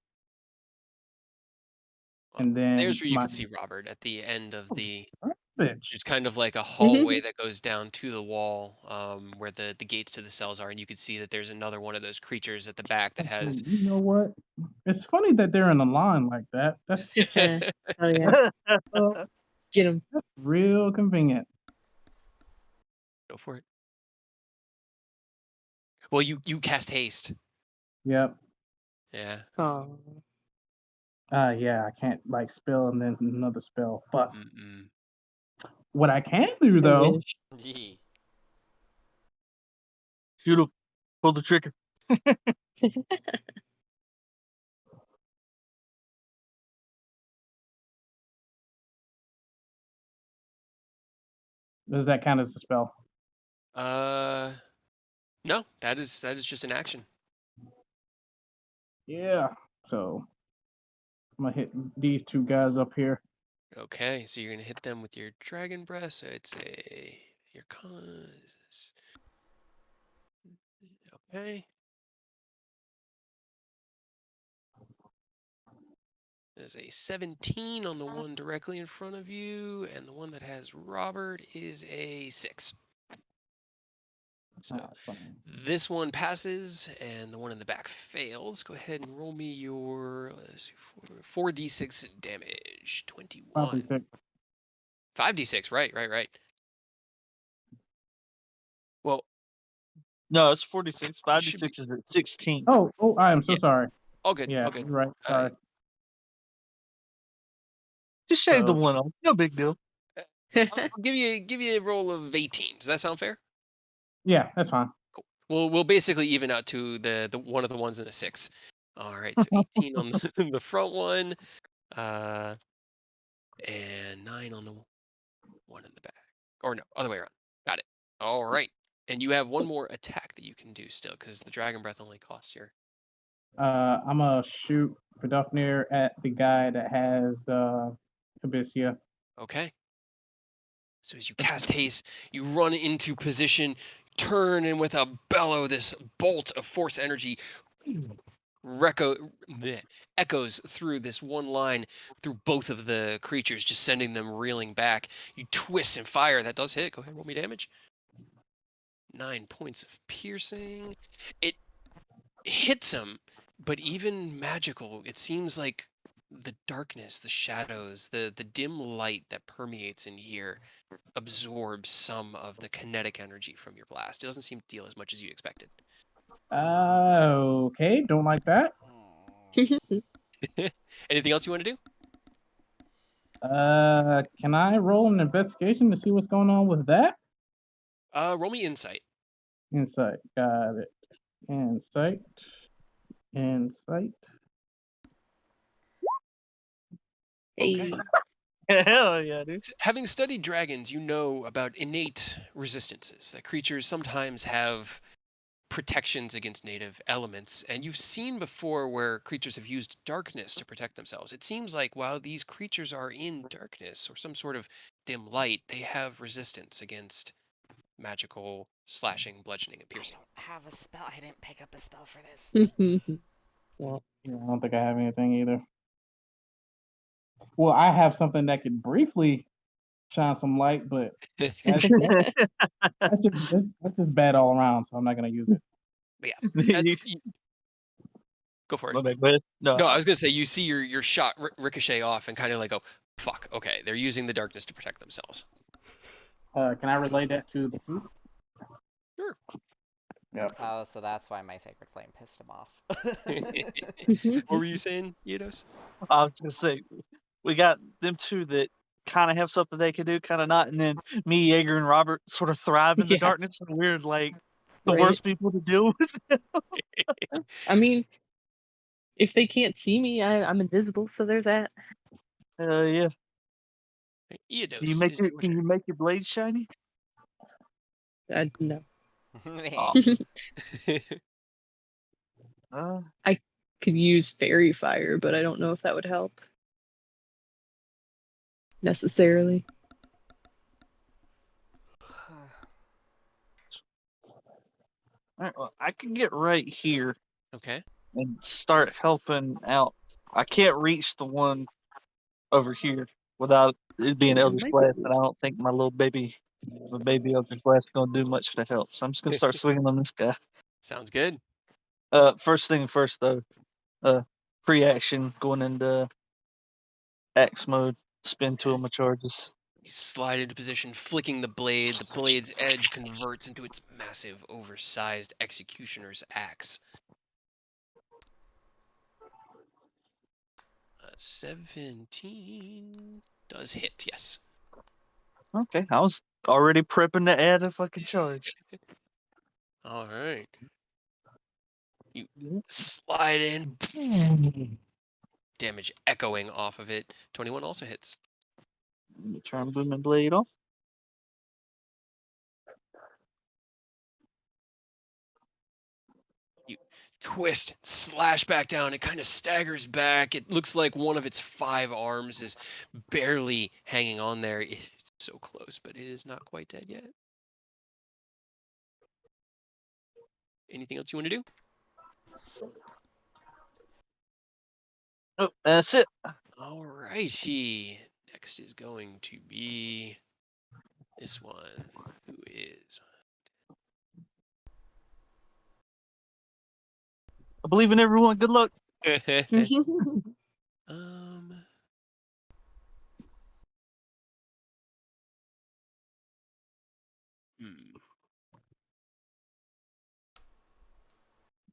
Well, And then there's where you my can see Robert at the end of the. bitch. There's kind of like a hallway that goes down to the wall, where the gates to the cells are, and you can see that there's another one of those creatures at the back that has. You know what? It's funny that they're in a line like that. That's Oh yeah, get him. real convenient. Go for it. Well, you cast haste. Yep. Yeah. Oh, Yeah, I can't like spell and then another spell. But Mm-mm. what I can do I though, wish. Yee. Shoot him. Pull the trigger. does that count as a spell? No, that is just an action. Yeah. So I'm gonna hit these two guys up here. Okay, so you're gonna hit them with your dragon breath. So it's your cons. Okay. There's a 17 on the one directly in front of you, and the one that has Robert is a 6. So Fine. this one passes, and the one in the back fails. Go ahead and roll me your 4d6 damage. 21. Probably six. 5d6, right. Well, No, it's 46. should be 56 is at 16. Oh, I am so Yeah. sorry. all good. Yeah, All good. you're right. Sorry. Just shave the So- one off. No big deal. I'll give you a roll of 18. Does that sound fair? Yeah, that's fine. We'll basically even out to the one of the ones in a 6. All right, so 18 on the front one, and 9 on the one in the back. Or no, other way around. Got it. All right, and you have one more attack that you can do still, because the dragon breath only costs your. I'm gonna shoot Vidofnir at the guy that has Abyssia. Okay. So as you cast haste, you run into position, turn, and with a bellow, this bolt of force energy echoes through this one line, through both of the creatures, just sending them reeling back. You twist and fire. That does hit. Go ahead, roll me damage. 9 points of piercing. It hits him, but even magical, it seems like the darkness, the shadows, the dim light that permeates in here absorbs some of the kinetic energy from your blast. It doesn't seem to deal as much as you expected. Okay, don't like that. Anything else you want to do? Can I roll an investigation to see what's going on with that? Roll me insight. Insight, got it. Insight. Okay. Hell yeah, dude. Having studied dragons, you know about innate resistances, that creatures sometimes have protections against native elements, and you've seen before where creatures have used darkness to protect themselves. It seems like while these creatures are in darkness or some sort of dim light, they have resistance against magical slashing, bludgeoning, and I piercing. don't have a spell. I didn't pick up a spell for this. Well, Yeah, I don't think I have anything either. Well, I have something that could briefly shine some light, but that's just bad all around, so I'm not gonna use it. But yeah, go for it. My bad, go ahead. No, I was gonna say you see your shot ricochet off and kind of like go, fuck. Okay, they're using the darkness to protect themselves. Can I relay that to the group? Sure. Yep. Oh, so that's why my sacred flame pissed him off. What were you saying, Eidos? I was gonna say we got them two that kind of have something they can do, kind of not, and then me, Jaeger, and Robert sort of thrive in the Yeah. darkness, and we're like the Right. worst people to deal with. I mean, if they can't see me, I'm invisible, so there's that. Yeah. Eidos, Can you make is your your Can turn. you make your blade shiny? No. Oh. Could use fairy fire, but I don't know if that would help necessarily. All right, well, I can get right here Okay. and start helping out. I can't reach the one over here without it being Eldritch Blast, and I don't think my baby Eldritch Blast is gonna do much to help. So I'm just gonna start swinging on this guy. Sounds good. First thing first though, pre-action going into axe mode, spin two of my charges. You slide into position, flicking the blade. The blade's edge converts into its massive, oversized executioner's axe. 17 does hit, yes. Okay, I was already prepping to add a fucking charge. All right. You slide in. Damage echoing off of it. 21 also hits. Let me try and boom and blade off. You twist, slash back down. It kind of staggers back. It looks like one of its 5 arms is barely hanging on there. It's so close, but it is not quite dead yet. Anything else you want to do? Oh, that's it. All righty. Next is going to be this one, who is... I believe in everyone. Good luck. um...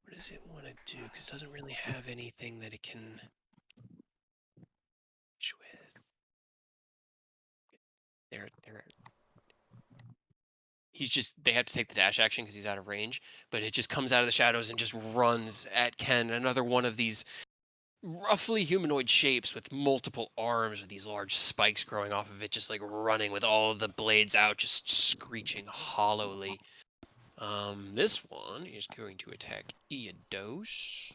What does it want to do? Because it doesn't really have anything that it can with. They have to take the dash action because he's out of range, but it just comes out of the shadows and just runs at Ken. Another one of these roughly humanoid shapes with multiple arms with these large spikes growing off of it, just like running with all of the blades out, just screeching hollowly. This one is going to attack Eodos.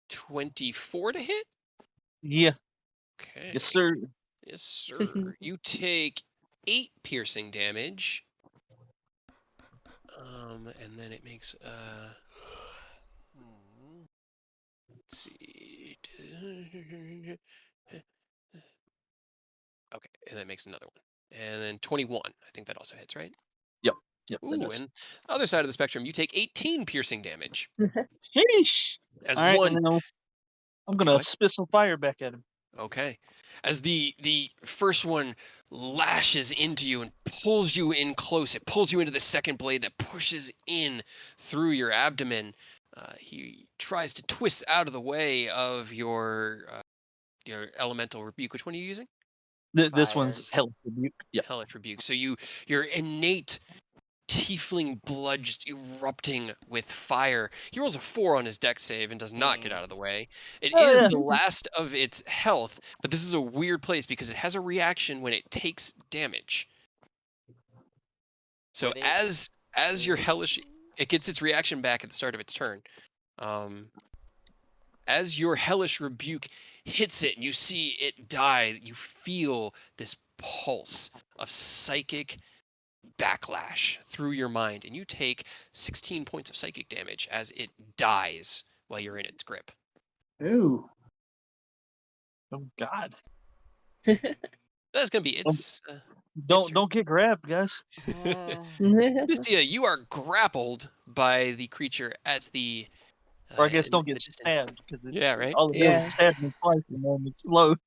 24 to hit? Yeah. Okay. Yes, sir. Yes, sir. You take 8 piercing damage. And then it makes let's see. Okay, and that makes another one. And then 21. I think that also hits, right? Yep. Ooh, and other side of the spectrum, you take 18 piercing damage. Sheesh. As All right, one, and then I'm gonna spit some fire back at him. Okay. As the first one lashes into you and pulls you in close, it pulls you into the second blade that pushes in through your abdomen. He tries to twist out of the way of your elemental rebuke. Which one are you using? This one's Hellish Rebuke. Yeah. Hellish Rebuke. So your innate tiefling blood just erupting with fire. He rolls a 4 on his dex save and does not get out of the way. It is the last of its health, but this is a weird place because it has a reaction when it takes damage. So as your hellish, it gets its reaction back at the start of its turn. As your hellish rebuke hits it and you see it die, you feel this pulse of psychic backlash through your mind, and you take 16 points of psychic damage as it dies while you're in its grip. Ooh. Oh God. That's gonna be its. Don't get grabbed, guys. Mistia, you are grappled by the creature at the. Or I guess don't get stabbed because yeah, right. All it does is stab me twice and then explode.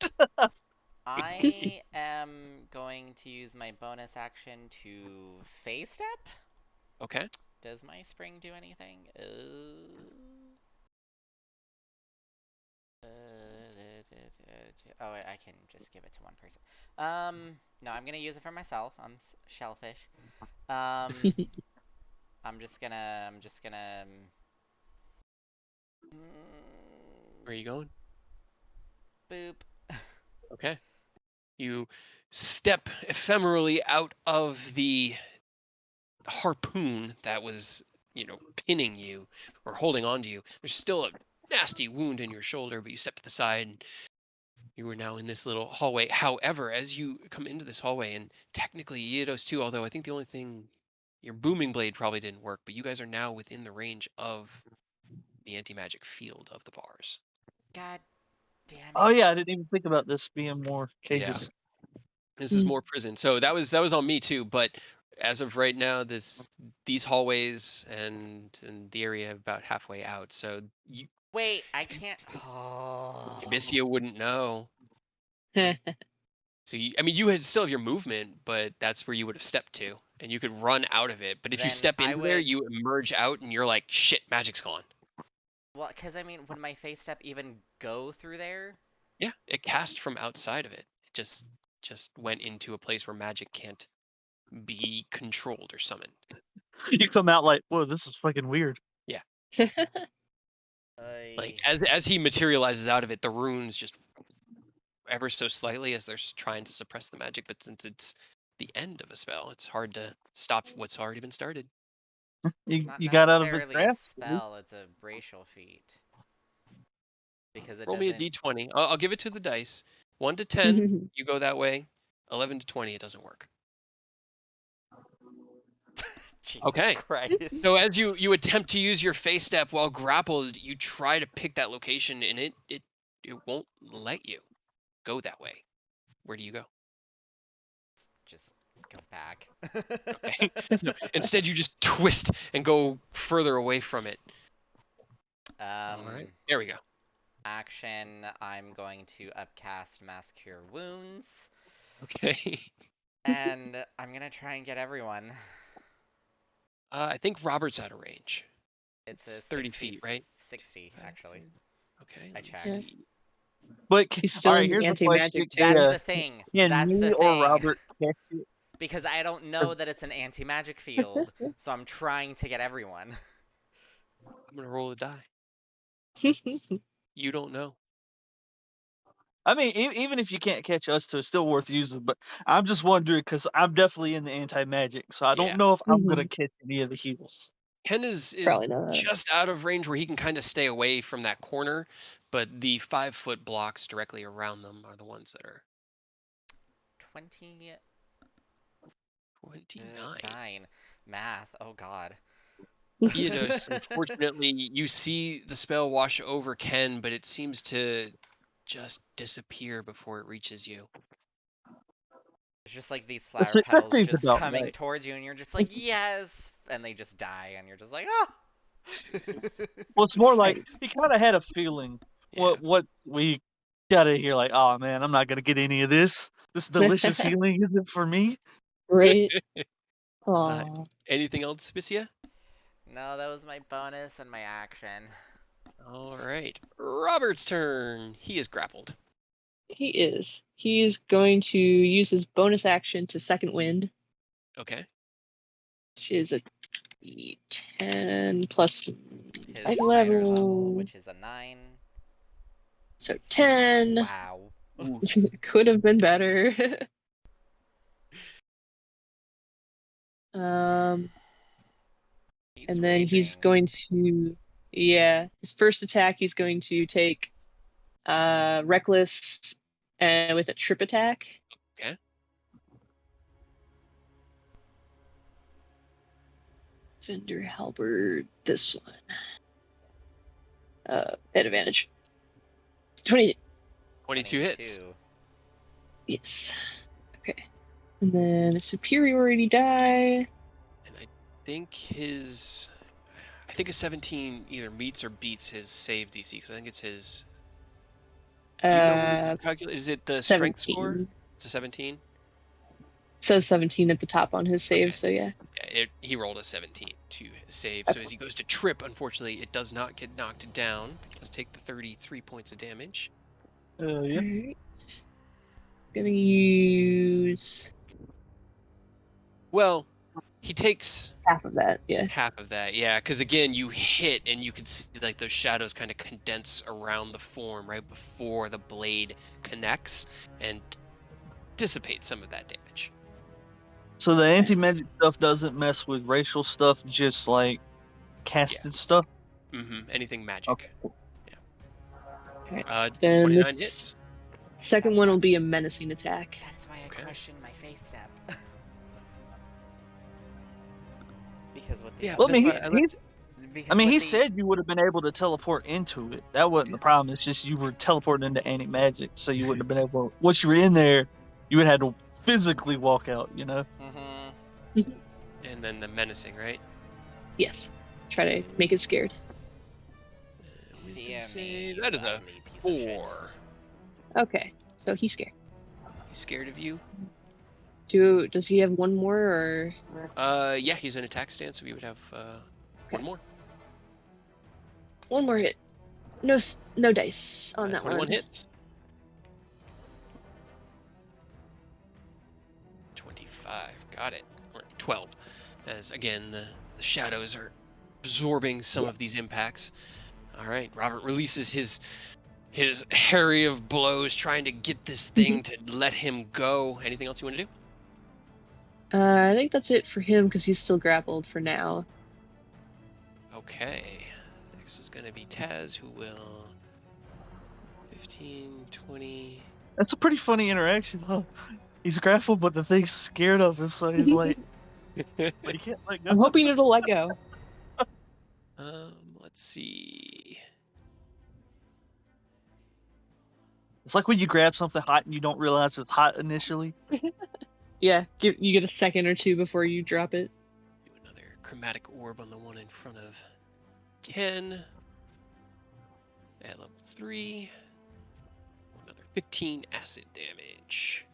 I am going to use my bonus action to phase step. Okay. Does my spring do anything? Oh, I can just give it to one person. No, I'm gonna use it for myself. I'm shellfish. I'm just gonna. Where are you going? Boop. Okay. You step ephemerally out of the harpoon that was, pinning you or holding on to you. There's still a nasty wound in your shoulder, but you step to the side and You are now in this little hallway. However, as you come into this hallway, and technically Eidos too, although I think the only thing, your booming blade probably didn't work, but you guys are now within the range of the anti-magic field of the bars. God damn it. Oh yeah, I didn't even think about this being more Yeah. cages. This is more prison. So that was on me too, but as of right now, these hallways and the area about halfway out. So you, Wait, I can't. Oh. Abyssia wouldn't know. So I mean, you had still have your movement, but that's where you would have stepped to, and you could run out of it. But if you Then step I into there, would- you emerge out, and you're like, shit, magic's gone. Well, because I mean, would my face step even go through there? Yeah, it cast from outside of it. It just went into a place where magic can't be controlled or summoned. You come out like, whoa, this is fucking weird. Like as he materializes out of it, the runes just ever so slightly as they're trying to suppress the magic. But since it's the end of a spell, it's hard to stop what's already been started. You Not got out of the necessarily a trap. spell, it's a racial feat. Because it Roll me a doesn't. d20. I'll give it to the dice. 1 to 10, you go that way. 11 to 20, it doesn't work. Jesus Okay. Christ. So as you attempt to use your face step while grappled, you try to pick that location, and it won't let you go that way. Where do you go? Just go back. Okay. So instead, you just twist and go further away from it. All right. There we go. Action, I'm going to upcast Mass Cure Wounds. Okay. And I'm gonna try and get everyone. I think Robert's out of range. It's It's a 30 60, feet, right? 60, actually. Okay. I let me checked. see. But He's still all right, in here's the anti-magic question. too. That's the thing. Can That's me the or thing. Robert catch it? Because I don't know that it's an anti-magic field, so I'm trying to get everyone. I'm gonna roll a die. You don't know. I mean, even if you can't catch us two, it's still worth using. But I'm just wondering because I'm definitely in the anti-magic, so I don't Yeah. know if I'm gonna catch any of the heals. Ken is Probably not. just out of range where he can kind of stay away from that corner, but the 5-foot blocks directly around them are the ones that are 29. 29. Math. Oh god. Eidos, unfortunately, you see the spell wash over Ken, but it seems to just disappear before it reaches you. It's just like these The flower success petals rate's just about coming right. towards you, and you're just like, yes! And they just die, and you're just like, ah! Well, it's more like he kind of had a feeling Yeah. what we got to hear. Like, oh man, I'm not gonna get any of this. This delicious healing isn't for me. Right? Aww. Anything else, Vissia? No, that was my bonus and my action. All right. Robert's turn. He is grappled. He is. He's going to use his bonus action to second wind, Okay. which is a 10 plus His life spider's level, level. which is a 9. So 10. Wow. Could have been better. He's and then he's raging. going to, his first attack, he's going to take Reckless and with a trip attack. Okay. Fender Halberd, this one. At advantage. 20. 22 hits. Yes. Okay. And then a superiority die. And I think a 17 either meets or beats his save DC, because I think it's his. Do you know what it's calculated? Is it the strength score? It's a 17? Says 17 at the top on his save, Okay. so yeah. He rolled a 17 to save, so as he goes to trip, unfortunately, it does not get knocked down. It does take the 33 points of damage. Yeah. Alright. Gonna use Well, he takes half of that, yeah. half of that, yeah, because again, you hit and you can see like those shadows kind of condense around the form right before the blade connects and dissipate some of that damage. So the anti-magic stuff doesn't mess with racial stuff, just like casted stuff. Mm-hmm. Anything magic. Okay. Yeah. Then 29 this hits. Second That's one why- will be a menacing attack. That's why I Okay. questioned my face step. Because with the Yeah, Well, I that's mean, why I like. he said you would have been able to teleport into it. That wasn't the problem. It's just you were teleporting into anti-magic, so you wouldn't have been able. Once you were in there, you would have had to physically walk out. You know. Mm-hmm. And then the menacing, right? Yes. Try to make it scared. Wisdom Fear me, save. you That is a ugly piece of shit. 4. Okay. So he's scared. He's scared of you? Does he have one more or Yeah, he's in attack stance, so we would have one more. one more hit? No dice on that 21 one. hits. 25. Got it. Or 12. As again, the shadows are absorbing some of these impacts. All right, Robert releases his harry of blows, trying to get this thing to let him go. Anything else you want to do? I think that's it for him because he's still grappled for now. Okay. Next is going to be Taz, who will 15, 20. That's a pretty funny interaction, huh? He's grappled, but the thing's scared of him, so he's like, but he can't let go. I'm hoping it'll let go. Let's see. It's like when you grab something hot and you don't realize it's hot initially. Yeah, you get a second or two before you drop it. Do another chromatic orb on the one in front of Ken. At level 3. Another 15 acid damage.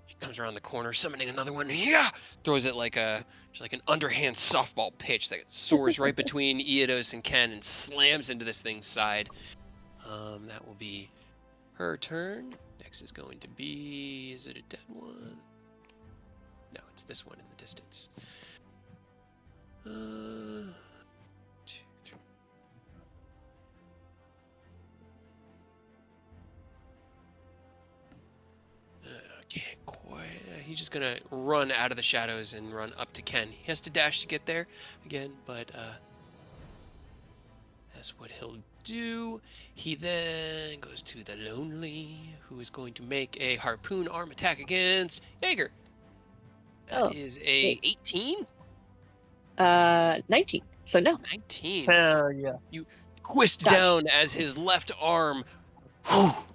She comes around the corner, summoning another one. Yeah! Throws it like an underhand softball pitch that soars right between Eodos and Ken and slams into this thing's side. That will be her turn. Next is going to be... Is it a dead one? No, it's this one in the distance. 2, 3. Can't quite. He's just gonna run out of the shadows and run up to Ken. He has to dash to get there again, but that's what he'll do. He then goes to the Lonely, who is going to make a harpoon arm attack against Jaeger. That is a 18? 19. So no. 19. Hell yeah. You twist down as his left arm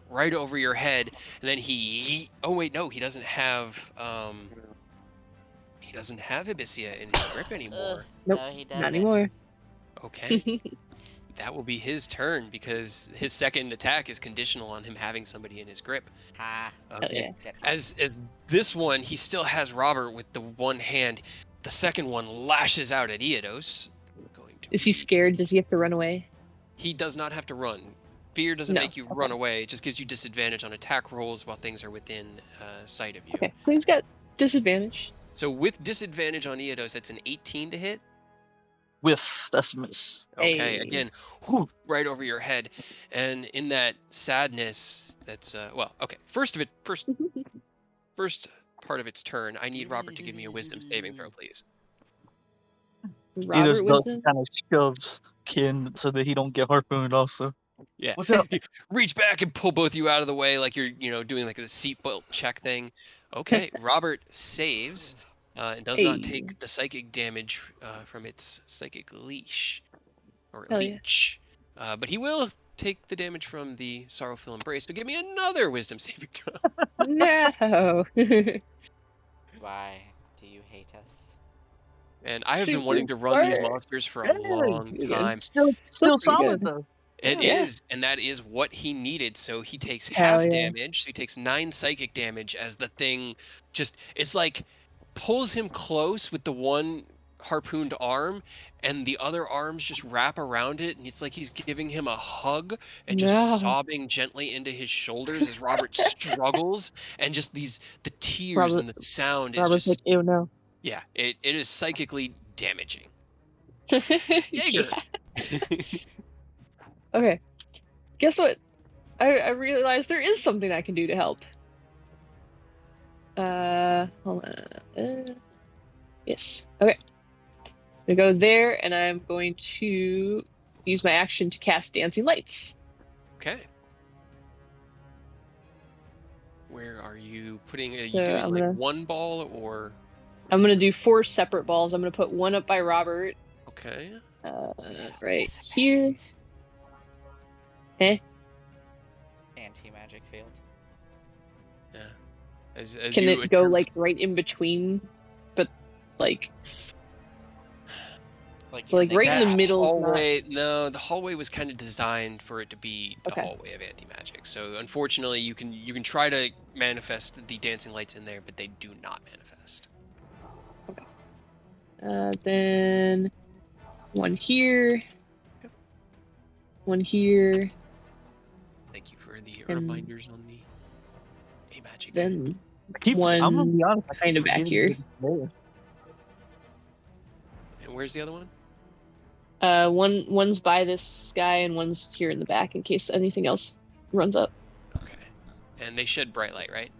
right over your head, and then he oh wait, no, he doesn't have Hibisia in his grip anymore. Nope, No, he doesn't. not anymore. Okay. That will be his turn because his second attack is conditional on him having somebody in his grip. Ha. Okay. Yeah. As this one, he still has Robert with the one hand. The second one lashes out at Eodos. Is he scared? Does he have to run away? He does not have to run. Fear doesn't No. make you run away. It just gives you disadvantage on attack rolls while things are within sight of you. Okay, so he's got disadvantage. So with disadvantage on Eodos, that's an 18 to hit. Whiff. That's a miss. Okay, Hey. again, right over your head. And in that sadness, that's, well, okay. First part of its turn, I need Robert to give me a wisdom saving throw, please. Robert wisdom? kind of shoves Ken so that he don't get harpooned also. Yeah. What's up? Reach back and pull both you out of the way like you're, doing like a seatbelt check thing. Okay, Robert saves and does not take the psychic damage from its psychic leash. Or Hell yeah. leech. But he will take the damage from the sorrowful embrace. So give me another wisdom saving throw. No. Why do you hate us? And I have been Super wanting to run these smart. monsters for a long Good. time. Still pretty solid good. though. It Yeah. is, and that is what he needed. So he takes Hell half yeah. damage. So he takes 9 psychic damage as the thing it's like pulls him close with the one harpooned arm, and the other arms just wrap around it, and it's like he's giving him a hug and just No. sobbing gently into his shoulders as Robert struggles, and just the tears Robert- and the sound is Robert's just like, ew, no. yeah, it is psychically damaging. Yeah. Jaeger. Okay. Guess what? I realized there is something I can do to help. Hold on. Yes. Okay. I'm gonna go there, and I'm going to use my action to cast Dancing Lights. Okay. Where are you putting? Are So you doing I'm like gonna- one ball or? I'm gonna do 4 separate balls. I'm gonna put one up by Robert. Okay. Right here. Eh? Anti-magic field. Yeah. As Can you it go attempt- like right in between? But like, Like, so, like, right in the that middle is not. hallway? No, the hallway was kind of designed for it to be the Okay. hallway of anti-magic. So unfortunately, you can try to manifest the dancing lights in there, but they do not manifest. Then one here. One here. Thank you for the And reminders on the magic. then I'm gonna one be honest. I keep kind of back forgetting here. that it's there. And where's the other one? One's by this guy and one's here in the back in case anything else runs up. Okay. And they shed bright light, right?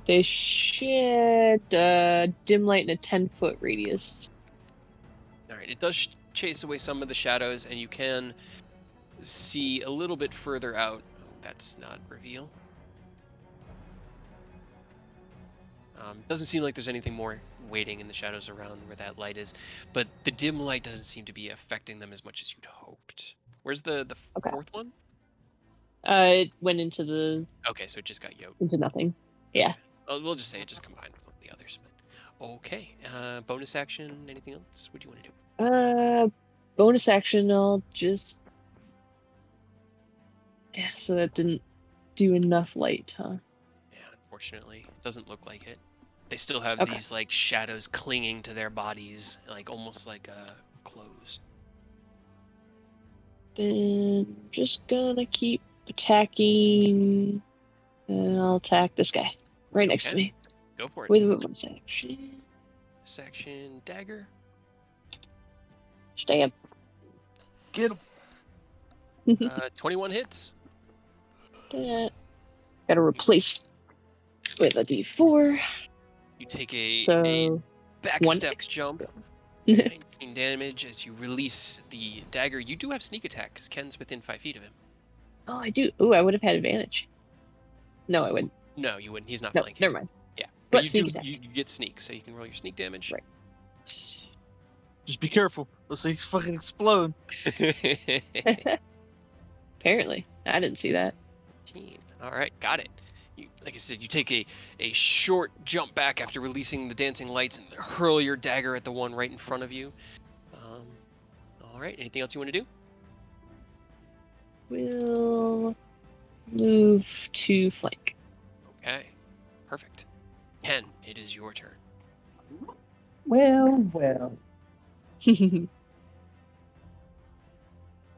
They shed dim light in a 10-foot radius. All right. It does chase away some of the shadows, and you can see a little bit further out. Oh, that's not reveal. Doesn't seem like there's anything more waiting in the shadows around where that light is, but the dim light doesn't seem to be affecting them as much as you'd hoped. Where's the Okay. fourth one? It went into Okay, so it just got yoked. into nothing. Yeah. Okay. We'll just say it just combined with one of the others. But okay. Bonus action. Anything else? What do you want to do? Bonus action. I'll just. Yeah. So that didn't do enough light, huh? Yeah, unfortunately, it doesn't look like it. They still have Okay. these like shadows clinging to their bodies, like almost like clothes. Then just gonna keep attacking, and I'll attack this guy right next to Okay. me Go for it. with a bonus action. Section dagger. Stab. Get him. 21 hits. That. Gotta replace with a D4. You take a So back one step extra. jump. 19 damage as you release the dagger. You do have sneak attack because Ken's within 5 feet of him. Oh, I do. Ooh, I would have had advantage. No, I wouldn't. No, you wouldn't. He's not No, flanking. never mind. Yeah, But you sneak do. attack. You get sneak, so you can roll your sneak damage. Right. Just be careful. Let's see, fucking explode. Apparently, I didn't see that. All right, got it. You, like I said, you take a short jump back after releasing the dancing lights and hurl your dagger at the one right in front of you. All right, anything else you want to do? We'll move to flank. Okay, perfect. Ken, it is your turn. Well.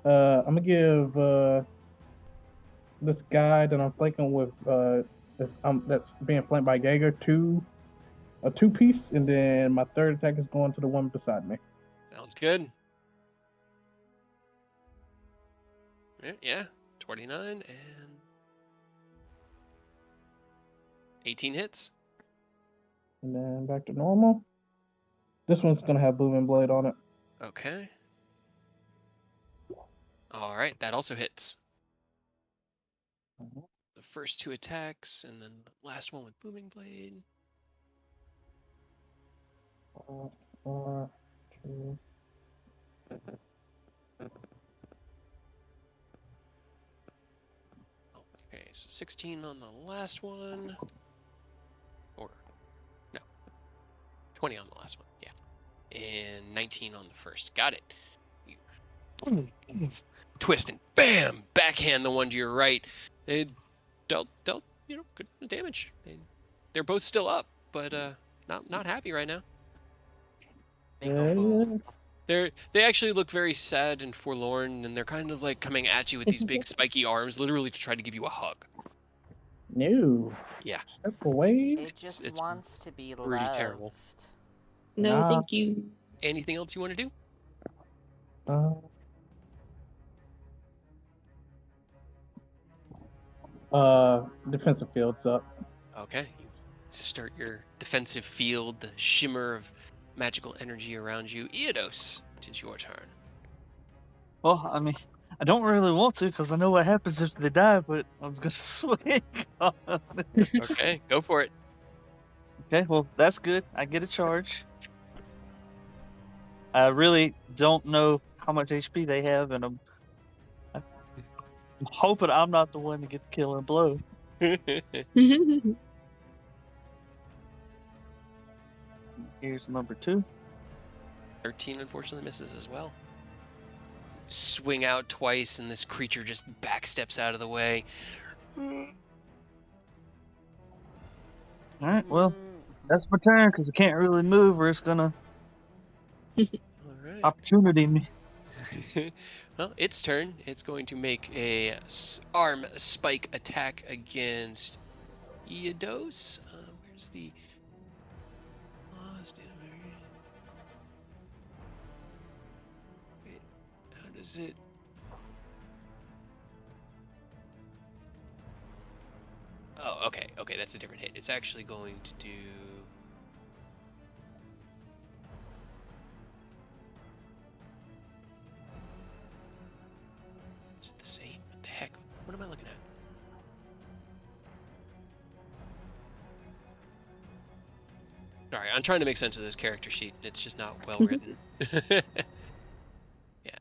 I'm gonna give this guy that I'm flanking with that's being flanked by Geiger a 2-piece, and then my third attack is going to the one beside me. Sounds good. Yeah, 29 and 18 hits. And then back to normal. This one's gonna have Booming Blade on it. Okay. All right, that also hits. The first 2 attacks, and then the last one with Booming Blade. 4, 2. Okay, so 16 on the last one. Or, no. 20 on the last one, yeah. And 19 on the first. Got it. You twist and bam! Backhand the one to your right. They dealt good damage. They're both still up, but not happy right now. They go boom. They actually look very sad and forlorn, and they're kind of like coming at you with these big spiky arms, literally to try to give you a hug. No. Yeah. Step away. It just it's wants to be pretty loved. terrible. No, Nah. thank you. Anything else you want to do? Defensive field's up. Okay. You start your defensive field, the shimmer of magical energy around you. Eodos, it is your turn. Well, I mean, I don't really want to because I know what happens if they die, but I'm gonna swing on it. Okay, go for it. Okay, well that's good. I get a charge. I really don't know how much HP they have, and I'm hoping I'm not the one to get the killing blow. Here's number 2. 13 unfortunately misses as well. Swing out twice, and this creature just backsteps out of the way. All right, well that's my turn because I can't really move, or it's gonna All right. opportunity me. Well, its turn. It's going to make a arm spike attack against Eodos. Where's the... Wait, how does it... Oh, okay. Okay, that's a different hit. It's actually going to do... Is it the same? What the heck? What am I looking at? Sorry, I'm trying to make sense of this character sheet. It's just not well written. Yeah,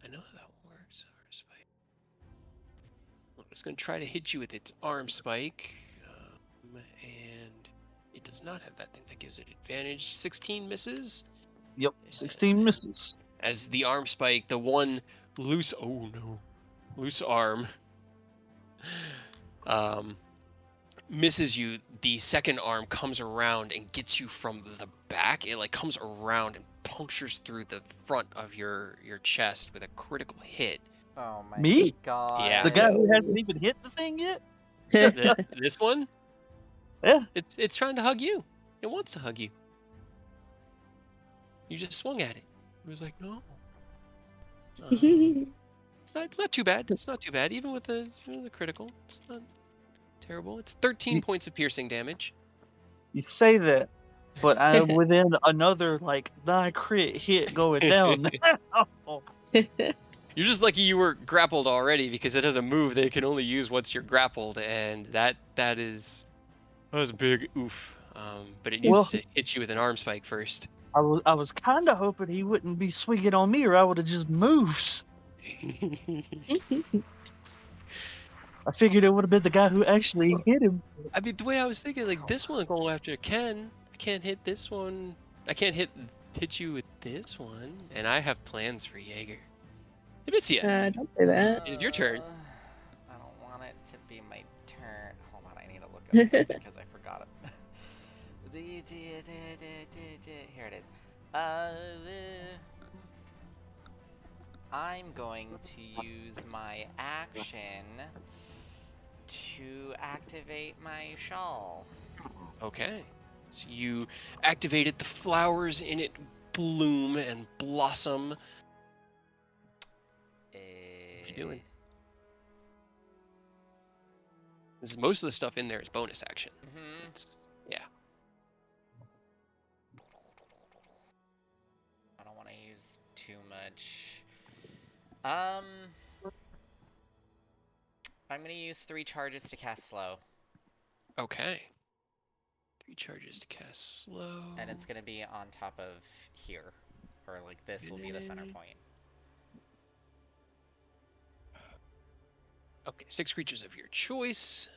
I know how that works. Arm spike. Well, it's going to try to hit you with its arm spike. And it does not have that thing that gives it advantage. 16 misses. Yep, 16 misses. As the arm spike, the one loose arm misses you, the second arm comes around and gets you from the back. It like comes around and punctures through the front of your chest with a critical hit. Oh my Me? god. Yeah. The guy who hasn't even hit the thing yet? This one? Yeah. It's trying to hug you. It wants to hug you. You just swung at it. It was like, no. It's not too bad. It's not too bad. Even with the critical, it's not terrible. It's 13 points of piercing damage. You say that, but I'm within another like 9 crit hit going down now. You're just lucky you were grappled already, because it has a move that it can only use once you're grappled, and that was a big oof. But it needs to hit you with an arm spike first. I was kind of hoping he wouldn't be swinging on me, or I would have just moved. I figured it would have been the guy who actually hit him. I mean, the way I was thinking, like, this one go after Ken. I can't hit this one. I can't hit you with this one. And I have plans for Jaeger. Amicia, Don't say that. it is your turn. I don't want it to be my turn. Hold on, I need to look up something because I forgot it. Here it is. I'm going to use my action to activate my shawl. Okay. So you activated the flowers in it, bloom and blossom. What you doing? Most of the stuff in there is bonus action. Yeah. I don't want to use too much. I'm gonna use 3 charges to cast slow. Okay. 3 charges to cast slow. And it's gonna be on top of here. Or like this will be the center point. Okay, 6 creatures of your choice.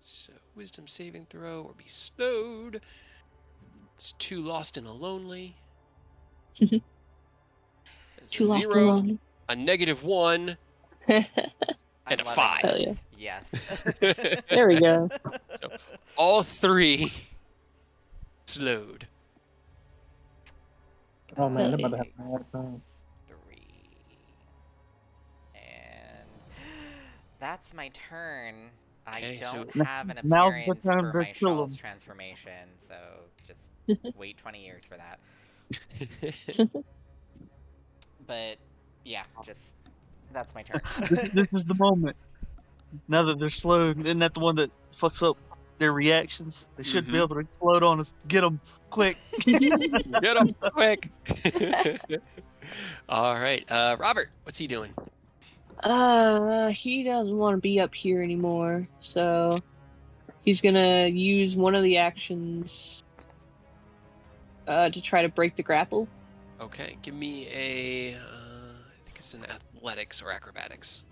So, wisdom saving throw or be slowed. It's 2 lost and a lonely. 2 lost and 0, lonely. a -1, and a 5. Hell yeah. Yes. There we go. So, all 3 slowed. Oh man, they're about to Okay. have my ass on. 3. And that's my turn. Okay, I so don't have an now's the appearance time for to my kill shawl's him. transformation, so just wait 20 years for that. But yeah, just that's my turn. This is the moment. Now that they're slowed, isn't that the one that fucks up their reactions? They should be able to explode on us. Get them quick. Get him quick. All right, Robert, what's he doing? He doesn't want to be up here anymore, so he's gonna use one of the actions to try to break the grapple. Okay, give me a, I think it's an athletics or acrobatics.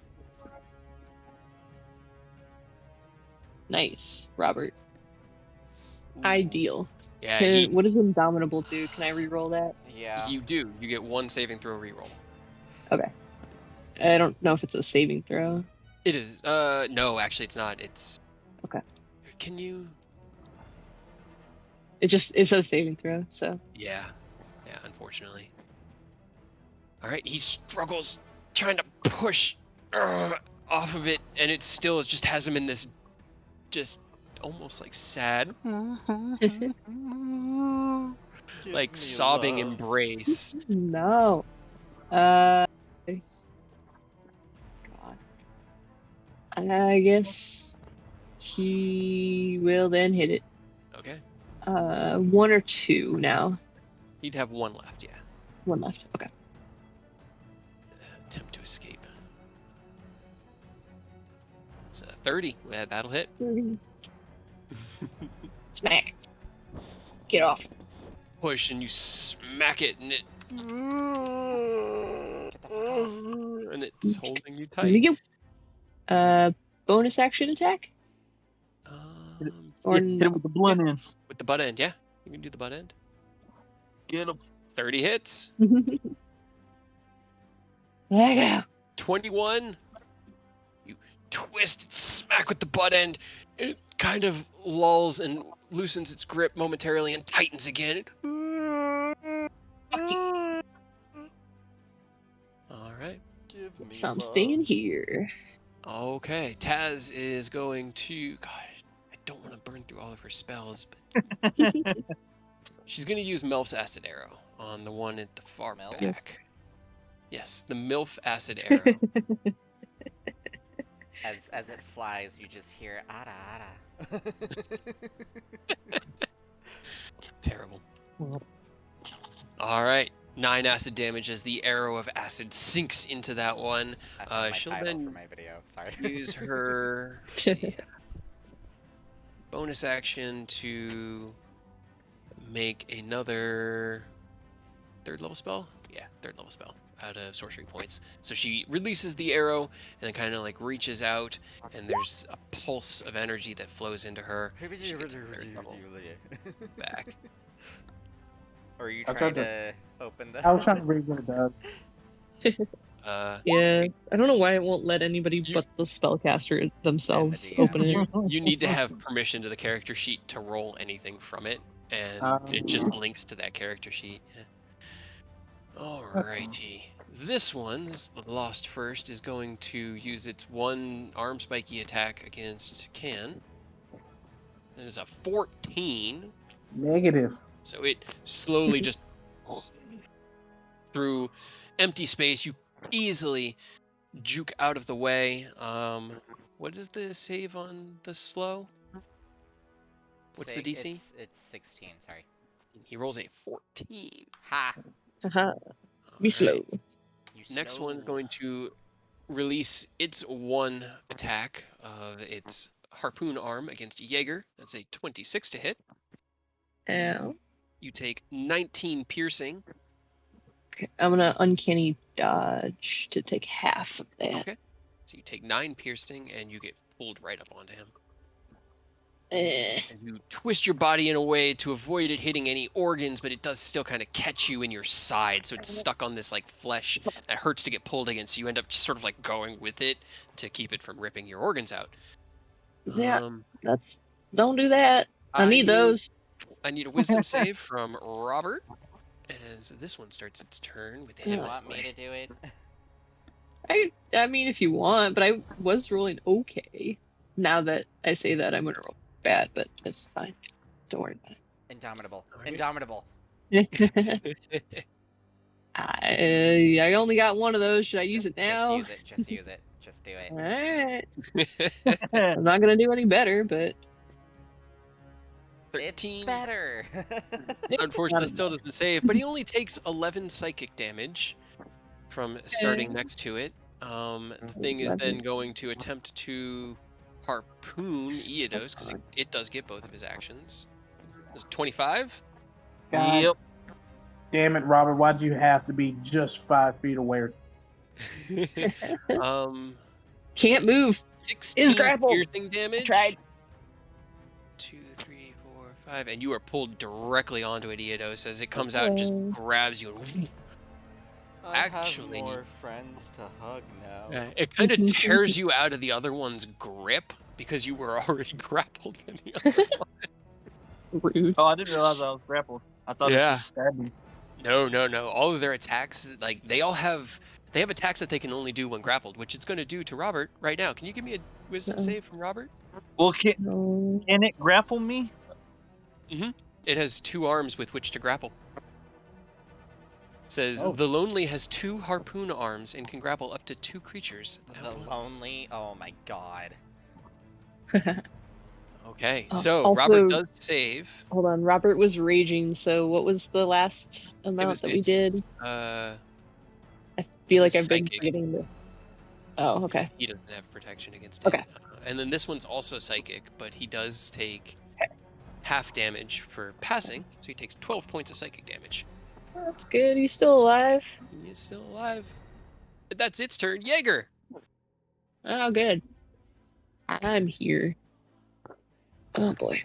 Nice, Robert. Ooh. Ideal. Yeah, What does Indomitable do? Can I re-roll that? Yeah. you do. You get one saving throw reroll. Okay. I don't know if it's a saving throw. It is. No, actually, it's not. It's. Okay. Can you? It says saving throw, so. Yeah, unfortunately. All right, he struggles trying to push off of it, and it still just has him in this, just almost like sad, like sobbing embrace. No. God. I guess he will then hit it. Okay. 1 or 2 now. He'd have one left, yeah. 1 left. Okay. Attempt to escape. So 30. Yeah, that'll hit. Smack. Get off. Push and you smack it, and it. And it's holding you Here we tight. go. Bonus action attack? Or Hit him with the blunt end. With the butt end, yeah. You can do the butt end. Get him. 30 hits. There you go. 21. You twist and smack with the butt end. It kind of lulls and loosens its grip momentarily and tightens again. All right. Give me So I'm love. staying here. Okay. Taz is going to. God, I don't want to burn through all of her spells, but she's going to use Melf's Acid Arrow on the one at the far Melf? back. Yes, the MILF Acid Arrow. As it flies, you just hear ada ada. Terrible. All right. 9 acid damage as the arrow of acid sinks into that one. That's my She'll title then for my video. Sorry. use her let's see, bonus action to make another 3rd level spell. Yeah, 3rd level spell out of sorcery points. So she releases the arrow and then kind of like reaches out, and there's a pulse of energy that flows into her. She gets a 3rd level back. Or are you I trying tried to open the? I was trying to read what it does. Yeah, I don't know why it won't let anybody but the spellcaster themselves DM. open it. You need to have permission to the character sheet to roll anything from it, and it just links to that character sheet. Yeah. Alrighty. This one, this Lost First, is going to use its one arm spiky attack against Can. That is a 14. Negative. So it slowly just through empty space. You easily juke out of the way. What is the save on the slow? What's the DC? It's 16. Sorry. He rolls a 14. Ha. Haha. Be slow. Alright. Next one's going to release its one attack of its harpoon arm against Jaeger. That's a 26 to hit. Ow. You take 19 piercing. Okay, I'm gonna uncanny dodge to take half of that. Okay. So you take 9 piercing and you get pulled right up onto him. Eh. And you twist your body in a way to avoid it hitting any organs, but it does still kind of catch you in your side. So it's stuck on this like flesh that hurts to get pulled against. So you end up just sort of like going with it to keep it from ripping your organs out. Yeah, don't do that. I need those. I need a wisdom save from Robert, as this one starts its turn with You him. want me to do it? I mean, if you want, but I was rolling okay. Now that I say that, I'm gonna roll bad, but it's fine. Don't worry about Indomitable. Alright. Indomitable. it. I only got one of those. Should I use it now? Just use it. Just use it. Just do it. Alright. I'm not gonna do any better, but 13. It's better. Unfortunately, still doesn't save, but he only takes 11 psychic damage from starting next to it. The thing is then going to attempt to harpoon Eodos, because it does get both of his actions. Is it 25? God Yep. damn it, Robert! Why'd you have to be just 5 feet away? Can't move. 16 Is grappled. piercing damage. Tried. 2, 3, 4, 5, and you are pulled directly onto it, Eodos, as it comes out and just grabs you. And I actually, have more friends to hug now. it kind of tears you out of the other one's grip because you were already grappled in the other one. Rude. Oh, I didn't realize I was grappled. I thought it's just stabbing. No. All of their attacks, like they have attacks that they can only do when grappled, which it's going to do to Robert right now. Can you give me a wisdom save from Robert? Well, No. can it grapple me? It has 2 arms with which to grapple. It says Oh. the Lonely has 2 harpoon arms and can grapple up to 2 creatures. The Lonely? Oh my god. Okay, Oh, so also- Robert does save. Hold on, Robert was raging, so what was the last amount that we did? I feel was like I've been psychic. forgetting this. Oh, okay. He doesn't have protection against Okay. it. And then this one's also psychic, but he does take half damage for passing, so he takes 12 points of psychic damage. That's good. He's still alive. He is still alive. But that's its turn. Jaeger! Oh, good. I'm here. Oh boy.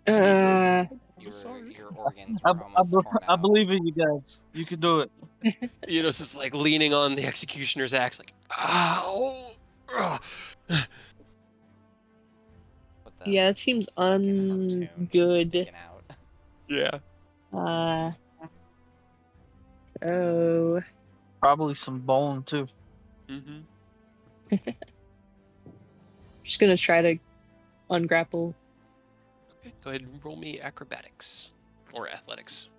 I'm Your, sorry. your organs were almost torn I out. believe in you guys. You can do it. Eodos is like leaning on the executioner's axe, like, ow! Ugh. With the Yeah, it seems fucking harpoon ungood. sticking out. Yeah. Oh. Probably some bone too. Mm-hmm. Just gonna try to ungrapple. Okay, go ahead and roll me acrobatics. Or athletics.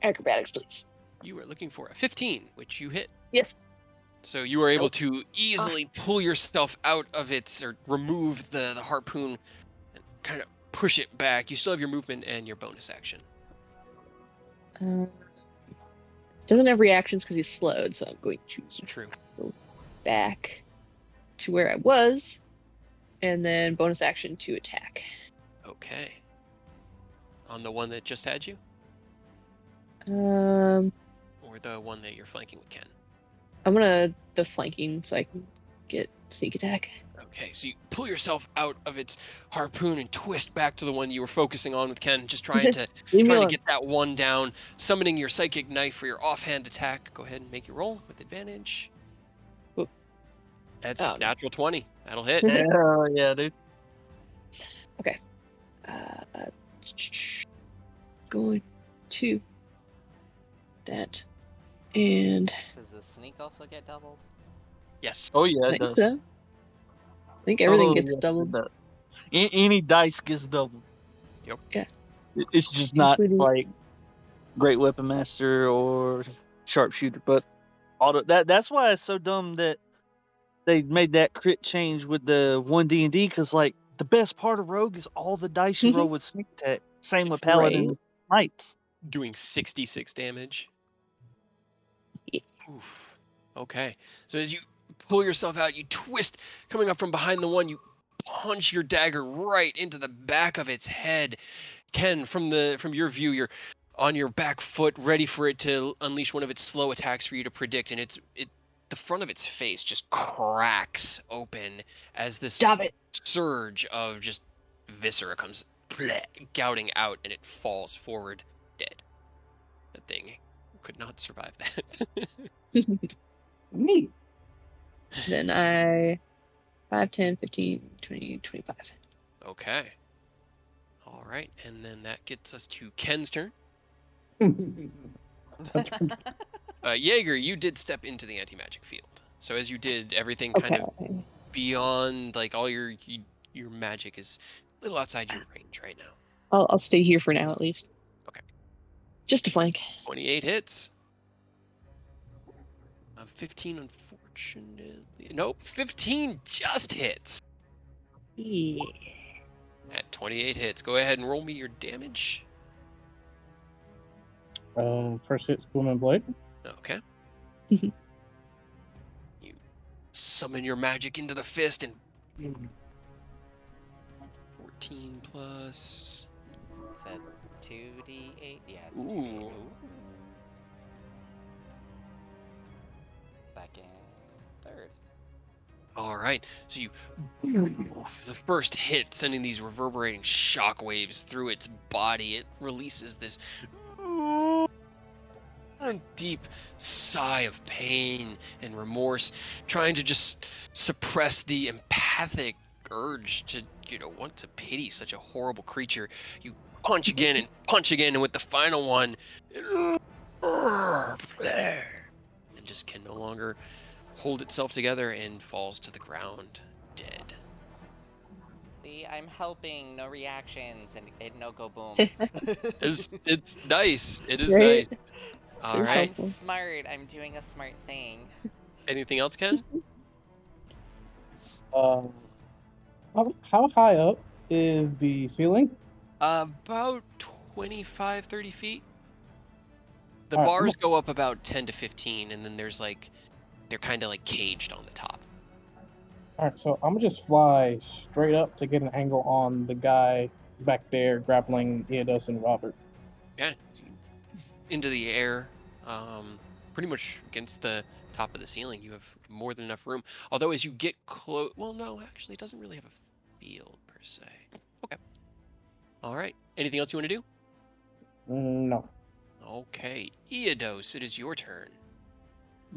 Acrobatics, please. You are looking for a 15, which you hit. Yes. So you are able to easily pull yourself out of it, or remove the harpoon, and kind of push it back. You still have your movement and your bonus action. Doesn't have reactions because he's slowed, so I'm going to It's true. go back to where I was, and then bonus action to attack. Okay. On the one that just had you? Um, Or the one that you're flanking with Ken? I'm gonna the flanking so I can get sneak attack. Okay, so you pull yourself out of its harpoon and twist back to the one you were focusing on with Ken, just trying to Leave me trying to alone. get that one down, summoning your psychic knife for your offhand attack. Go ahead and make your roll with advantage. Whoop. That's Oh, no. natural 20. That'll hit. Hell yeah, dude. Going to that, and Does the sneak also get doubled? Yes. Oh yeah, I it think does. so. I think everything Oh, gets yes, it doubled. does. Any dice gets doubled. Yep. Yeah. It's just not Including- like Great Weapon Master or Sharpshooter, but that's why it's so dumb that they made that crit change with the 1D&D, because like the best part of Rogue is all the dice you roll with sneak attack. Same with Paladin and Knights. Doing 66 damage. Yeah. Oof. Okay. So as you pull yourself out, you twist, coming up from behind the one, you punch your dagger right into the back of its head. Ken, from your view, you're on your back foot, ready for it to unleash one of its slow attacks for you to predict, and the front of its face just cracks open as this Stop it. surge of just viscera comes gouting out, and it falls forward dead. That thing could not survive that. Neat. Then I 5, 10, 15, 20, 25. Okay. All right, and then that gets us to Ken's turn. Jaeger, you did step into the anti-magic field. So as you did, everything kind of beyond, like, all your magic is a little outside your range right now. I'll stay here for now at least. Okay. Just to flank. 28 hits. 15, unfortunately. Nope, 15 just hits. Yeah. At 28 hits, go ahead and roll me your damage. First hit, Spoon and Blade. Okay. You summon your magic into the fist and 14 plus. It's a 2d8. Yeah, it's Ooh. 2d8. Ooh. Second, third. All right, so you the first hit, sending these reverberating shockwaves through its body. It releases this deep sigh of pain and remorse, trying to just suppress the empathic urge to, want to pity such a horrible creature. You punch again and punch again, and with the final one, and just can no longer hold itself together and falls to the ground dead. See, I'm helping. No reactions and no go boom. It's nice. It is Right? nice. All It's right. helpful. I'm smart. I'm doing a smart thing. Anything else, Ken? How high up is the ceiling? About 25, 30 feet. The All right, bars go up about 10 to 15, and then they're kind of like caged on the top. All right, so I'm gonna just fly straight up to get an angle on the guy back there grappling Eodos and Robert. Yeah, into the air, pretty much against the top of the ceiling. You have more than enough room. Although as you get close, well, no, actually, it doesn't really have a field per se. Okay. All right. Anything else you want to do? No. Okay, Eodos, it is your turn.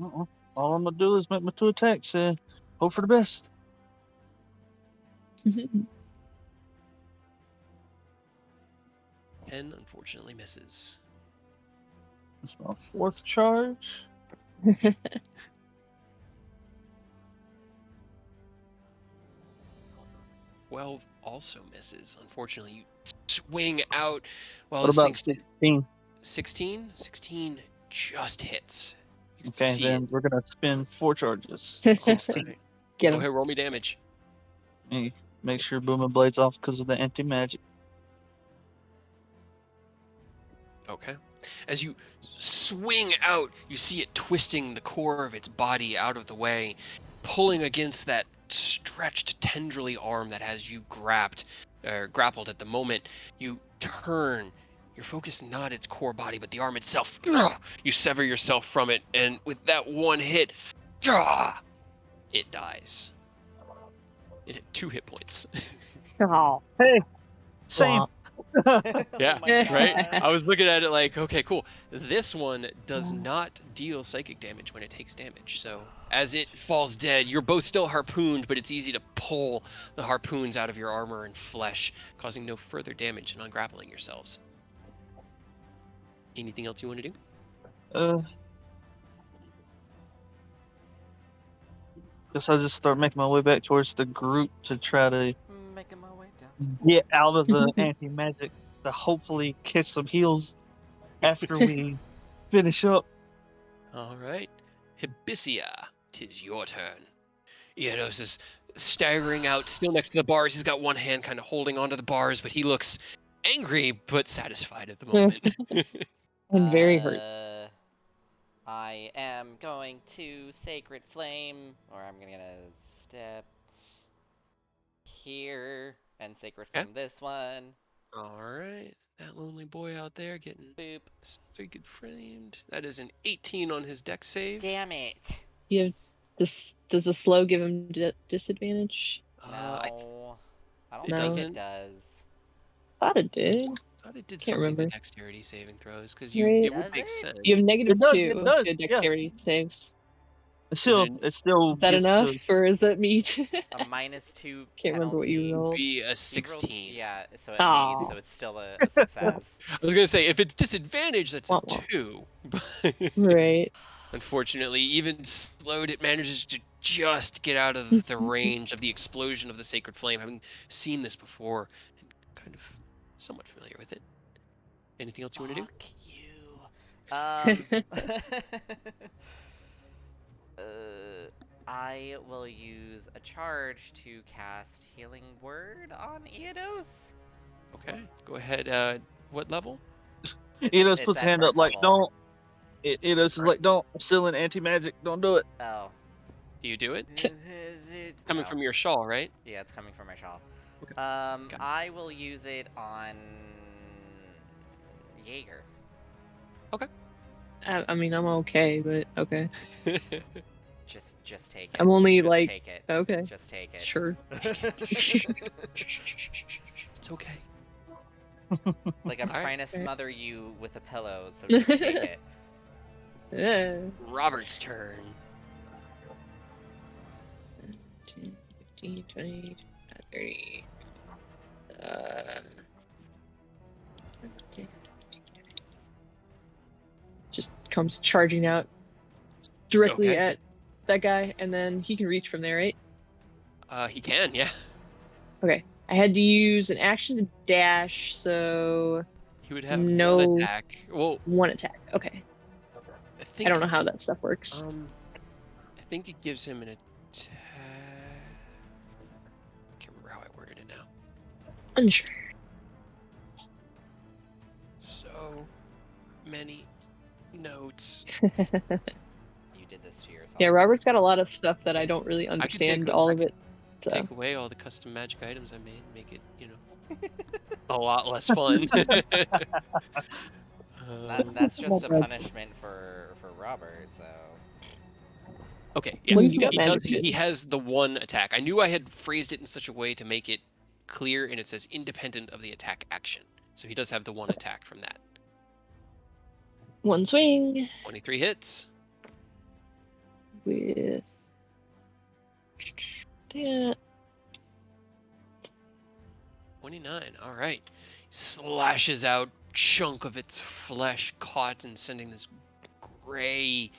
All I'm gonna do is make my 2 attacks. Hope for the best. 10 unfortunately misses. That's my 4th charge. 12 also misses. Unfortunately, you swing out while What this about thing's 16? 16? 16 just hits. You can Okay, see then it. we're gonna spend 4 charges. All 16. right. Get Go him. ahead, roll me damage. Hey, make sure Booming Blade's off because of the anti-magic. Okay. As you swing out, you see it twisting the core of its body out of the way, pulling against that stretched tendrily arm that has you grappled at the moment. You turn, your focus not its core body, but the arm itself. You sever yourself from it, and with that one hit, it dies. It had 2 hit points. Oh. Hey, same. Yeah, Oh my right? God. I was looking at it like, okay, cool. This one does not deal psychic damage when it takes damage. So as it falls dead, you're both still harpooned, but it's easy to pull the harpoons out of your armor and flesh, causing no further damage and ungrappling yourselves. Anything else you want to do? Guess I'll just start making my way back towards the group to try to Making my way down. get out of the anti-magic to hopefully catch some heals after we finish up. All right. Hibisia, 'tis your turn. Eodos is staggering out, still next to the bars. He's got one hand kind of holding onto the bars, but he looks angry but satisfied at the moment. I'm very hurt. I am going to Sacred Flame, or I'm gonna step here and Sacred Flame this one. All right, that lonely boy out there getting Boop. sacred framed. That is an 18 on his dex save. Damn it. You have this. Does the slow give him disadvantage? No, I don't it think doesn't. it does. Thought it did. I thought it did Can't something remember. to dexterity saving throws because Right. it would Does make it? sense. You have negative It does, 2 it does, to dexterity save. It's still, Is that gets enough, or is that meat? A -2 Can't remember what you penalty. rolled. Be a You rolled- 16. yeah, so it Aw. meets, so it's still a success. I was gonna say if it's disadvantage, that's a Wah, wah. 2. Right. Unfortunately, even slowed, it manages to just get out of the range of the explosion of the sacred flame, having seen this before and kind of somewhat familiar with it. Anything else you want to do? Fuck you. I will use a charge to cast Healing Word on Eodos. Okay, go ahead. What level? Enos It's puts his at hand up first like, level. don't. Enos is like, don't. I'm still in anti-magic. Don't do it. Oh. Do you do it? No. From your shawl, right? Yeah, it's coming from my shawl. Okay. I will use it on Jaeger. I mean, I'm okay, but okay. Just take it. I'm only just like, take it. okay, Just take it. sure. It's okay. Like I'm All right. trying to smother you with a pillow, so just take it. Yeah. Robert's turn. 10, 15, 20, 30. Just comes charging out directly Okay. at that guy, and then he can reach from there, right? He can, yeah. Okay. I had to use an action to dash, so He would have No. one attack. Well, one attack. Okay. I think I don't know how that stuff works. I think it gives him an attack. Can't remember how I worded it now. Unsure. So many notes. You did this to yourself. Yeah, Robert's got a lot of stuff that I don't really take understand a- all I of it. So. Take away all the custom magic items I made and make it, a lot less fun. That's just a punishment for Robert, so... Okay, yeah, Well, you got he magic does. He shit. has the one attack. I knew I had phrased it in such a way to make it clear, and it says independent of the attack action. So he does have the one attack from that. One swing 23 hits. with that. 29. All right. Slashes out chunk of its flesh caught and sending this gray,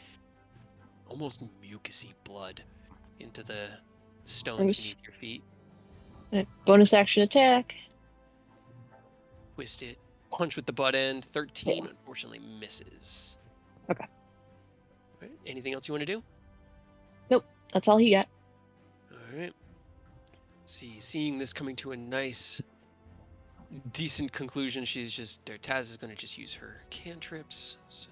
almost mucusy blood into the stones beneath your feet. Bonus action attack. Twist it. Punch with the butt end. 13 unfortunately misses. Okay. All right. Anything else you want to do? That's all he got. All right. Seeing this coming to a nice, decent conclusion, Taz is going to just use her cantrips. So,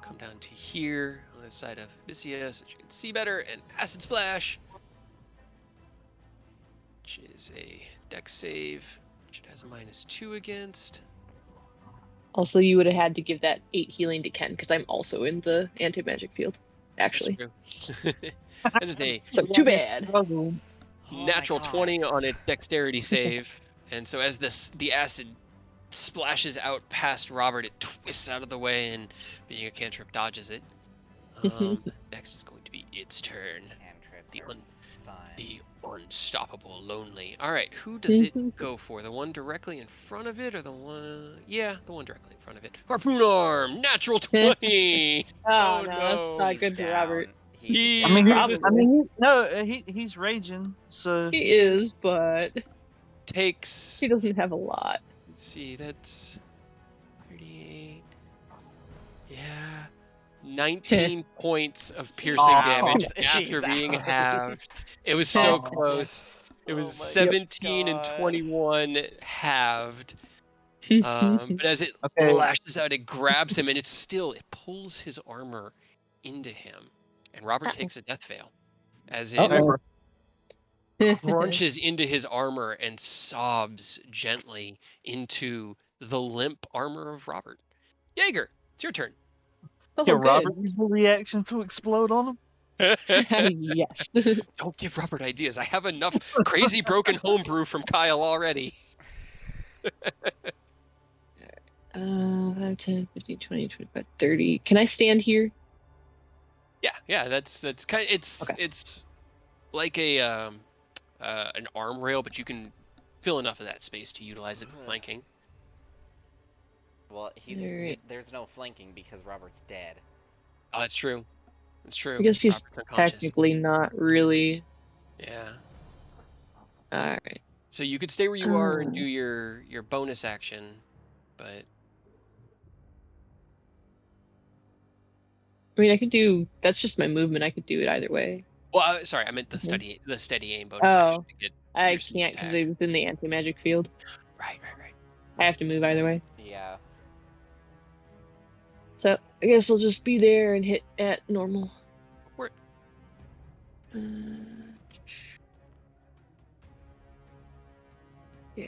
come down to here on the side of Vicia so you can see better, and Acid Splash, which is a dex save, which it has a -2 against. Also, you would have had to give that 8 healing to Ken, because I'm also in the anti-magic field, actually. That is a So, too bad. natural 20 on its dexterity save. And so as the acid splashes out past Robert, it twists out of the way, and being a cantrip, dodges it. Next is going to be its turn. Cantrips The are fun. The unstoppable lonely. All right, who does it go for? The one directly in front of it, or the one? Yeah, the one directly in front of it. Harpoon arm, natural 20. Oh, no, no. that's not good for Down. Robert. He's I mean, Probably. he's raging. So He is, but takes. he doesn't have a lot. Let's see, that's 38. Yeah. 19 points of piercing damage after being halved. It was so close. It was 17 and 21 halved. But as it lashes out, it grabs him, and it pulls his armor into him. And Robert takes a death fail as it crunches into his armor and sobs gently into the limp armor of Robert. Jaeger, it's your turn. can Robert use the reaction to explode on him? Yes. Don't give Robert ideas. I have enough crazy broken homebrew from Kyle already. 5, 10, 15, 20, 25, 30. Can I stand here? Yeah, that's kind of, it's like a an arm rail, but you can fill enough of that space to utilize it for flanking. Well, there's no flanking because Robert's dead. Oh, that's true. That's true. I guess he's Robert's unconscious. technically not really. Yeah. Alright. So you could stay where you are and do your bonus action, but I mean, I could do. That's just my movement. I could do it either way. well, sorry, I meant the steady aim bonus action to get I your can't because attack. it's in the anti-magic field. Right. I have to move either way. Yeah. So I guess I'll just be there and hit at normal. Yeah.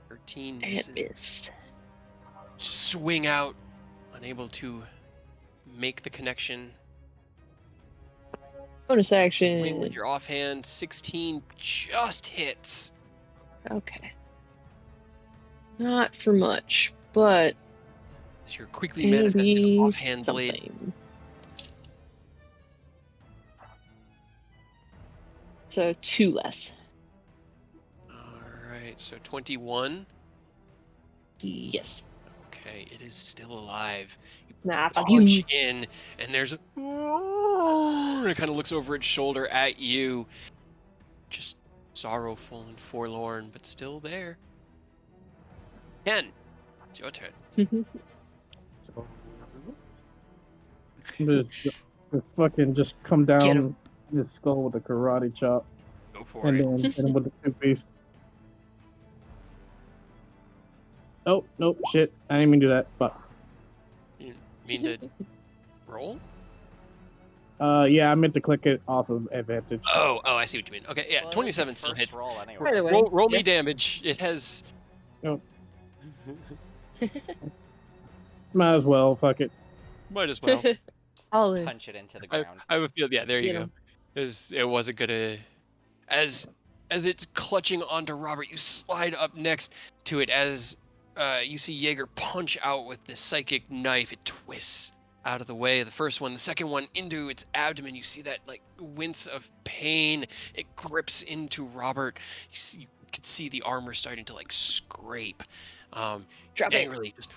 13 And misses. miss. Swing out, unable to make the connection. Bonus Swing action. with your offhand. 16 just hits. Okay. Not for much, but As you're quickly it'll manifesting be offhand blade. something. So 2 less. Alright, so 21. Yes. Okay, it is still alive. You Nah, fuck punch you. in, and there's a... And it kind of looks over its shoulder at you. Just sorrowful and forlorn, but still there. Ken, it's your turn. Just fucking just come Get down his skull with a karate chop, Go for and it. then hit him with the 2-piece. Oh, nope, shit. I didn't mean to do that. Fuck. You mean to roll? Yeah, I meant to click it off of advantage. Oh, I see what you mean. Okay, yeah, Well, it was 27 your still first hits. roll anyway. By the way, Roll me yeah. damage. It has... No. Might as well. Fuck it. Might as well. Solid. Punch it into the ground. I would feel... Yeah, there you You go. It wasn't gonna... As it's clutching onto Robert, you slide up next to it as you see Jaeger punch out with this psychic knife. It twists out of the way. The first one, the second one into its abdomen. You see that like wince of pain. It grips into Robert. You can see the armor starting to like scrape. Drop it. Angrily, just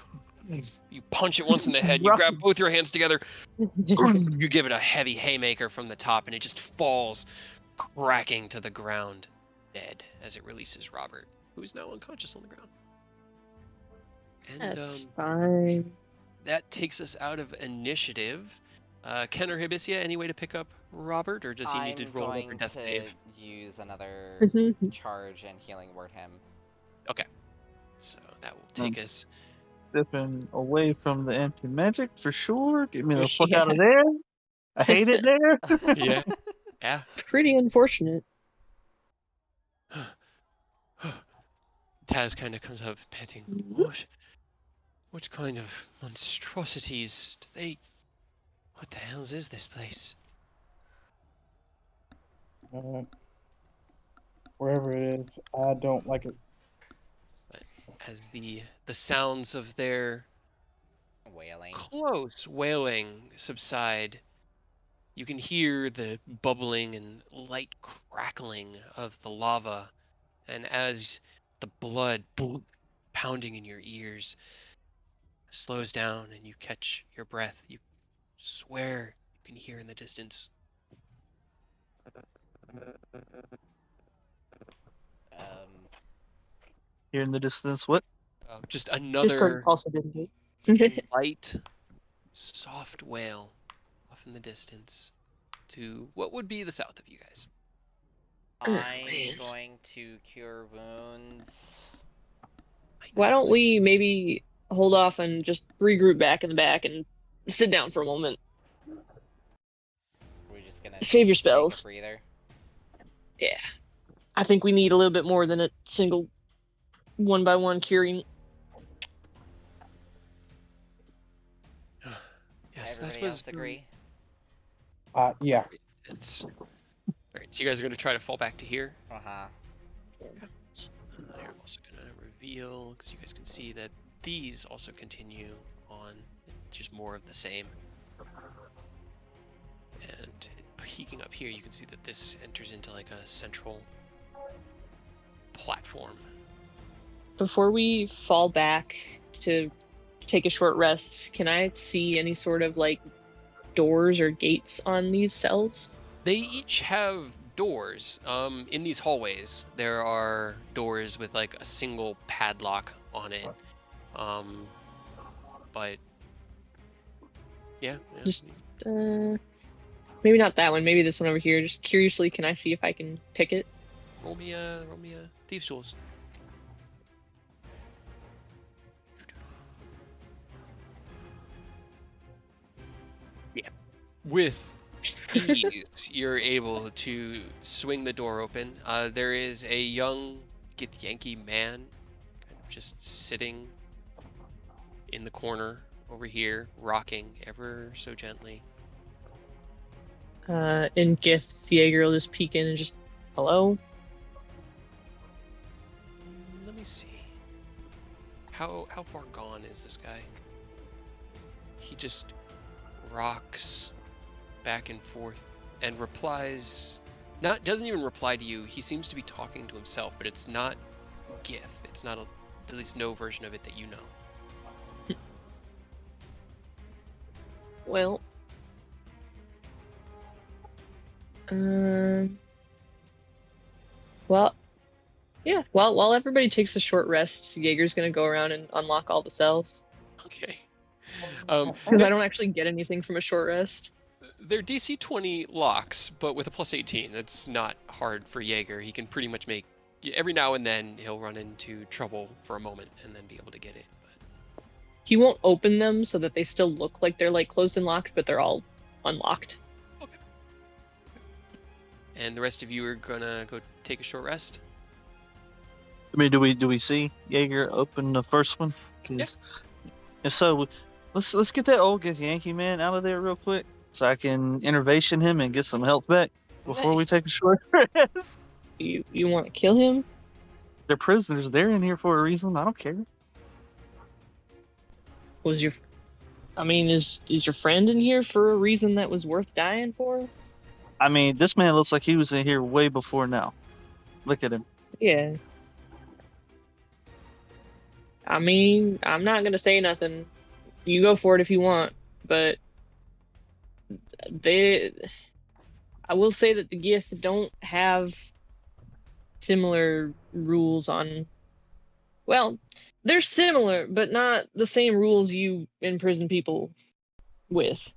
you punch it once in the head. You grab both your hands together. You give it a heavy haymaker from the top, and it just falls, cracking to the ground, dead as it releases Robert, who is now unconscious on the ground. And That's fine. that takes us out of initiative. Ken or Hibisia, any way to pick up Robert, or does he need to roll another death save? Use another charge and healing word him. Okay, so that will take us. Stepping away from the empty magic for sure. Get me the fuck Yeah. out of there. I hate it there. Yeah, yeah. Pretty unfortunate. Taz kind of comes up, panting. What kind of monstrosities do they? What the hell is this place? Wherever it is, I don't like it. But as the sounds of their Wailing. close wailing subside, you can hear the bubbling and light crackling of the lava, and as the blood pounding in your ears slows down and you catch your breath, you swear you can hear in the distance. Here in the distance, what? Just Discord another also didn't do it. light, soft wail off in the distance to what would be the south of you guys. I'm going to cure wounds. Why don't we maybe hold off and just regroup back in the back and sit down for a moment? We're just gonna Save your take spells. a breather. Yeah. I think we need a little bit more than a single one-by-one curing. Yes, Everybody that was. else agree? Yeah. It's... Alright, so you guys are going to try to fall back to here. Uh-huh. I'm also going to reveal, because you guys can see that these also continue on, just more of the same. And peeking up here, you can see that this enters into like a central platform. Before we fall back to take a short rest, can I see any sort of like doors or gates on these cells? They each have doors. In these hallways, there are doors with like a single padlock on it. But yeah. Just maybe not that one. Maybe this one over here. Just curiously, can I see if I can pick it? Roll me a thieves' tools. Yeah. With ease, you're able to swing the door open. There is a young Yankee man kind of just sitting in the corner over here, rocking ever so gently. And Gith Jaeger will just peek in and just, hello? Let me see. How far gone is this guy? He just rocks back and forth and replies. Doesn't even reply to you. He seems to be talking to himself, but it's not Gith. It's not at least no version of it that you know. Well, well, yeah. While everybody takes a short rest, Jaeger's gonna go around and unlock all the cells. Okay. Because I don't actually get anything from a short rest. They're DC 20 locks, but with a plus 18. That's not hard for Jaeger. He can pretty much make... Every now and then, he'll run into trouble for a moment and then be able to get it. But... He won't open them so that they still look like they're like closed and locked, but they're all unlocked. Okay. And the rest of you are gonna go take a short rest? I mean, do we see Jaeger open the first one? 'Cause if so, let's get that old Yankee man out of there real quick, so I can intervention him and get some health back before we take a short rest. You want to kill him? They're prisoners. They're in here for a reason. I don't care. Is your friend in here for a reason that was worth dying for? I mean, this man looks like he was in here way before now. Look at him. Yeah. I mean, I'm not gonna say nothing. You go for it if you want, but I will say that the Gith don't have similar rules on... Well, they're similar, but not the same rules you imprison people with.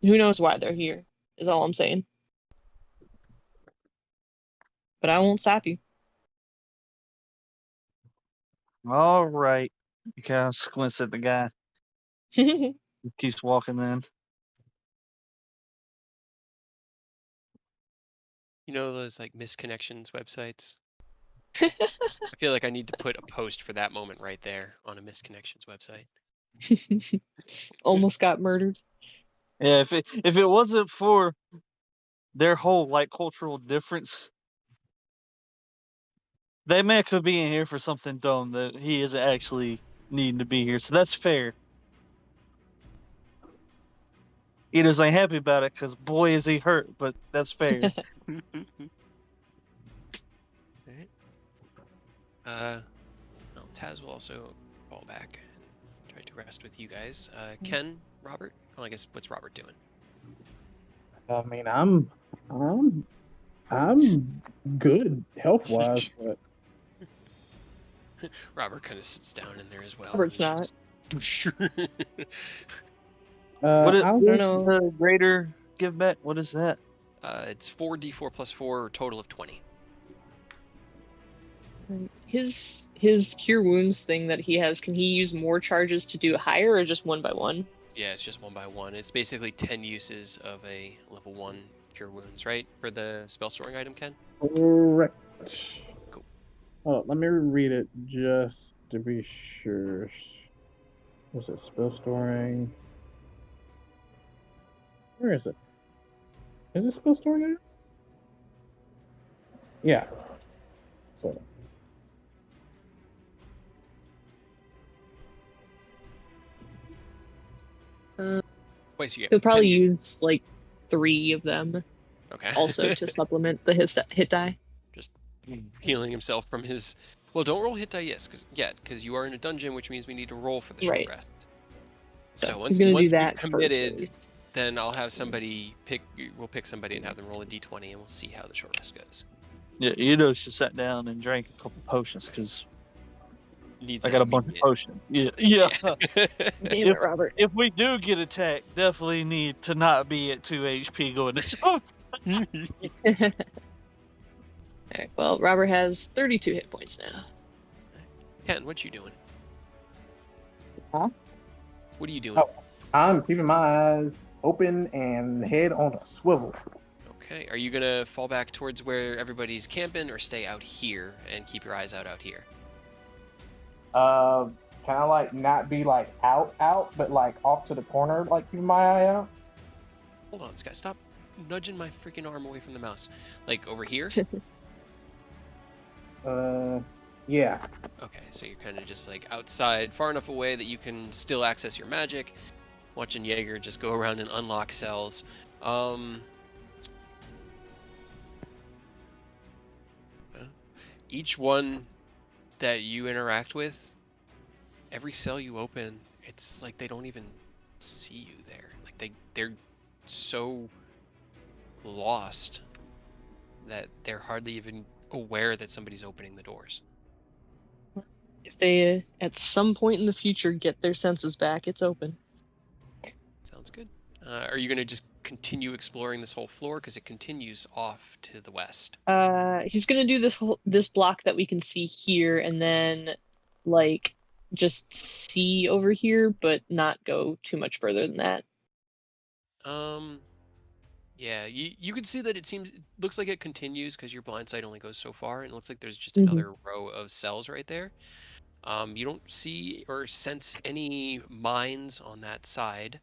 Who knows why they're here, is all I'm saying. But I won't stop you. All right. He kind of squints at the guy. He keeps walking then. You know those like misconnections websites? I feel like I need to put a post for that moment right there on a misconnections website. Almost got murdered. Yeah, if it wasn't for their whole like cultural difference, that man could be in here for something dumb that he isn't actually needing to be here. So that's fair. He just ain't happy about it because boy is he hurt, but that's fair. Alright. Well, Taz will also fall back and try to rest with you guys. Ken, Robert? Well, I guess what's Robert doing? I mean, I'm good health wise, but Robert kind of sits down in there as well. Robert's not. What is I don't know. the greater give back? What is that? It's 4d4 plus 4, total of 20. His cure wounds thing that he has, can he use more charges to do higher or just one by one? Yeah, it's just 1 by 1. It's basically 10 uses of a level 1 cure wounds, right? For the spell storing item, Ken? correct. Cool. Oh, let me read it just to be sure. Was it spell storing? Where is it? Is it spell storing item? Yeah. So. Wait, so you get He'll probably 10 uses. use like 3 of them Okay. also to supplement the hit die. Just healing himself from his... Well, don't roll hit die because you are in a dungeon, which means we need to roll for the short Right. rest. So He's once gonna do we've that committed, first. then I'll have somebody pick... We'll pick somebody and have them roll a d20, and we'll see how the short rest goes. Yeah, Yudo should sat down and drank a couple potions because Needs I it got a bunch of immediate. potions. Yeah. Damn it, Robert. If we do get attacked, definitely need to not be at 2 HP going into. Alright, well, Robert has 32 hit points now. Ken, what you doing? Huh? What are you doing? Oh. I'm keeping my eyes open and head on a swivel. Okay. Are you gonna fall back towards where everybody's camping, or stay out here and keep your eyes out here? Kind of like not be like out, but like off to the corner, like keep my eye out. Hold on, Sky. Stop nudging my freaking arm away from the mouse. Like over here? Yeah. Okay, so you're kind of just like outside, far enough away that you can still access your magic. Watching Jaeger just go around and unlock cells. Each one that you interact with, every cell you open, it's like they don't even see you there. Like they're so lost that they're hardly even aware that somebody's opening the doors. If they, at some point in the future, get their senses back, it's open. Sounds good. Are you going to just continue exploring this whole floor? Because it continues off to the west. He's gonna do this block that we can see here, and then like just see over here, but not go too much further than that. Yeah, you can see that it looks like it continues because your blind sight only goes so far, and it looks like there's just Mhm. another row of cells right there. You don't see or sense any mines on that side,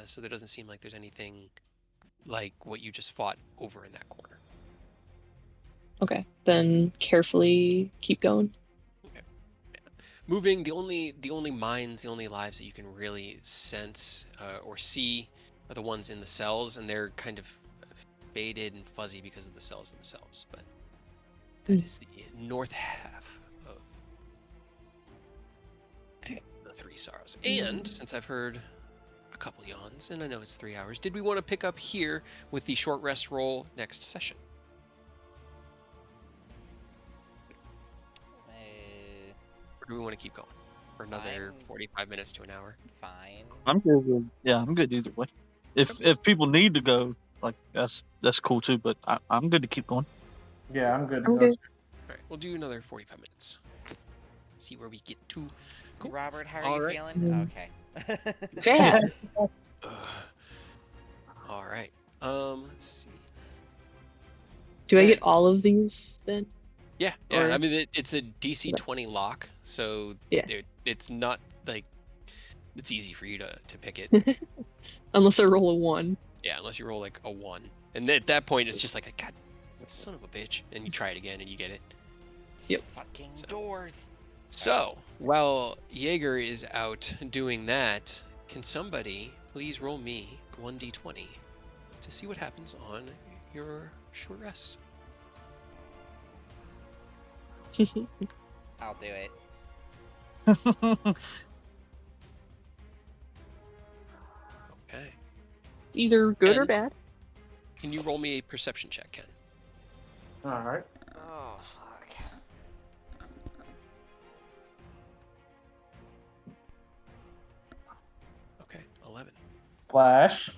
so there doesn't seem like there's anything like what you just fought over in that corner. Okay, then carefully keep going. Okay. Yeah. Moving, the only mines, the only lives that you can really sense or see are the ones in the cells, and they're kind of faded and fuzzy because of the cells themselves. But that is the north half of the Three Sorrows. And since I've heard a couple yawns, and I know it's 3 hours, did we want to pick up here with the short rest roll next session? Or do we want to keep going for another 45 minutes to an hour? Fine. I'm good. Yeah, I'm good either way. If people need to go, like that's cool too. But I'm good to keep going. Yeah, I'm good to I'm go. good. All right, we'll do another 45 minutes. See where we get to. Cool. Robert, how are All you right. feeling? Mm. Okay. Yeah. All right. Let's see. Do I Ben. get all of these then? Yeah. Or- I mean, it's a DC Okay. 20 lock, so Yeah. it's not like it's easy for you to pick it. Unless I roll a 1. Yeah, unless you roll like a 1, and at that point it's just like, God, son of a bitch, and you try it again and you get it. Yep. Fucking So- doors. So, while Jaeger is out doing that, can somebody please roll me 1d20 to see what happens on your short rest? I'll do it. Okay. Either good or Ken? bad. Can you roll me a perception check, Ken? All right. Oh, fuck. Okay, 11. Flash.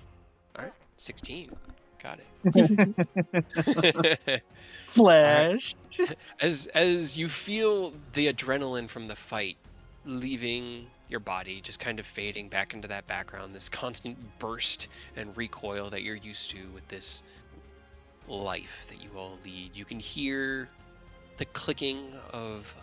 All right, 16. Got it. Flash. As you feel the adrenaline from the fight leaving your body, just kind of fading back into that background, this constant burst and recoil that you're used to with this life that you all lead, you can hear the clicking of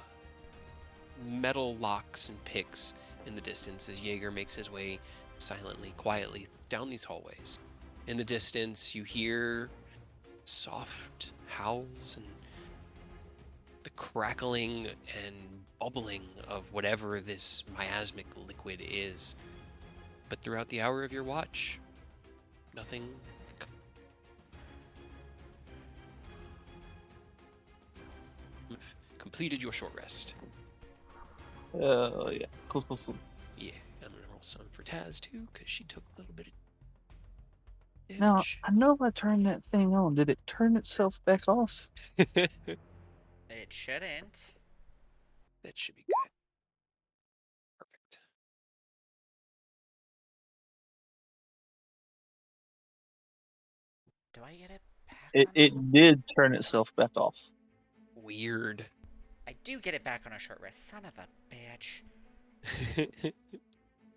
metal locks and picks in the distance as Jaeger makes his way silently, quietly down these hallways. In the distance, you hear soft howls and the crackling and bubbling of whatever this miasmic liquid is. But throughout the hour of your watch, nothing. You've completed your short rest. Yeah. Cool. Yeah, I'm gonna roll some for Taz too, because she took a little bit of Now damage. I know I turned that thing on. Did it turn itself back off? It shouldn't. That should be good. Perfect. Do I get it back on? It did turn itself back off. Weird. I do get it back on a short rest. Son of a bitch.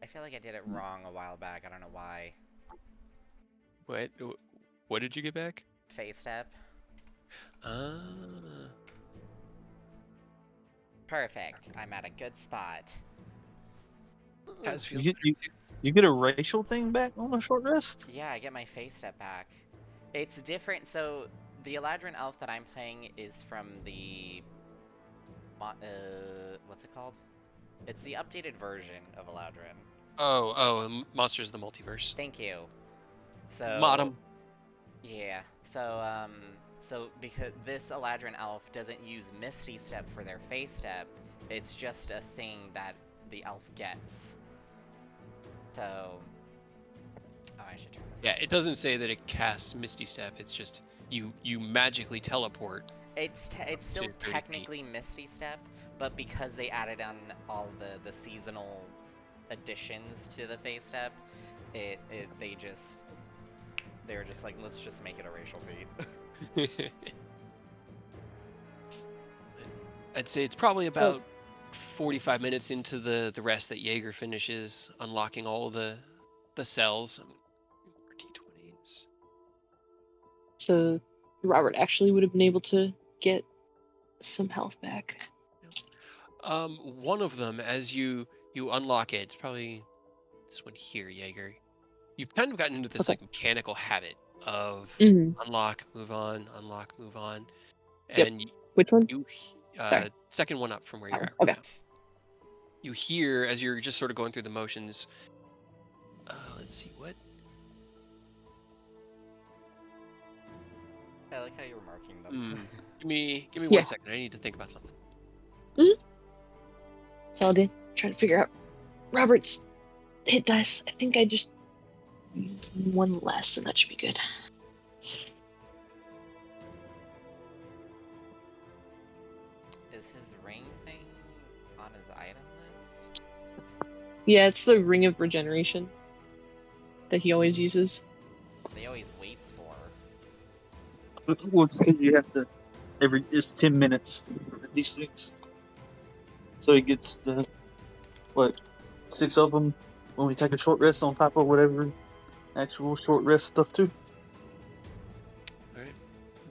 I feel like I did it wrong a while back. I don't know why. What did you get back? Phase step. Ah. Perfect. I'm at a good spot. Has feels You, better you, too. you get a racial thing back on a short rest? Yeah, I get my phase step back. It's different. So the Eladrin elf that I'm playing is from the what's it called? It's the updated version of Eladrin. Monsters of the Multiverse. Thank you. So Modem. yeah. So because this Eladrin elf doesn't use Misty Step for their phase step, it's just a thing that the elf gets. So I should turn this Yeah, off. it doesn't say that it casts Misty Step. It's just you magically teleport. It's still 30 feet. technically Misty Step, but because they added on all the seasonal additions to the phase step, they're just like, let's just make it a racial feat. I'd say it's probably about 45 minutes into the rest that Jaeger finishes unlocking all of the cells. More D20s. So Robert actually would have been able to get some health back. One of them, as you unlock it, it's probably this one here, Jaeger. You've kind of gotten into this Okay. like mechanical habit of Mhm. unlock, move on, unlock, move on, Yep. and Which one? you Sorry. second one up from where you're at Okay. right now. You hear as you're just sort of going through the motions. Let's see what. I like how you're marking them. Give me Yeah. 1 second. I need to think about something. It's all good. Trying to figure out Robert's hit dice. I think I just used one less, and that should be good. Is his ring thing on his item list? Yeah, it's the Ring of Regeneration that he always uses. That he always waits for. Well, it's because you have to it's 10 minutes for these things. So he gets the 6 of them when we take a short rest on top of whatever actual short rest stuff too. All right.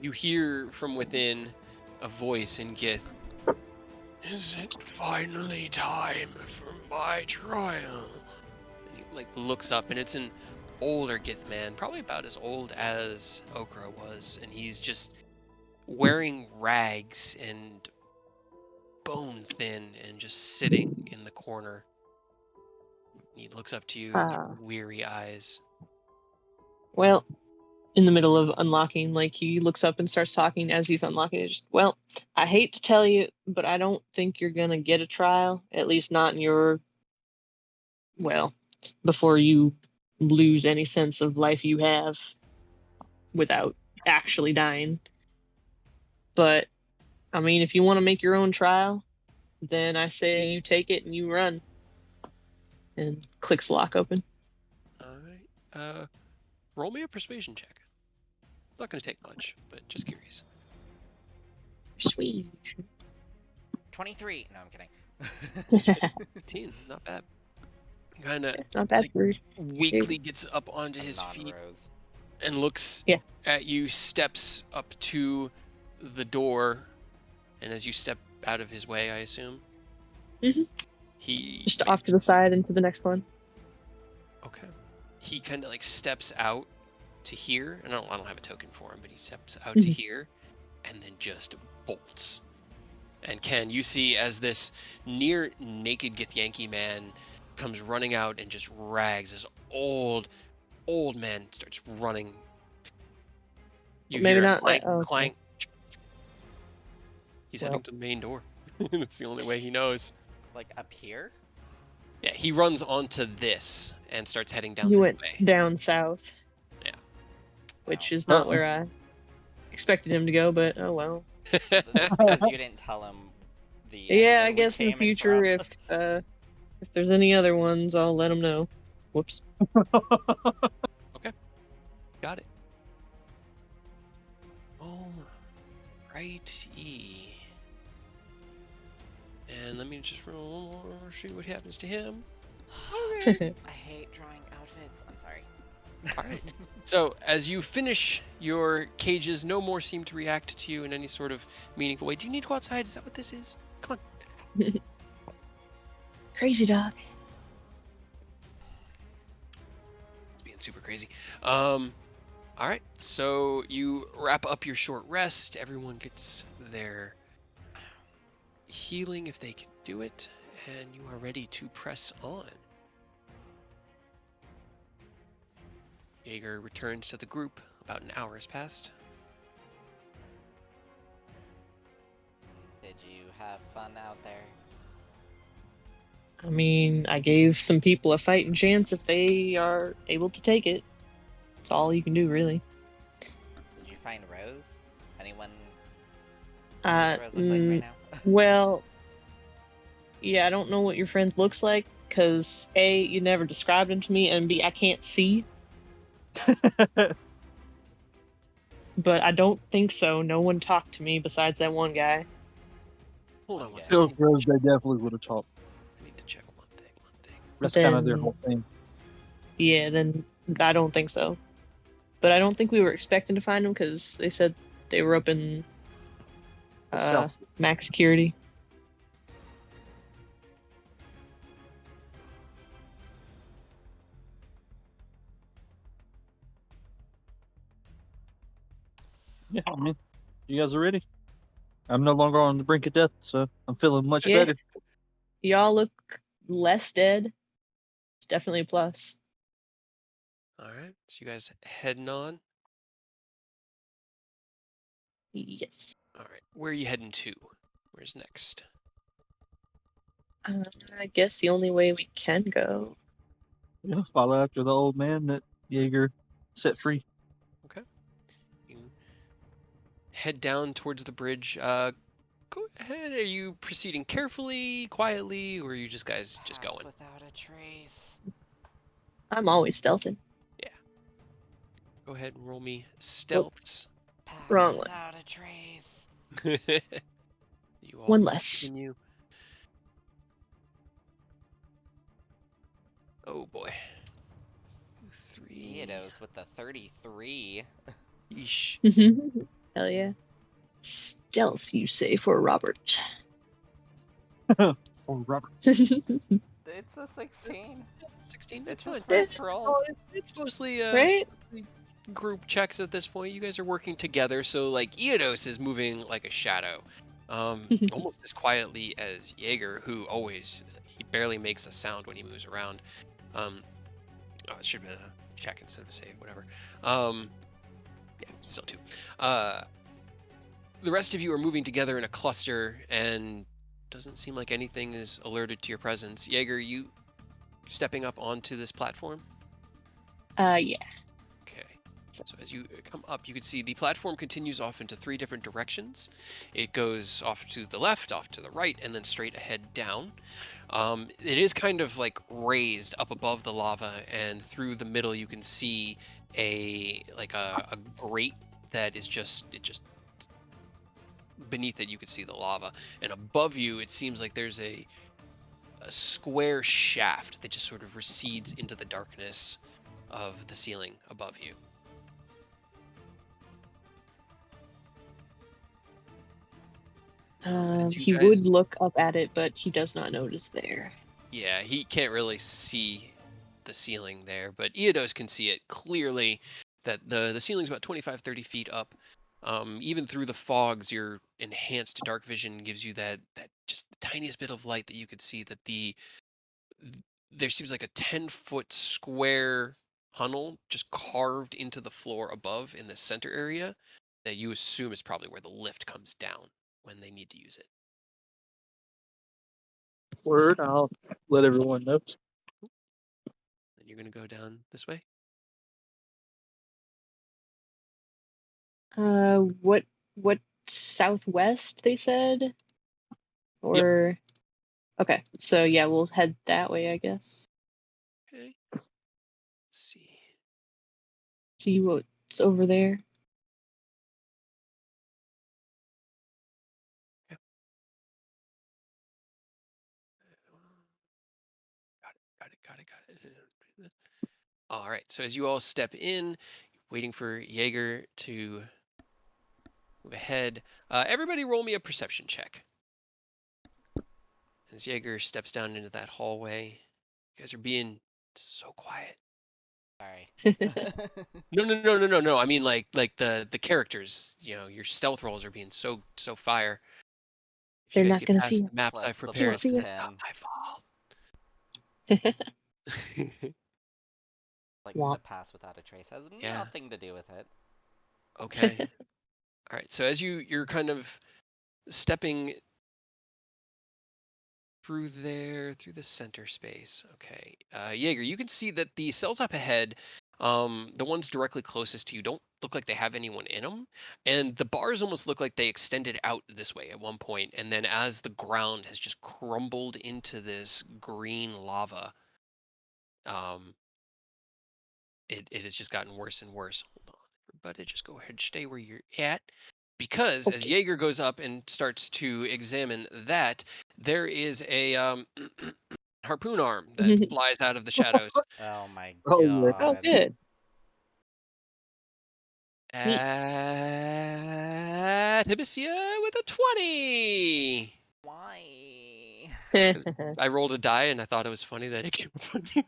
You hear from within a voice in Gith. Is it finally time for my trial? And he looks up, and it's an older Gith man, probably about as old as Okra was, and he's just wearing rags and bone thin and just sitting in the corner. He looks up to you with weary eyes. Well, in the middle of unlocking, he looks up and starts talking as he's unlocking it. Just, well, I hate to tell you, but I don't think you're gonna get a trial. At least not in your, before you lose any sense of life you have without actually dying. But I mean, if you want to make your own trial, then I say you take it and you run. And clicks lock open. All right. Roll me a persuasion check. It's not going to take much, but just curious. Sweet. 23. No, I'm kidding. 18, not bad. Kind of Not bad for weakly gets up onto his feet Non-rose. and looks at you, steps up to the door, and as you step out of his way, I assume. Mm-hmm. He just off to the side into the next one. Okay. He kind of steps out to here, and I don't have a token for him, but he steps out to here, and then just bolts. And Ken, you see as this near naked Githyanki man comes running out and just rags this old man starts running. You Maybe hear not clank, that. clank. He's heading to the main door. That's the only way he knows. Up here? Yeah, he runs onto this and starts heading down He this went way. down south. Yeah. Which is not where I expected him to go, but oh well. That's because you didn't tell him the Yeah, I guess in the future, if there's any other ones, I'll let him know. Whoops. Okay. Got it. All righty. And let me just roll, see what happens to him. Okay. I hate drawing outfits. I'm sorry. All right. So as you finish your cages, no more seem to react to you in any sort of meaningful way. Do you need to go outside? Is that what this is? Come on. Crazy dog. It's being super crazy. All right. So you wrap up your short rest. Everyone gets their healing if they can do it, and you are ready to press on. Jaeger returns to the group. About an hour has passed. Did you have fun out there? I mean, I gave some people a fighting chance if they are able to take it. That's all you can do, really. Did you find Rose? Anyone Uh, Rose look like right now? Well, yeah, I don't know what your friend looks like, because A, you never described him to me, and B, I can't see. But I don't think so. No one talked to me besides that one guy. Hold on One one guy. second. Still, Rose, they definitely would have talked. I need to check one thing. That's Then, kind of their whole thing. Yeah, then I don't think so. But I don't think we were expecting to find him because they said they were up in South. max security. Yeah, I mean, you guys are ready. I'm no longer on the brink of death, so I'm feeling much Yeah. better. Y'all look less dead. It's definitely a plus. All right. So you guys heading on. Yes. All right. Where are you heading to? Where's next? I guess the only way we can go. Yeah, follow after the old man that Jaeger set free. Okay. You head down towards the bridge. Go ahead. Are you proceeding carefully, quietly, or are you just guys just Pass going? without a trace. I'm always stealthing. Yeah. Go ahead and roll me stealths. Pass Wrong one. without a trace. You all One may less. continue. Oh boy. 3. Theodos with the 33. Yeesh. Hell yeah. Stealth, you say, for Robert. For Robert. It's a 16. 16. It's That's his fine. first roll. Oh, it's mostly Right? group checks at this point. You guys are working together, so like Eodos is moving like a shadow, almost as quietly as Jaeger, who he barely makes a sound when he moves around. Oh, it should have been a check instead of a save, whatever. Yeah, still 2. The rest of you are moving together in a cluster, and doesn't seem like anything is alerted to your presence. Jaeger, you stepping up onto this platform? Yeah. Okay. So as you come up, you can see the platform continues off into 3 different directions. It goes off to the left, off to the right, and then straight ahead down. It is kind of like raised up above the lava, and through the middle you can see a grate that is just beneath it you can see the lava, and above you it seems like there's a square shaft that just sort of recedes into the darkness of the ceiling above you. As you He guys, would look up at it, but he does not notice there. yeah, he can't really see the ceiling there, but Eodos can see it clearly that the ceiling's about 25-30 feet up. Even through the fogs, your enhanced dark vision gives you that just the tiniest bit of light that you could see that there seems like a 10-foot square tunnel just carved into the floor above in the center area that you assume is probably where the lift comes down when they need to use it. Word, I'll let everyone know. And you're going to go down this way? What southwest they said? Or okay, so yeah, we'll head that way, I guess. Okay. Let's see. See what's over there. Yep. Got it. All right. So as you all step in, waiting for Jaeger to move ahead, everybody roll me a perception check. As Jaeger steps down into that hallway, you guys are being so quiet. Sorry. No. I mean, like the characters. You know, your stealth rolls are being so fire. If you They're guys not get gonna past see the us. maps Plus I've the prepared, see that's us. not 10. my fault. Like Womp. the pass without a trace has Yeah. nothing to do with it. Okay. All right. So as you're kind of stepping through the center space. Okay. Jaeger, you can see that the cells up ahead, the ones directly closest to you, don't look like they have anyone in them. And the bars almost look like they extended out this way at one point. And then as the ground has just crumbled into this green lava, it has just gotten worse and worse. Hold on, everybody, just go ahead and stay where you're at. Because as Okay. Jaeger goes up and starts to examine that, there is a harpoon arm that flies out of the shadows Oh my Oh, yeah. Oh, god. good. Neat. at Hibisia with a 20. Why? Because I rolled a die and I thought it was funny that it came up on you.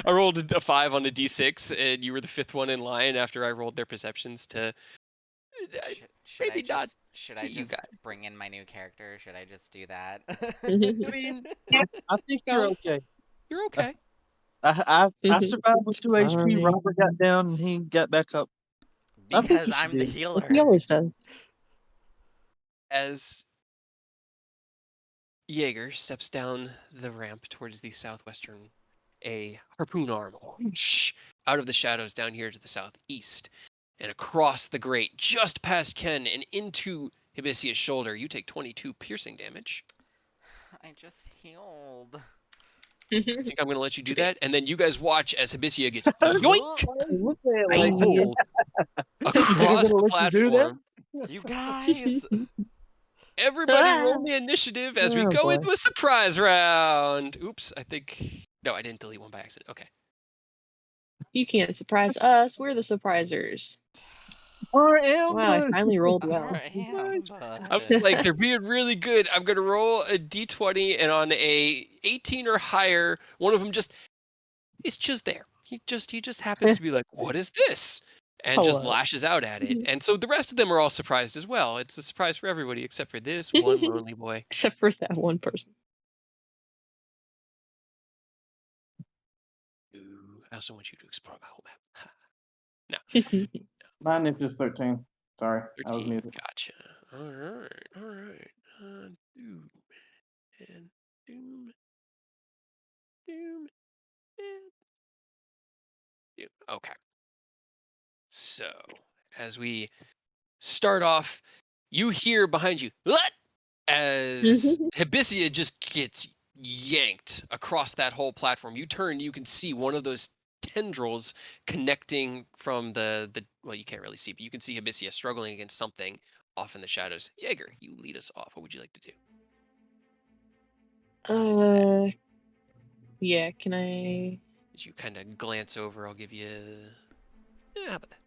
I rolled a 5 on a d6 and you were the 5th one in line after I rolled their perceptions to maybe not Should I see you just guys. bring in my new character? Should I just do that? I mean, I think No. you're okay. you're okay. I survived with 2 HP. Fine. Robert got down and he got back up. I think Because you I'm the did. He healer. always does. As Jaeger steps down the ramp towards the southwestern, a harpoon arm whoosh, out of the shadows down here to the southeast and across the grate just past Ken and into Hibisia's shoulder. You take 22 piercing damage. I just healed. I think I'm going to let you do Too bad. that. And then you guys watch as Hibisia gets yoink Look at it like pulled across gonna the let you do that? platform. You guys! Everybody roll me initiative as we Oh, go boy. into a surprise round. Oops, I think... No, I didn't delete one by accident. Okay. You can't surprise us. We're the surprisers. We're Wow, I ambush. finally rolled well. Alright, I was like, they're being really good. I'm going to roll a d20, and on a 18 or higher, one of them it's just there. He just happens to be like, what is this? And just Hello. lashes out at it. And so the rest of them are all surprised as well. It's a surprise for everybody except for this one lonely boy. Except for that one person. Ooh, I also want you to explore my whole map. No. Mine is just 13. Sorry, I was 13. muted. Gotcha. All right. Doom and doom, and doom. Okay. So as we start off, you hear behind you, "What?" as Hibisia just gets yanked across that whole platform. You turn, you can see one of those tendrils connecting from the well, you can't really see, but you can see Hibisia struggling against something off in the shadows. Jaeger, you lead us off. What would you like to do? Yeah, can I? As you kind of glance over, I'll give you. How about that?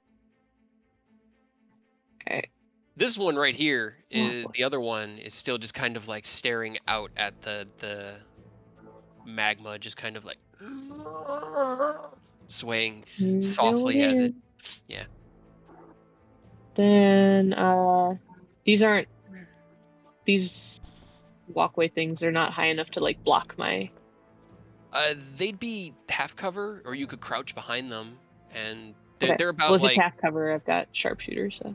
Okay. This one right here Oh, is boy. the other one is still just kind of like staring out at the magma, just kind of like swaying softly as it. Yeah. Then these walkway things, they're not high enough to like block my. They'd be half cover, or you could crouch behind them, and Okay. they're Well, about if it's like half cover, I've got sharpshooter, so.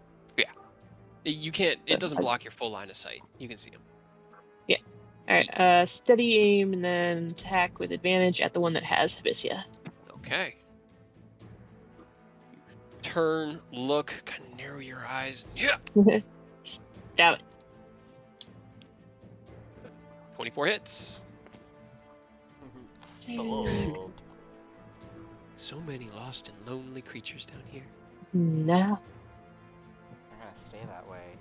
you can't. It So doesn't I block your full line of sight. You can see them. All right. Steady aim and then attack with advantage at the one that has Hibisia. Okay. Turn, look, kind of narrow your eyes. Yeah. Stab it. 24 hits. Stop. So many lost and lonely creatures down here. No. They're gonna stay that way.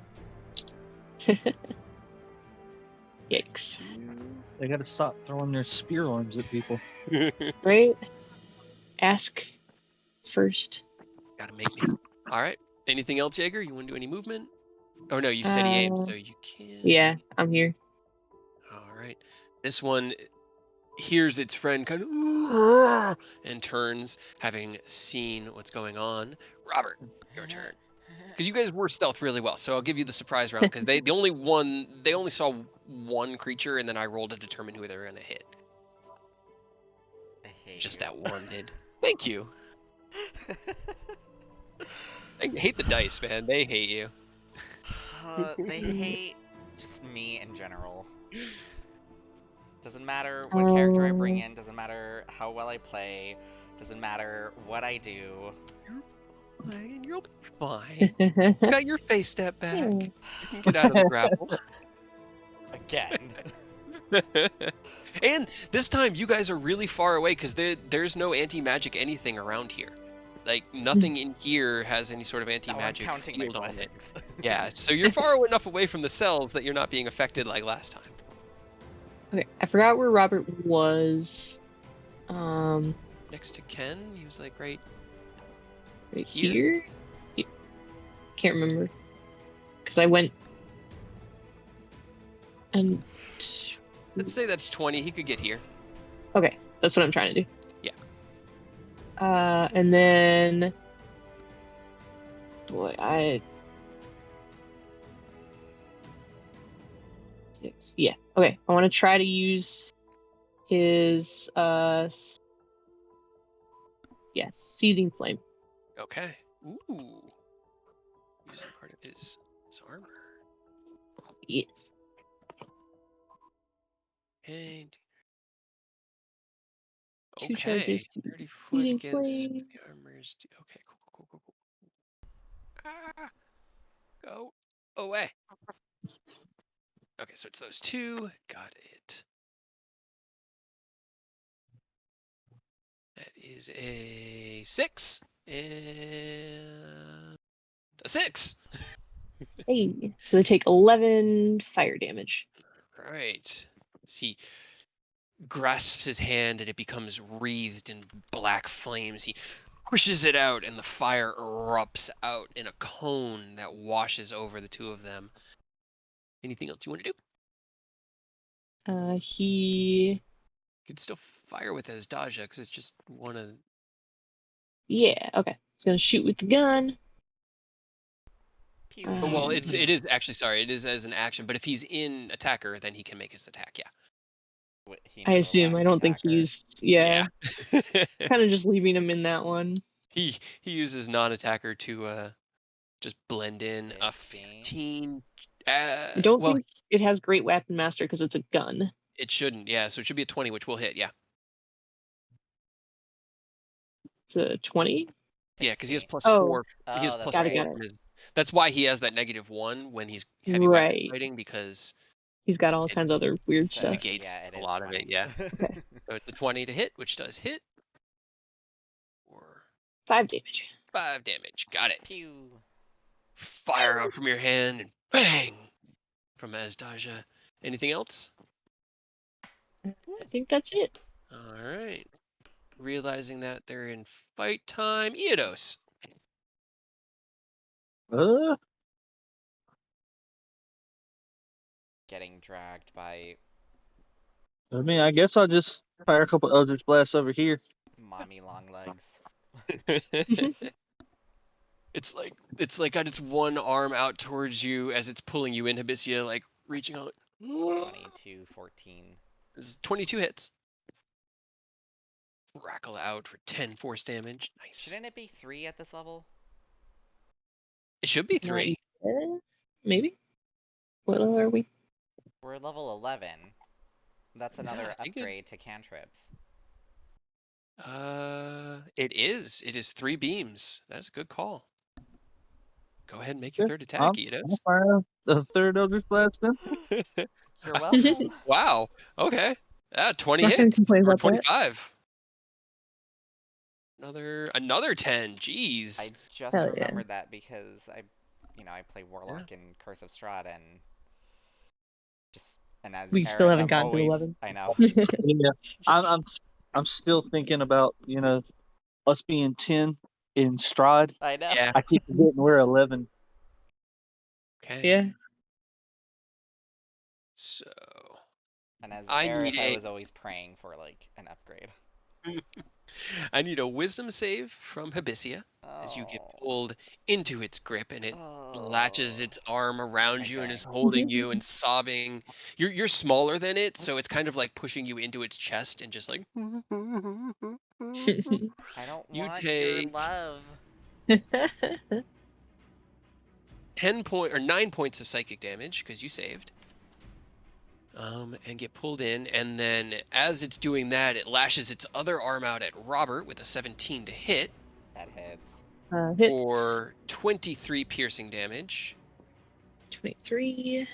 Yikes. They gotta stop throwing their spear arms at people. Right? ask first. Gotta make me. All right. Anything else, Jaeger? You want to do any movement? Oh no, you steady aim, so you can. Yeah, I'm here. All right. This one hears its friend kind of and turns, having seen what's going on. Robert, your turn. Because you guys were stealth really well, so I'll give you the surprise round. Because they only saw one creature, and then I rolled to determine who they were gonna hit. I hate Just you. that one did. Thank you. I hate the dice, man. They hate you. They hate just me in general. Doesn't matter what character I bring in, doesn't matter how well I play, doesn't matter what I do. Fine, you'll be fine. You got your face step back. You can get out of the grapple. Again. And this time, you guys are really far away because there's no anti-magic anything around here. Like, nothing in here has any sort of anti-magic counting field my on it. blessings. Yeah, so you're far enough away from the cells that you're not being affected like last time. Okay, I forgot where Robert was. Next to Ken, he was like right Here? Can't remember. Because I went and... Let's say that's 20. He could get here. Okay, that's what I'm trying to do. Yeah. And then... Boy, Six. Yeah, okay. I want to try to use his, Seething Flame. Okay. Ooh. Using part of his armor. Yes. And Two okay, charges to 30 foot Seething against Flame. the armors. Okay, cool. Ah, go away. Okay, so it's those two. Got it. That is a 6 and a 6. Hey, so they take 11 fire damage. Right. As he grasps his hand and it becomes wreathed in black flames, he pushes it out and the fire erupts out in a cone that washes over the two of them. Anything else you want to do? He... You could still fire with his Daja because it's just one of... Yeah, okay. He's gonna shoot with the gun. Pew. Well, it is actually, sorry, it is as an action, but if he's in attacker, then he can make his attack, yeah. He I never assume. left I don't think attacker. he's... Yeah. Yeah. Kind of just leaving him in that one. He uses non-attacker to just blend in. 15. 15. I don't Well, think it has Great Weapon Master because it's a gun. it shouldn't, yeah. So it should be a 20, which will hit, yeah. It's a 20? Yeah, because he has 60. plus Oh. 4. Oh, He has that's plus Got it, 4 got from it. his... That's why he has that -1 when he's heavy weapon Right. fighting, because He's got all It- kinds of other weird So, stuff. negates yeah, it a is lot of 20. it, yeah. Okay. So it's a 20 to hit, which does hit. Or 5 damage. 5 damage. Got it. Pew. Fire out from your hand and bang from Azdaja. Anything else? I think that's it. All right. Realizing that they're in fight time, Eodos. Getting dragged by I mean, I guess I'll just fire a couple Eldritch Blasts over here. mommy long legs. It's like got its one arm out towards you as it's pulling you in, Hibisia, like reaching out. 22, 14. This is 22 hits. Rackle out for 10 force damage. Nice. Shouldn't it be 3 at this level? It should be 3. Maybe? What level are we? We're level 11. That's another I think upgrade to cantrips. It is. It is 3 beams. That's a good call. Go ahead and make your Yeah, third attack, I'll Eodos. fire the third Eldritch Blast then. You're welcome. Wow. Okay. 20 Not gonna hits complain or about that. 25. Another 10. Jeez. I just Hell yeah. remembered that because I play Warlock in Curse of Strahd and as We Eric, still haven't I'm gotten to always, 11. I know. Yeah, I'm still thinking about us being 10 in stride, I know. Yeah. I keep forgetting we're 11. Okay. Yeah. So And as I Aerith, need I a was always praying for like an upgrade. I need a wisdom save from Hibisia as you get Oh. pulled into its grip and it latches Oh. its arm around My you and is turn. holding you and sobbing. You're smaller than it, so it's kind of like pushing you into its chest and just like I don't you want your take love. 9 points of psychic damage because you saved. And get pulled in, and then as it's doing that, it lashes its other arm out at Robert with a 17 to hit That hits. Hit for 23 piercing damage. 23.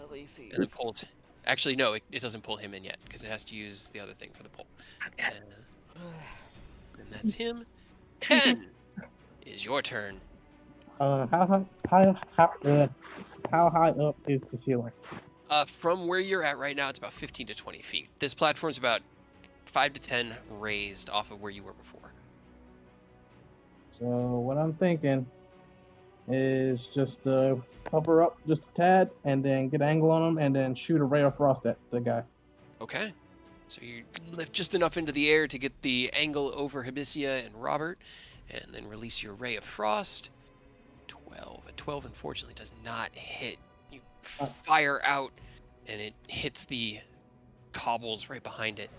Lacey. And then pulls. Actually, no, it doesn't pull him in yet because it has to use the other thing for the pull. And that's him. Ken, is your turn. How high up is the ceiling? From where you're at right now, it's about 15 to 20 feet. This platform's about 5 to 10 raised off of where you were before. So what I'm thinking is just hover up just a tad and then get an angle on him and then shoot a ray of frost at the guy. Okay. So you lift just enough into the air to get the angle over Hibisia and Robert, and then release your ray of frost. 12. A 12, unfortunately, does not hit. You fire out, and it hits the cobbles right behind it.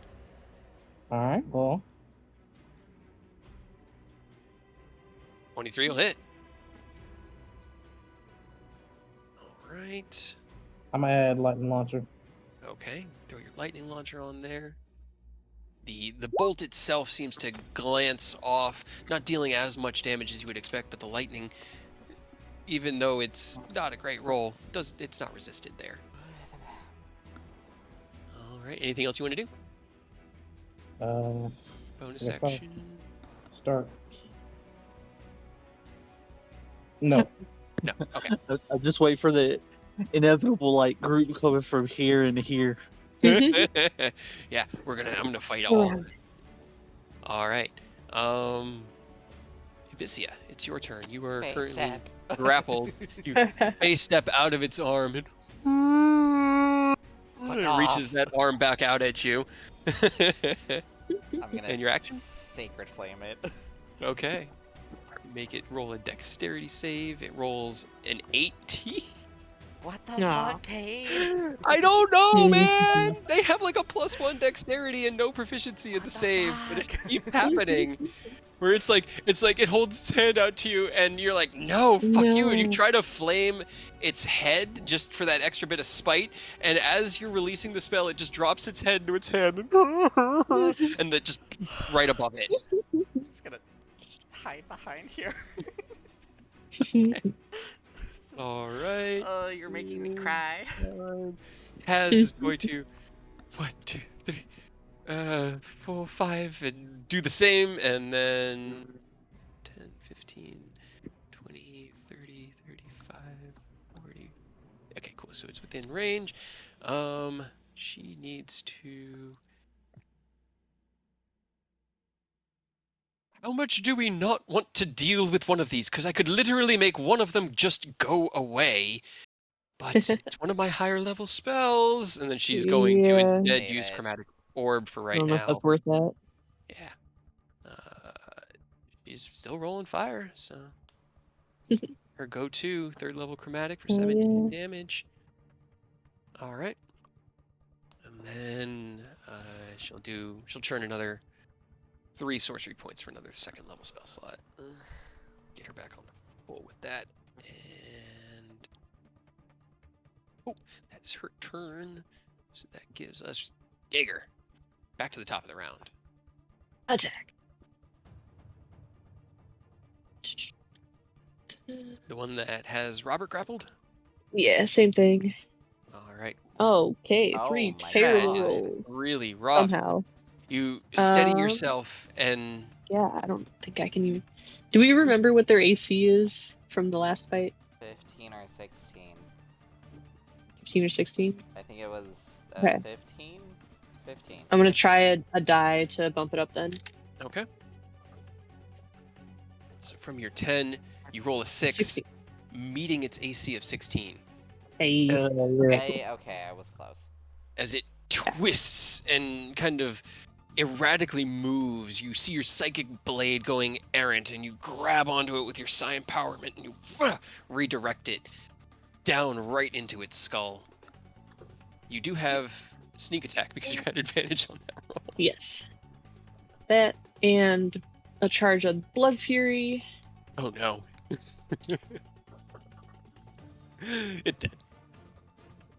All right, well, 23 will hit. All right. I'm gonna add lightning launcher. Okay. Throw your lightning launcher on there. The bolt itself seems to glance off, not dealing as much damage as you would expect, but the lightning, even though it's not a great roll, it's not resisted there. All right. Anything else you want to do? Bonus yes, sir. action. Start. No. No. Okay. I just wait for the inevitable like group coming from here and here. Yeah, I'm gonna fight all. All right. Hibisia, it's your turn. You are Face currently step. grappled. You face step out of its arm and it reaches that arm back out at you. I'm gonna And your action? sacred flame it. Okay. Make it roll a dexterity save. It rolls an 18. What the Aw. fuck, Cade? I don't know, man. They have like a +1 dexterity and no proficiency in the save, but it fuck? keeps happening. Where it's like it holds its hand out to you, and you're like, no, fuck you, and you No. try to flame its head just for that extra bit of spite. And as you're releasing the spell, it just drops its head into its hand, and that just right above it. I'm just gonna hide behind here. All right. Oh, you're making me cry. Kaz is going to 1, 2, 3, 4, 5, and do the same, and then 10, 15, 20, 30, 35, 40. Okay, cool. So it's within range. She needs to. How much do we not want to deal with one of these? Because I could literally make one of them just go away. But it's one of my higher level spells. And then she's going to Yeah. instead Save use it. Chromatic Orb for I right don't know if now. that's worth that. Yeah. She's still rolling fire, so. Her go-to, 3rd level Chromatic for 17 damage. All right. And then she'll churn another 3 sorcery points for another 2nd level spell slot. Ugh. Get her back on the full with that. And oh, that is her turn. So that gives us Jaeger. Back to the top of the round. Attack. The one that has Robert grappled? Yeah, same thing. All right. Okay, Oh 3 my terrible God. rolls Really rough. somehow. You steady Um, yourself and Yeah, I don't think I can even. Do we remember what their AC is from the last fight? 15 or 16. 15 or 16? I think it was Okay. 15? 15. I'm gonna try a die to bump it up then. okay. So from your 10, you roll a 6, 16. meeting its AC of 16. Hey. Yeah. Okay, I was close. As it twists and kind of erratically moves, you see your psychic blade going errant, and you grab onto it with your psi empowerment, and you redirect it down right into its skull. You do have sneak attack because you had advantage on that roll. Yes. That and a charge of Blood Fury. Oh no. It did.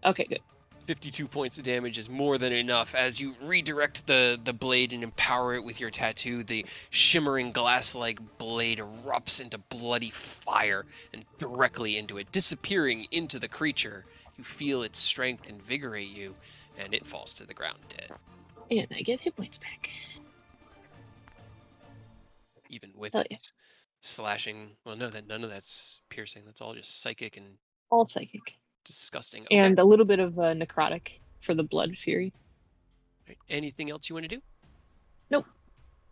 Okay, good. 52 points of damage is more than enough. As you redirect the blade and empower it with your tattoo, the shimmering glass-like blade erupts into bloody fire and directly into it, disappearing into the creature. You feel its strength invigorate you, and it falls to the ground dead. And I get hit points back. Even with Hell its slashing. Well, no, none of that's piercing. That's all just psychic and All psychic. disgusting. Okay. And a little bit of necrotic for the Blood Fury. Right. Anything else you want to do? Nope.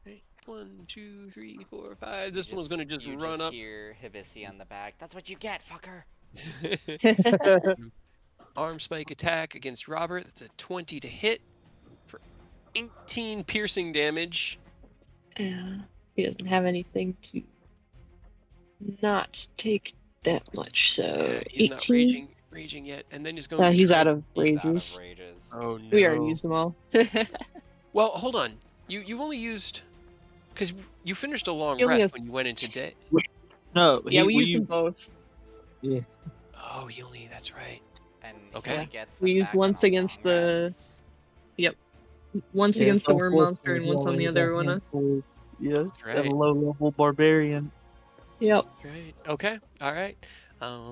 Right. 1, 2, 3, 4, 5. This You one's gonna just run up. Hear Hibisi on the back. That's what you get, fucker. Arm spike attack against Robert. That's a 20 to hit for 18 piercing damage. He doesn't have anything to not take that much, so Yeah, he's 18. not raging yet, and then he's going to He's try. out of He's out rages. of rages. Oh no. We already used them all. Well, hold on. You only used because you finished a long You only rest have- when you went into day. No. Yeah, we used them both. Yeah. Oh, he only. That's right. And Okay. he gets We them used back on once a against long the- rest. Once Yeah, against so the worm monster and unfortunately, once on he the only other got one. handful. Yeah, That's that right. low-level barbarian. Yep. Right. Okay. All right.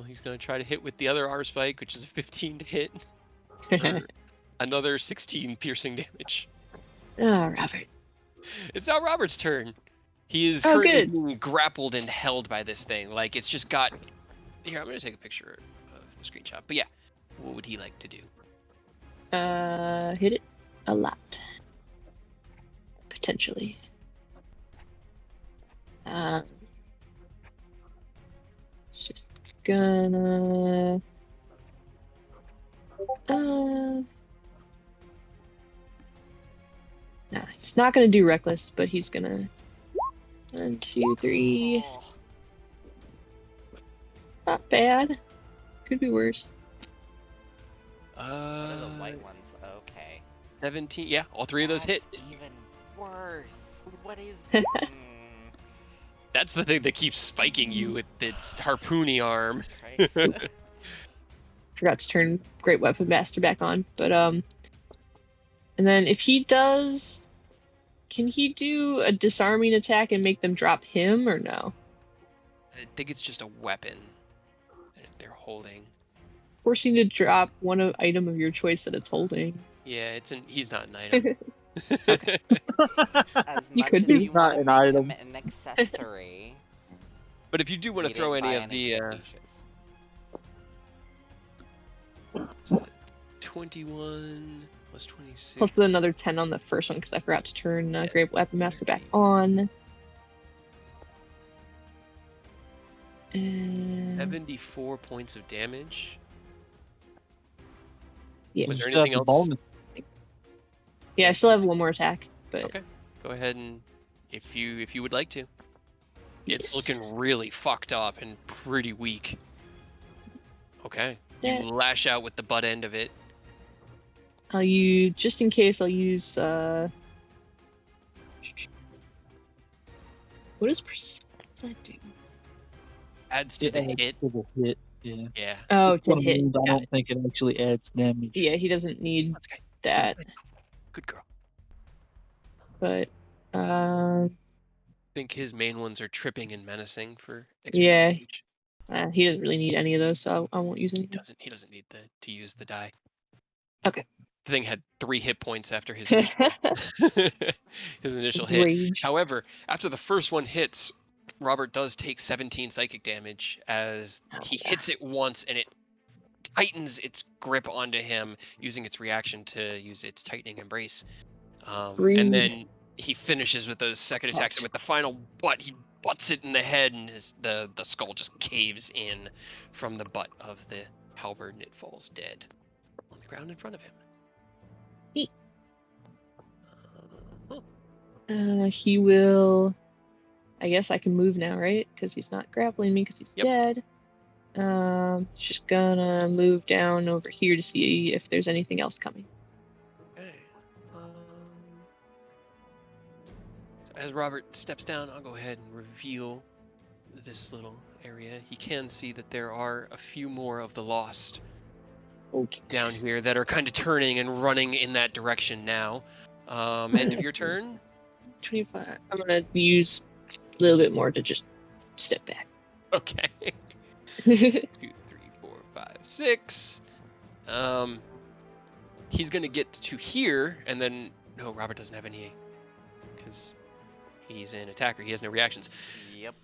He's going to try to hit with the other R spike, which is a 15 to hit. For another 16 piercing damage. Oh, Robert. It's now Robert's turn. He is Oh, currently good. being grappled and held by this thing. Like, it's just got... Here, I'm going to take a picture of the screenshot. But yeah, what would he like to do? Hit it a lot. Potentially. It's just gonna... Nah, he's not gonna do reckless, but he's gonna... 1, 2, 3... Oh, Not bad. Could be worse. what are the white ones? Okay. 17. Yeah, all three of those hit. That's even worse. What is... That's the thing that keeps spiking you with its harpoony arm. Christ. Forgot to turn Great Weapon Master back on, but and then if he does, can he do a disarming attack and make them drop him or no? I think it's just a weapon that they're holding. Forcing to drop one item of your choice that it's holding. Yeah, he's not an item. As He much could as be. you want Not to an make him an accessory. But if you do want to he throw didn't any buy of the pictures. 21 plus 26. Plus another 10 on the first one because I forgot to turn Yeah. Great Weapon Master back on. And 74 points of damage. yeah, Was there Still have anything the else? bonus. yeah, I still have one more attack, but Okay. Go ahead and if you would like to. It's yes. looking really fucked up and pretty weak. Okay. You Yeah. lash out with the butt end of it. I'll use, just in case, I'll use, what does that do? Adds to the hit. To the hit. Yeah. Yeah. Oh, It's to one of hit. those I Got don't it. think it actually adds damage. Yeah, he doesn't need Let's go. that, Good girl. but, I think his main ones are tripping and menacing for extra Yeah. damage. he doesn't really need any of those, so I won't use He anything. doesn't need to use the die. Okay. The thing had 3 hit points after his initial, his initial hit. Rage. However, after the first one hits, Robert does take 17 psychic damage as he hits it once and it tightens its grip onto him, using its reaction to use its tightening embrace. Rude. And then he finishes with those second attacks, and with the final butt, he butts it in the head, and the skull just caves in from the butt of the halberd, and it falls dead on the ground in front of him. Neat. Huh. He will. I guess I can move now, right? Because he's not grappling me because he's Yep. dead. It's just gonna move down over here to see if there's anything else coming. Okay. So as Robert steps down, I'll go ahead and reveal this little area. He can see that there are a few more of the lost Okay. down here that are kind of turning and running in that direction now. End of your turn. 25. I'm gonna use a little bit more to just step back. Okay. 2, 3, 4, 5, 6. He's gonna get to here, and then no, Robert doesn't have any, because he's an attacker. He has no reactions. Yep.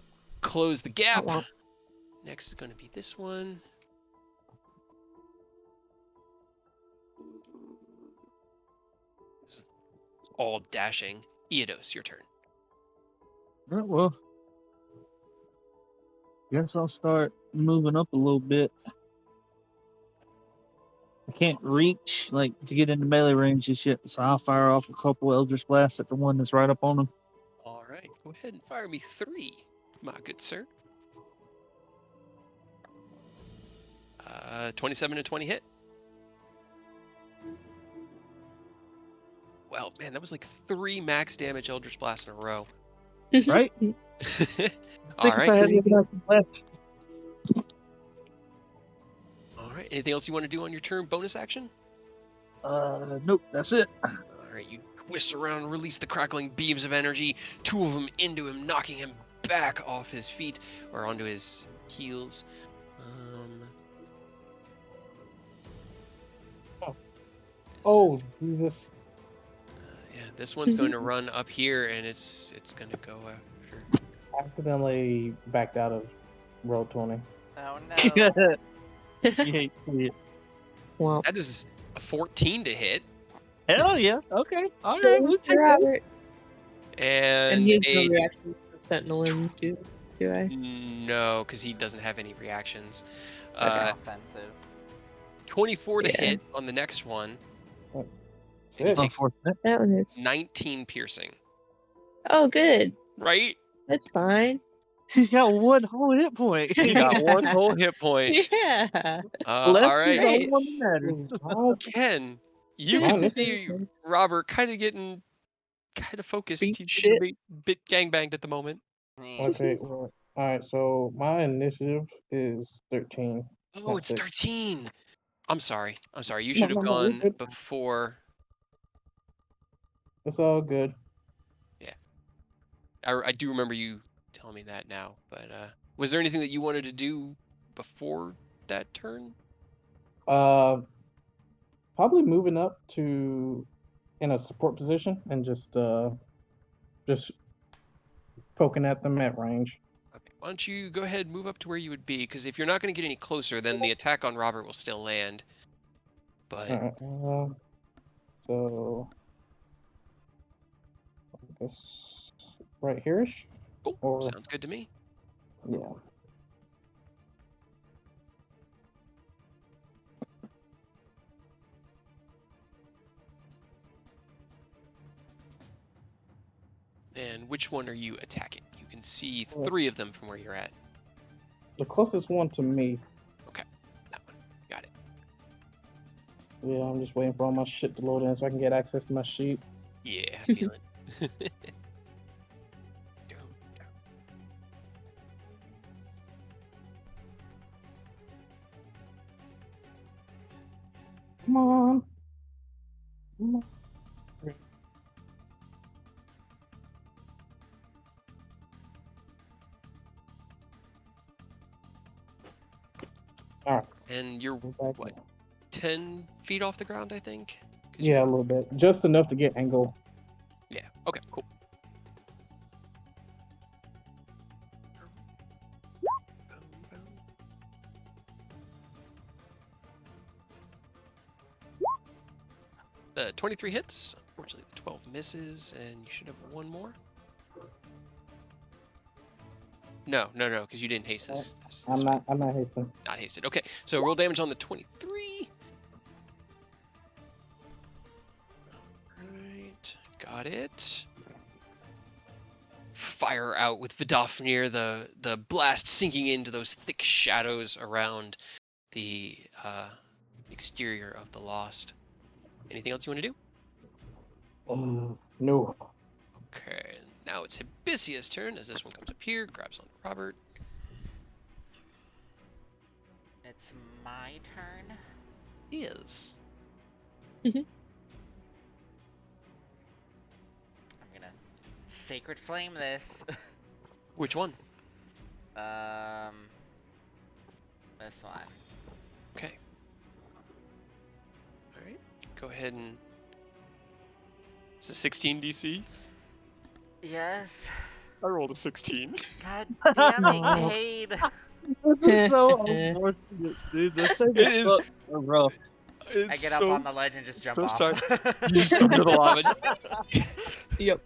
Close the gap. Womp womp. Next is gonna be this one. This is all dashing. Eodos, your turn. All right, well, guess I'll start moving up a little bit. I can't reach to get into melee range just yet, so I'll fire off a couple Eldritch Blasts at the one that's right up on him. All right, go ahead and fire me 3, my good sir. 27 and 20 hit. Well, man, that was like 3 max damage Eldritch Blasts in a row. Right? All Think if I right. had enough left. All right. Anything else you want to do on your turn? Bonus action? Nope, that's it. All right. You twist around and release the crackling beams of energy. 2 of them into him, knocking him back off his feet or onto his heels. Oh, Jesus. Yeah, this one's going to run up here, and it's going to go after. Accidentally backed out of roll 20. Oh no. You hate to see it. Well, That is a 14 to hit, Hell yeah. Okay. All right. We'll take that. Robert. and And he has a no reactions to Sentinel in, do I? no, because he doesn't have any reactions. Offensive. 24 to Yeah. hit on the next one. What? And he Shit. takes Unfortunate. That one hits. 19 piercing. Oh, good. Right? That's fine. He's got 1 whole hit point. He got 1 whole hit point. Yeah. Left All is right, the Right. one that matters. Ken, you Wow, get to this see is- Robert kind of focused. Beat He's shit. getting a bit gangbanged at the moment. Okay, well, alright, so my initiative is 13. Oh, Not it's 6. 13. I'm sorry. You No, should have no, you're gone good. before. It's all good. I do remember you telling me that now, but was there anything that you wanted to do before that turn? Probably moving up to in a support position and just poking at them at range. Okay. Why don't you go ahead and move up to where you would be? Because if you're not going to get any closer, then the attack on Robert will still land. But Alright, so I guess right here-ish? cool. Or Sounds good to me. yeah. And which one are you attacking? You can see 3 of them from where you're at. The closest one to me. That one. Got it. Yeah, I'm just waiting for all my shit to load in so I can get access to my sheet. Yeah, I feel it. Come on. Come on. Alright. And you're we're back what? now. 10 feet off the ground, I think? 'Cause Yeah, a little bit. Just enough to get angle. Yeah. Okay, cool. The 23 hits. Unfortunately, the 12 misses, and you should have 1 more. No, because you didn't haste this. I'm not hasting. Not hasted. Okay, so roll damage on the 23. Right, got it. Fire out with Vidofnir, the blast sinking into those thick shadows around the exterior of the Lost. Anything else you want to do? No. Okay, now it's Hibisia's turn as this one comes up here, grabs on Robert. It's my turn. Is. I'm gonna Sacred Flame this. Which one? This one. Okay. Alright, go ahead and... It's a 16 DC? Yes. I rolled a 16. God damn it, No. Cade. This is so unfortunate, dude. The second It is. books are rough. I get up on the ledge and just jump off. You just go to the lava. Yep.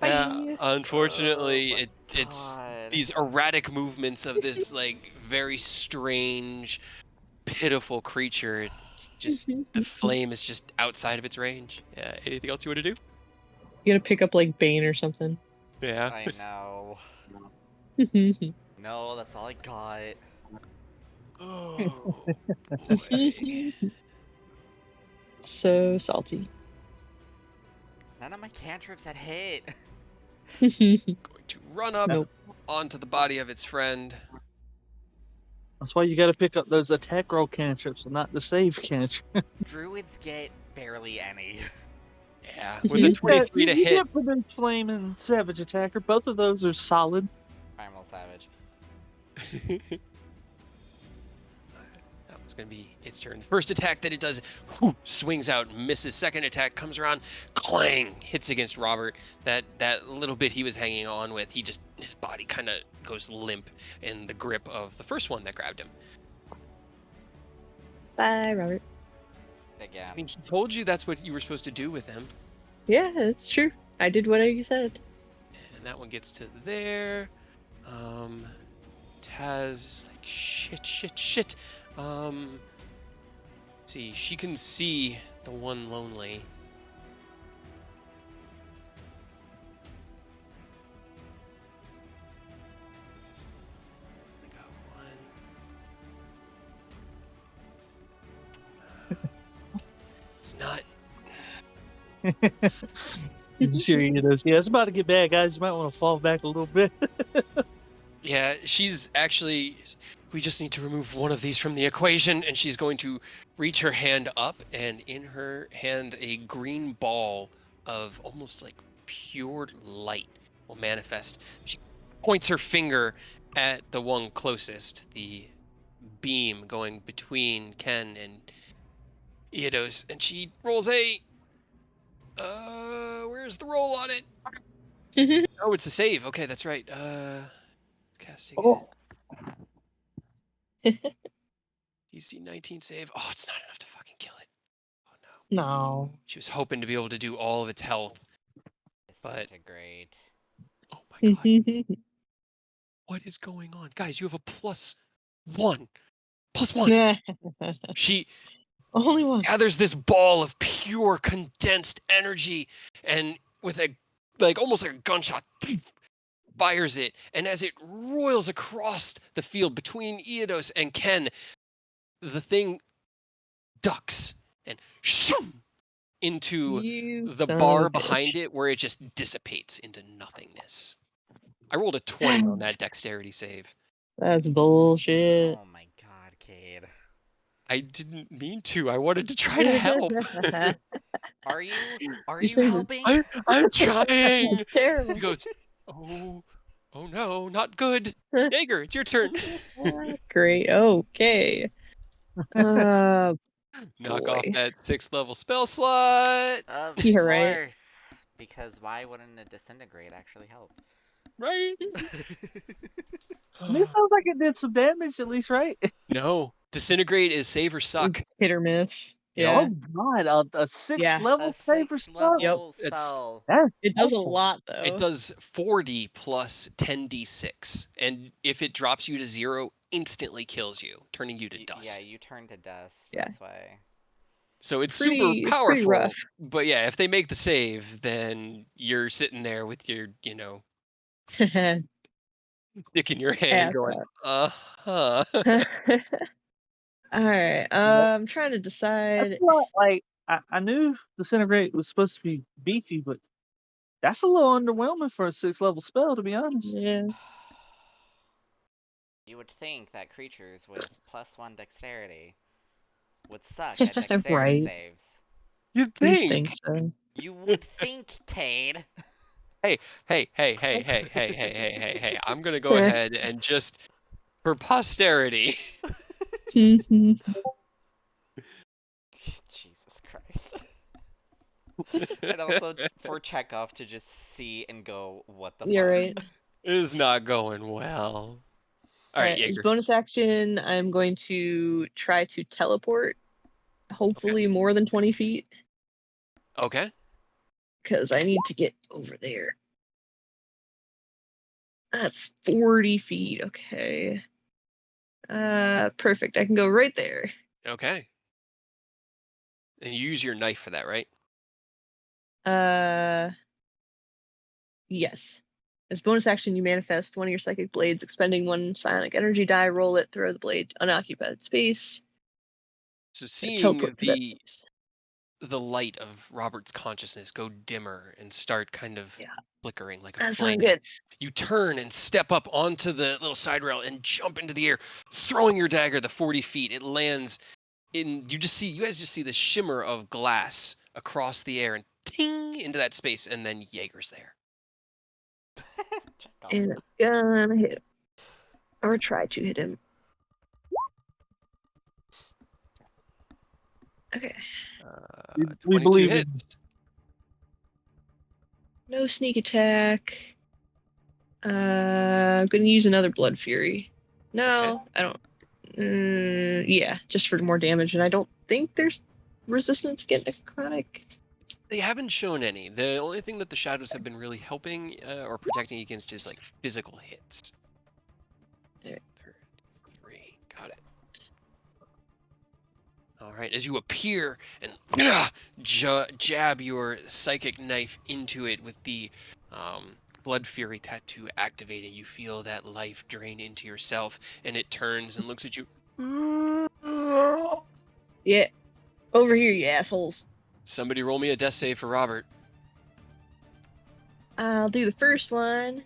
Yeah, Bye. unfortunately, Oh my it's God. these erratic movements of this like very strange, pitiful creature. It just the flame is just outside of its range. Yeah. Anything else you want to do? You gotta pick up like Bane or something. Yeah. I know. No, that's all I got. Oh boy. So salty. None of my cantrips had hit. Going to run up Nope. onto the body of its friend. That's why you got to pick up those attack roll cantrips and not the save cantrip. Druids get barely any. Yeah, with a 23 to you hit. get Forbidden Flame and Savage Attacker. Both of those are solid. Primal Savage. That was going to be its turn. First attack that it does, swings out, misses. Second attack comes around, clang, hits against Robert. That little bit he was hanging on with, his body kind of goes limp in the grip of the first one that grabbed him. Bye, Robert. Again. I mean, he told you that's what you were supposed to do with him. Yeah, it's true. I did what you said. And that one gets to there. Taz is like, shit. Let's see, she can see the one lonely. I got one. It's not. Sure he does. Yeah, it's about to get bad, guys. You might want to fall back a little bit. Yeah, she's actually. We just need to remove one of these from the equation, and she's going to reach her hand up, and in her hand, a green ball of almost like pure light will manifest. She points her finger at the one closest, the beam going between Ken and Eodos, and she rolls a. Where's the roll on it? Oh, it's a save. Okay, that's right. Casting. Oh. DC 19 save. Oh, it's not enough to fucking kill it. Oh no. No. She was hoping to be able to do all of its health. But Disintegrate. oh my god. What is going on? Guys, you have a +1. +1. She Only one. gathers this ball of pure condensed energy and with a almost like a gunshot fires it, and as it roils across the field between Eodos and Ken, the thing ducks and shoom into You the son bar of a behind bitch. it, where it just dissipates into nothingness. I rolled a 20 on that dexterity save. That's bullshit. Oh my god, Cade. I didn't mean to. I wanted to try to help. Are you These things are- helping? I'm trying. It's terrible. He goes, oh no, not good. Jaeger, it's your turn. Great. Okay. Knock Boy. off that 6th level spell slot. Of Yeah, course. right. Because why wouldn't a disintegrate actually help? Right? This sounds like it did some damage, at least, right? No. Disintegrate is save or suck. Hit or miss. Yeah. Oh God, a sixth Yeah. level A saber 6th spell. level It's- spell. That's It does a awful. lot though. It does 4d plus 10d6, and if it drops you to 0, instantly kills you, turning you to Yeah, dust. you turn to dust. Yeah. That's why. So it's Pretty- super it's powerful. pretty rough. But yeah, if they make the save, then you're sitting there with your, stick in your hand, Ass going, out. uh-huh. All right. I'm trying to That's decide. what, like, I knew Disintegrate was supposed to be beefy, but that's a little underwhelming for a 6th level spell, to be honest. Yeah. You would think that creatures with +1 dexterity would suck at dexterity Right. saves. You'd Please think. think so. You would think, Cade. Hey. I'm going to go ahead and just, for posterity. Mhm. Jesus Christ. And also for Chekhov to just see and go, what the You're fuck? right. Is not going well. All right, As Jaeger. bonus action, I'm going to try to teleport. Hopefully more than 20 feet, Okay. because I need to get over there. That's 40 feet. Okay. Perfect. I can go right there. Okay. And you use your knife for that, right? Yes. As bonus action, you manifest one of your psychic blades, expending one psionic energy die. Roll it, throw the blade to unoccupied space. So seeing Teleport to that space. the light of Robert's consciousness go dimmer and start kind of Yeah. flickering like a That's flame. not good. You turn and step up onto the little side rail and jump into the air, throwing your dagger the 40 feet. It lands in, you guys just see the shimmer of glass across the air and ting into that space, and then Jaeger's there. Chekhov. And I'm gonna hit him. Or try to hit him. Okay. We 22 believe in hits. No sneak attack. I'm gonna use another Blood Fury. No, I don't. Yeah, just for more damage, and I don't think there's resistance against necrotic. They haven't shown any. The only thing that the shadows have been really helping or protecting against is like physical hits. Alright. 33. Got it. All right. As you appear and jab your psychic knife into it with the Blood Fury tattoo activated, you feel that life drain into yourself, and it turns and looks at you. Yeah, over here, you assholes. Somebody roll me a death save for Robert. I'll do the first one.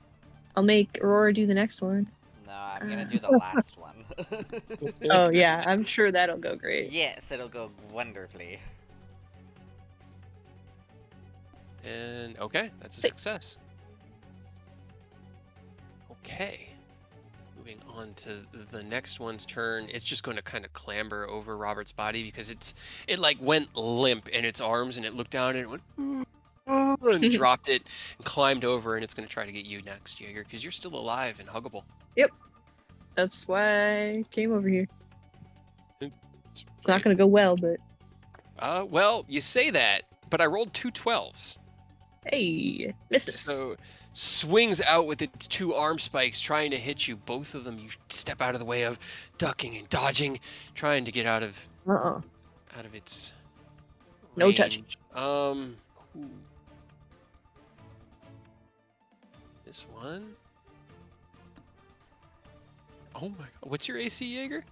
I'll make Aurora do the next one. No, I'm gonna do the last one. Oh yeah, I'm sure that'll go great. Yes, it'll go wonderfully. And okay, that's a success. Okay. Moving on to the next one's turn. It's just going to kind of clamber over Robert's body because it like went limp in its arms, and it looked down and it went and dropped it and climbed over, and it's going to try to get you next, Jaeger, because you're still alive and huggable. Yep. That's why I came over here. It's not gonna go well, but well, you say that, but I rolled 2 12s. hey, misses. So swings out with its 2 arm spikes trying to hit you. Both of them you step out of the way of, ducking and dodging, trying to get out of its No range. touching. Ooh. This one. Oh my god. What's your AC, Jaeger?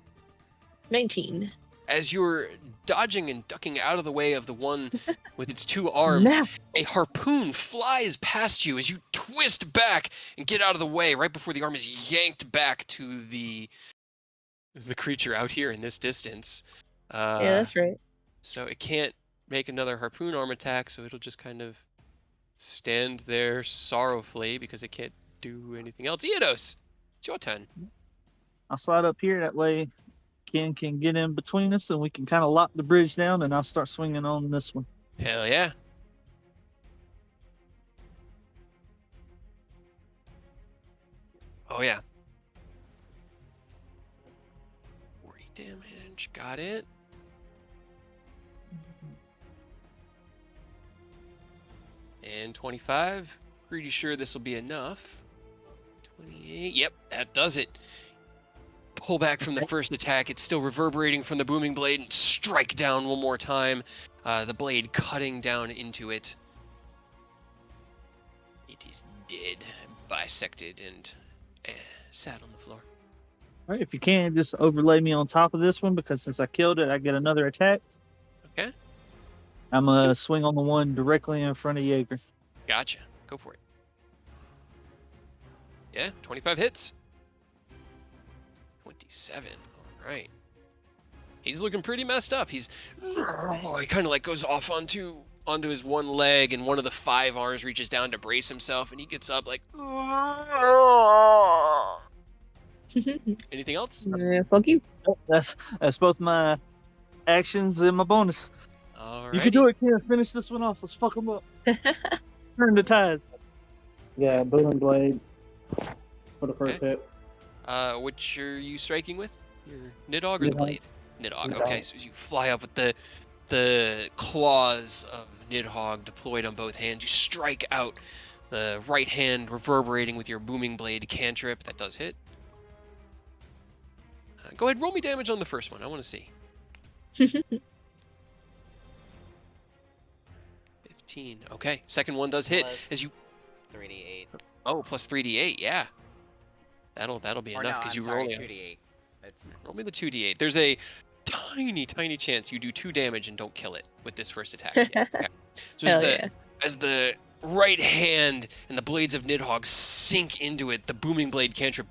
19. As you're dodging and ducking out of the way of the one with its 2 arms, Nah. a harpoon flies past you as you twist back and get out of the way right before the arm is yanked back to the creature out here in this distance. Yeah, that's right. So it can't make another harpoon arm attack, so it'll just kind of stand there sorrowfully because it can't do anything else. Eodos, it's your turn. I'll slide up here. That way Ken can get in between us and we can kind of lock the bridge down, and I'll start swinging on this one. Hell yeah. Oh yeah. 40 damage. Got it. And 25. Pretty sure this will be enough. 28. Yep, that does it. Pull back from the first attack. It's still reverberating from the booming blade and strike down one more time. The blade cutting down into it. It is dead, bisected, and sat on the floor. All right, if you can, just overlay me on top of this one, because since I killed it, I get another attack. Okay. I'm going to swing on the one directly in front of Jaeger. Gotcha. Go for it. Yeah, 25 hits. 27. All right. He's looking pretty messed up. He kind of like goes off onto his one leg, and one of the 5 arms reaches down to brace himself, and he gets up like. Anything else? Fuck you. That's both my actions and my bonus. All You can do it, Ken. Finish this one off. Let's fuck him up. Turn the tide. Yeah, booming blade for the first hit. Which are you striking with? Your Nidhogg or the Nidhogg. blade? Nidhogg. Nidhogg. Okay, so you fly up with the claws of Nidhogg deployed on both hands. You strike out the right hand, reverberating with your booming blade cantrip. That does hit. Go ahead, roll me damage on the first one. I want to see. 15. Okay, second one does hit. Plus As you 3d8. plus 3d8. Yeah, that'll be Or enough no, because I'm you sorry, roll 2d8. It's Roll me the 2d8. There's a tiny chance you do 2 damage and don't kill it with this first attack. Yeah, okay. So Hell yeah. as the right hand and the blades of Nidhogg sink into it, the booming blade cantrip,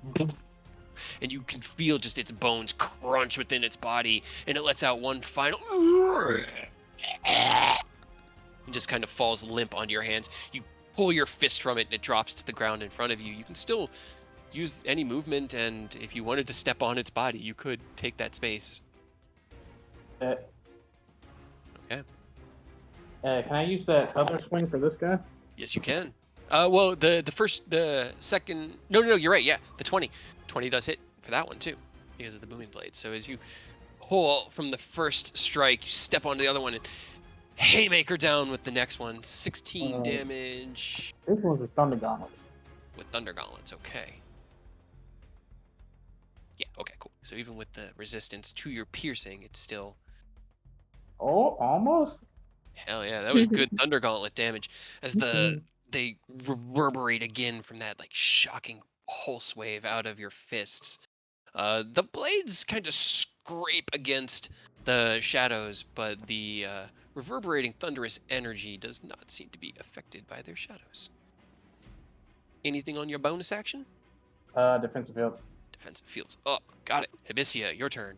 and you can feel just its bones crunch within its body, and it lets out one final and just kind of falls limp onto your hands. You pull your fist from it, and it drops to the ground in front of you. You can still use any movement, and if you wanted to step on its body, you could take that space. Okay. Can I use that other swing for this guy? Yes, you can. Well, the second. No, you're right. Yeah, the 20 does hit for that one too, because of the booming blade. So as you pull from the first strike, you step onto the other one and haymaker down with the next one. 16 damage This one's a Thunder Gauntlets. with thunder gauntlets. Okay. Yeah. Okay. Cool. So even with the resistance to your piercing, it's still. Oh, almost. Hell yeah, that was good thunder gauntlet damage as they reverberate again from that like shocking pulse wave out of your fists. The blades kind of scrape against the shadows, but the reverberating thunderous energy does not seem to be affected by their shadows. Anything on your bonus action? Defensive field. Defensive fields up. Got it. Hibisia, your turn.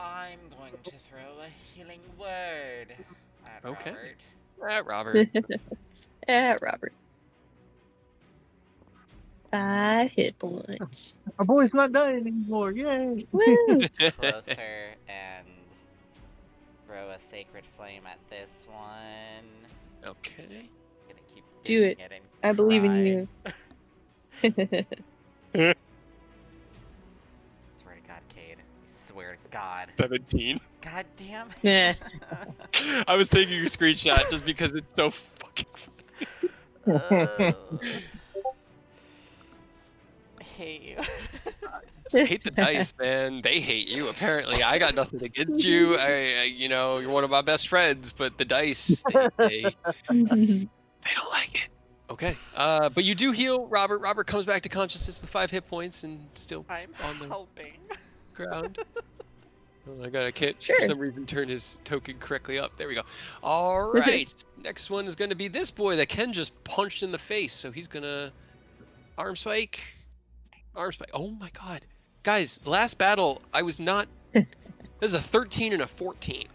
I'm going to throw a healing word at Okay. Robert. Robert. Robert. 5 hit points. Our boy's not dying anymore. Yay! Woo! Closer and throw a sacred flame at this one. Okay. Gonna keep Do doing it. and I believe in you. Swear to God, Cade. I swear to God. 17. God damn. Nah. I was taking your screenshot just because it's so fucking funny. I hate you. Hate the dice, man. They hate you. Apparently, I got nothing against you. You're one of my best friends, but the dice, they don't like it. Okay. But you do heal Robert. Robert comes back to consciousness with 5 hit points and still I'm on the helping. ground. Oh, I can't Sure. for some reason turn his token correctly up. There we go. All right. Next one is going to be this boy that Ken just punched in the face. So he's going to arm spike. Oh my god. Guys, last battle, I was not. This is a 13 and a 14.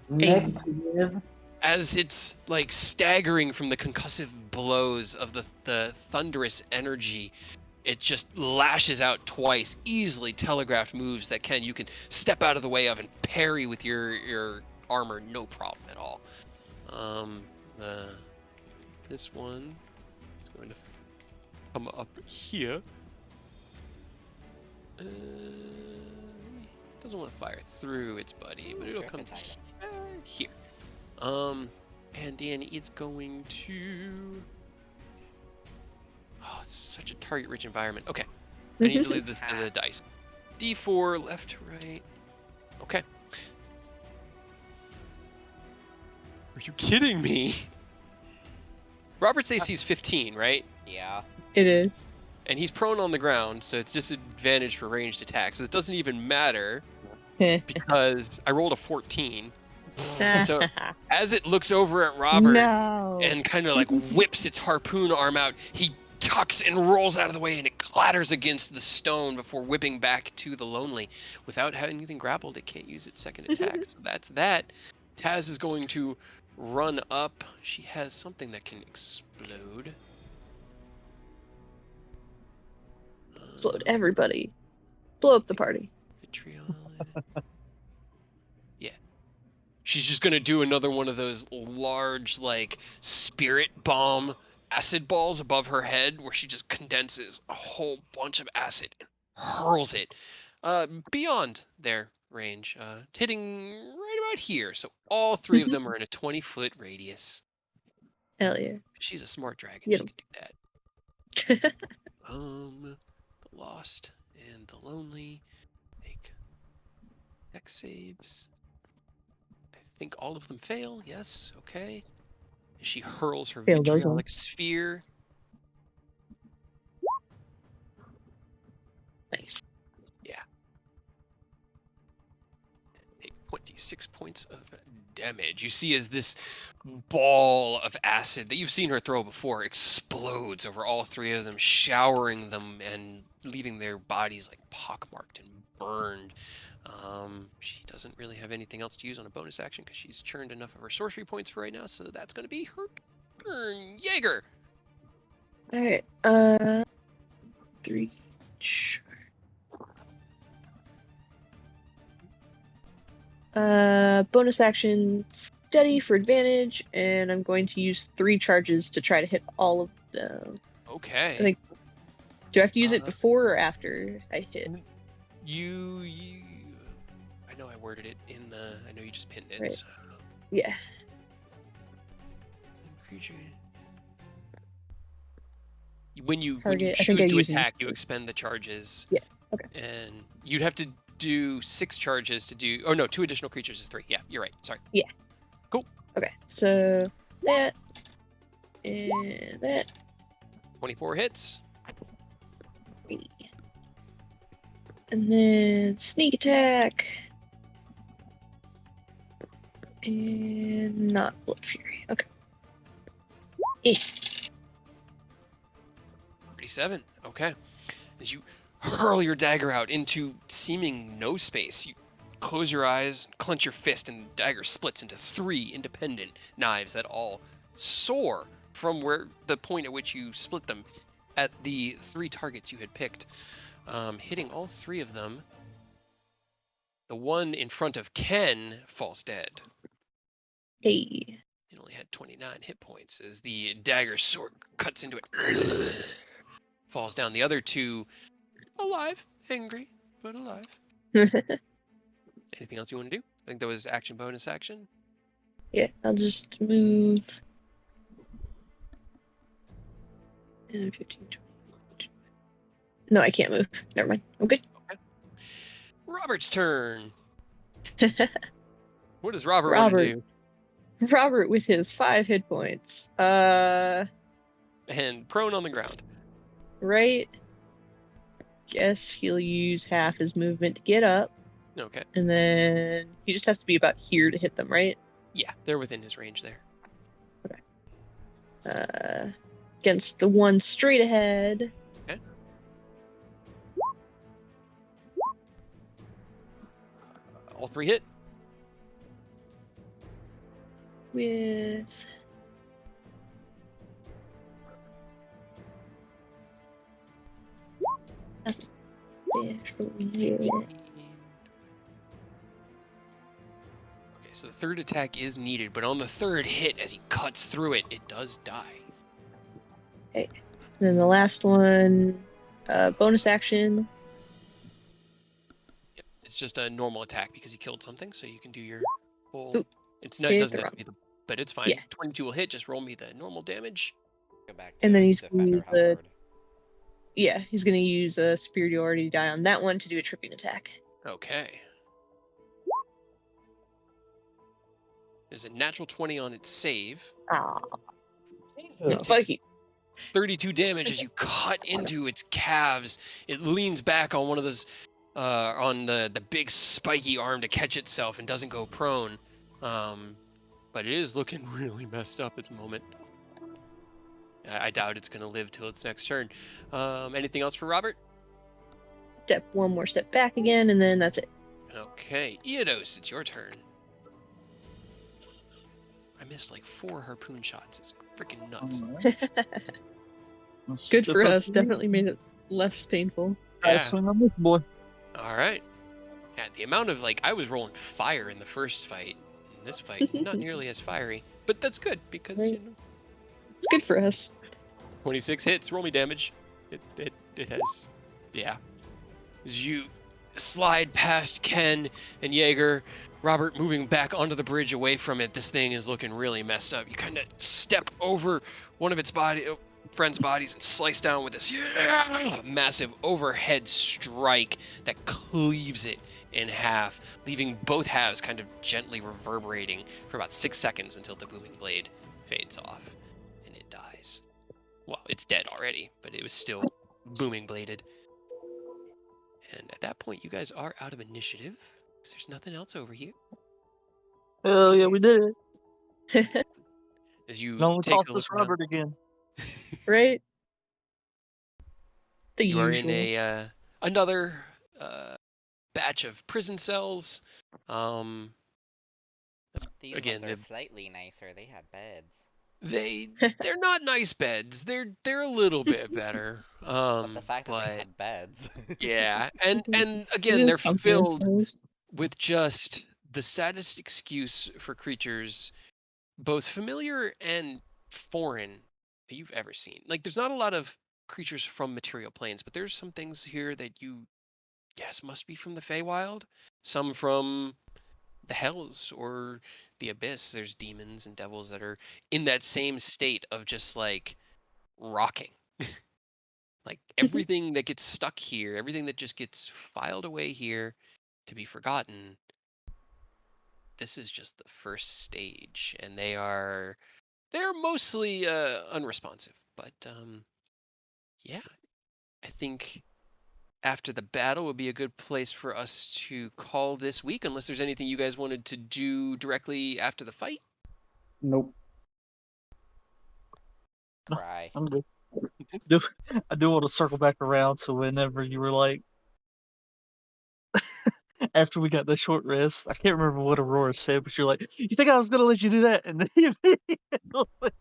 Negative. As it's like staggering from the concussive blows of the thunderous energy, it just lashes out twice. Easily telegraphed moves that you can step out of the way of and parry with your armor, no problem at all. This one is going to come up here. Doesn't want to fire through its buddy, but it'll come here. And then it's going to... Oh, it's such a target-rich environment. Okay. I need to leave this to the dice. D4, left, right. Okay. Are you kidding me? Robert's AC is 15, right? Yeah. It is. And he's prone on the ground, so it's disadvantage for ranged attacks. But it doesn't even matter because I rolled a 14. So as it looks over at Robert No. and kind of like whips its harpoon arm out, he tucks and rolls out of the way, and it clatters against the stone before whipping back to the Lonely. Without having anything grappled, it can't use its second attack. So that's that. Taz is going to run up. She has something that can explode. Explode everybody. Blow up the party. Vitriol. Yeah. She's just going to do another one of those large, like, spirit bomb acid balls above her head where she just condenses a whole bunch of acid and hurls it beyond their range, hitting right about here. So all three of them are in a 20-foot radius. Hell yeah. She's a smart dragon. Get She 'em. can do that. The Lost and the Lonely make dex saves. I think all of them fail. Yes. Okay. She hurls her Fail those vitriolic ones. sphere. Nice. Yeah. And take 26 points of damage. You see as this ball of acid that you've seen her throw before explodes over all three of them, showering them and leaving their bodies like pockmarked and burned. She doesn't really have anything else to use on a bonus action because she's churned enough of her sorcery points for right now, so that's going to be her turn. Jaeger! Alright, 3. Bonus action steady for advantage, and I'm going to use 3 charges to try to hit all of them. Okay. I think. Do I have to use it before or after I hit? You I know I worded it in the... I know you just pinned it. Right. So. Yeah. Creature. When you Target, I choose think I to use attack, you expend the charges. Yeah. Okay. And you'd have to do 6 charges to do... Oh, no, 2 additional creatures is 3. Yeah, you're right. Sorry. Yeah. Cool. Okay, so that and that. 24 hits. And then sneak attack. And not blood fury. Okay. 37. Okay. As you hurl your dagger out into seeming no space, you close your eyes, clench your fist, and the dagger splits into 3 independent knives that all soar from where the point at which you split them at the 3 targets you had picked, hitting all 3 of them. The one in front of Ken falls dead. Hey. It only had 29 hit points as the dagger sword cuts into it. Falls down. The other 2 alive, angry, but alive. Anything else you want to do? I think that was action, bonus action. Yeah, I'll just move. 15, 20. No, I can't move. Never mind. I'm good. Okay. Robert's turn. What does Robert want to do? Robert with his 5 hit points. And prone on the ground. Right. Guess he'll use half his movement to get up. Okay. And then he just has to be about here to hit them, right? Yeah, they're within his range there. Okay. Against the one straight ahead. Okay. All 3 hit. With Okay, so the 3rd attack is needed, but on the 3rd hit, as he cuts through it, it does die. Okay. And then the last one, bonus action. Yep. It's just a normal attack because he killed something, so you can do your full... Ooh. It doesn't have wrong. to be the but it's fine. Yeah. 22 will hit. Just roll me the normal damage. Go back to And then he's gonna Defender use the Hubbard. he's gonna use a superiority die on that one to do a tripping attack. Okay. There's a natural 20 on its save. Ah, Jesus. spiky. 32 damage as you cut into its calves. It leans back on one of those, on the big spiky arm to catch itself and doesn't go prone. But it is looking really messed up at the moment. I doubt it's going to live till its next turn. Anything else for Robert? One more step back again, and then that's it. Okay, Eodos, it's your turn. I missed like 4 harpoon shots. It's freaking nuts. Good for us. Definitely made it less painful. Right, swing on this boy. All right. Yeah, the amount of I was rolling fire in the first fight. In this fight, not nearly as fiery, but that's good because Right. It's good for us. 26 hits. Roll me damage. It has, yeah. As you slide past Ken and Jaeger, Robert moving back onto the bridge away from it. This thing is looking really messed up. You kind of step over one of its friends' bodies and slice down with this massive overhead strike that cleaves it in half, leaving both halves kind of gently reverberating for about 6 seconds until the booming blade fades off and it dies. Well, it's dead already, but it was still booming bladed. And at that point, you guys are out of initiative, because there's nothing else over here. Hell yeah, we did it. As you No one take tossed a us look around, Robert again. Right? The you are usual. in another batch of prison cells. These Again, ones are slightly nicer. They have beds. they're not nice beds. They're a little bit better. But the fact that they But had beds. yeah, and It again, is they're something, I filled suppose. with just the saddest excuse for creatures, both familiar and foreign, that you've ever seen. Like, there's not a lot of creatures from material planes, but there's some things here that you guess must be from the Feywild. Some from the Hells or the Abyss. There's demons and devils that are in that same state of just rocking. Like everything that gets stuck here, everything that just gets filed away here to be forgotten, this is just the first stage, and they're mostly unresponsive. But yeah, I think after the battle would be a good place for us to call this week, unless there's anything you guys wanted to do directly after the fight. Nope. Cry. I'm good. I do want to circle back around to whenever you were like, after we got the short rest, I can't remember what Aurora said, but you're like, you think I was going to let you do that? And then you immediately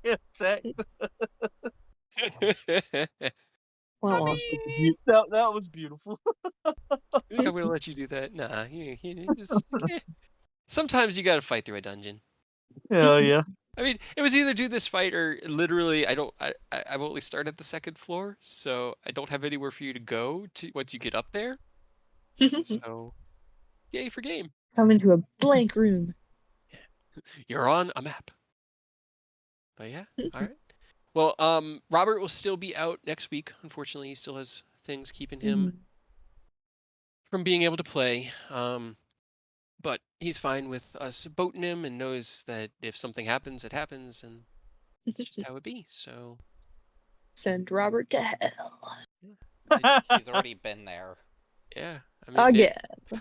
attacked. Well, That was beautiful. I think I'm gonna let you do that. Nah, sometimes you gotta fight through a dungeon. Hell yeah. I mean, it was either do this fight or literally, I've only started at the second floor, so I don't have anywhere for you to go to once you get up there. So, yay for game. Come into a blank room. You're on a map. But yeah, all right. Well, Robert will still be out next week. Unfortunately, he still has things keeping him from being able to play. But he's fine with us boating him and knows that if something happens, it happens, and it's just how it be. So Send Robert to hell. He's already been there. yeah, I mean, Again.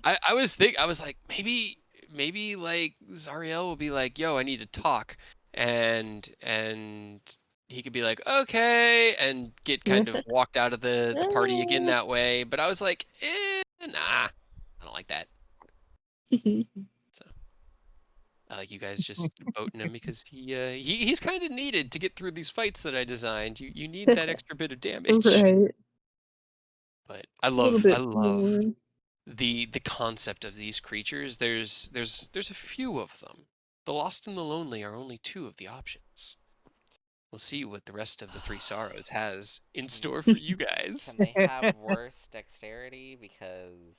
I was like, maybe like Zariel will be like, yo, I need to talk, and he could be like, okay, and get kind of walked out of the party again that way. But I was like, nah, I don't like that. So I like you guys just boating him because he's kind of needed to get through these fights that I designed. You need that extra bit of damage. Right. But I A little love bit more. the concept of these creatures. There's a few of them. The lost and the lonely are only 2 of the options. We'll see what the rest of the 3 sorrows has in store for you guys. Can they have worse dexterity? Because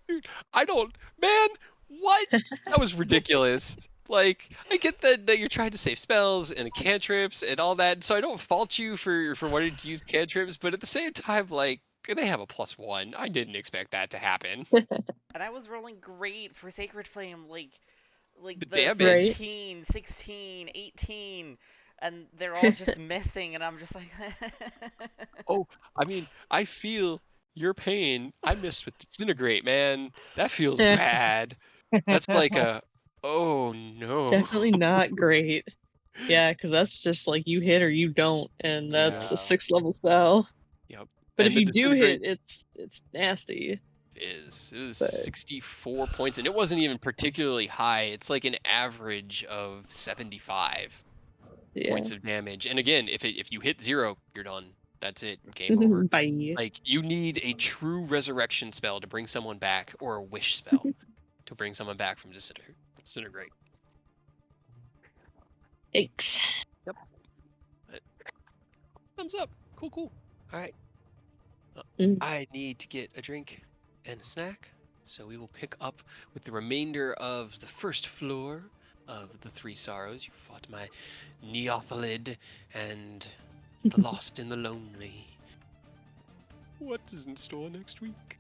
Dude, I don't, man, what? That was ridiculous. Like, I get that you're trying to save spells and cantrips and all that, so I don't fault you for wanting to use cantrips, but at the same time, like, they have a +1. I didn't expect that to happen. And I was rolling great for Sacred Flame, like The the damage. 15, 16, 18, and they're all just missing, and I'm just like, Oh, I mean, I feel your pain. I missed with Disintegrate, man. That feels Eh. bad. That's like a, oh no. Definitely not great. Yeah, because that's just like you hit or you don't, and that's a Yeah. 6th level spell. Yep. But And if the you do Disintegrate hit, it's nasty. it was But 64 points, and it wasn't even particularly high. It's like an average of 75 yeah. points of damage. And again, if you hit 0, you're done. That's it. Game over. Bye. Like, you need a true resurrection spell to bring someone back, or a wish spell to bring someone back from disintegrate. Yikes. Yep. But, thumbs up. Cool. All right. I need to get a drink and a snack, so we will pick up with the remainder of the first floor of the Three Sorrows. You fought my Neothalid and the Lost and the Lonely. What is in store next week?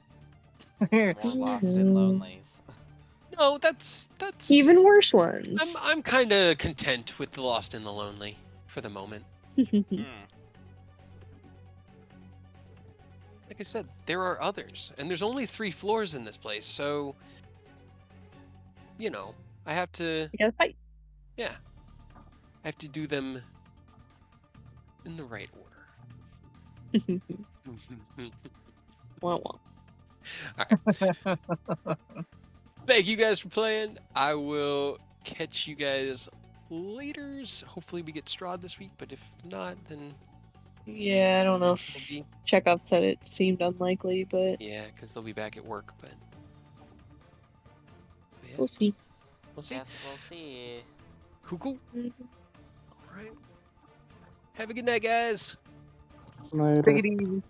more Lost and Lonelies. No, that's Even worse ones. I'm kind of content with the Lost and the Lonely for the moment. Like I said, there are others, and there's only 3 floors in this place, so you know, I have to. You gotta fight. Yeah, I have to do them in the right order. Wah, wah. Thank you guys for playing. I will catch you guys later. Hopefully we get Strahd this week, but if not, then Yeah, I don't know. it'll be. Chekhov said it seemed unlikely, but Yeah, because they'll be back at work, but yeah, we'll see. we'll see. Yes, we'll see. Cool. All right. Have a good night, guys. Later. Take it easy.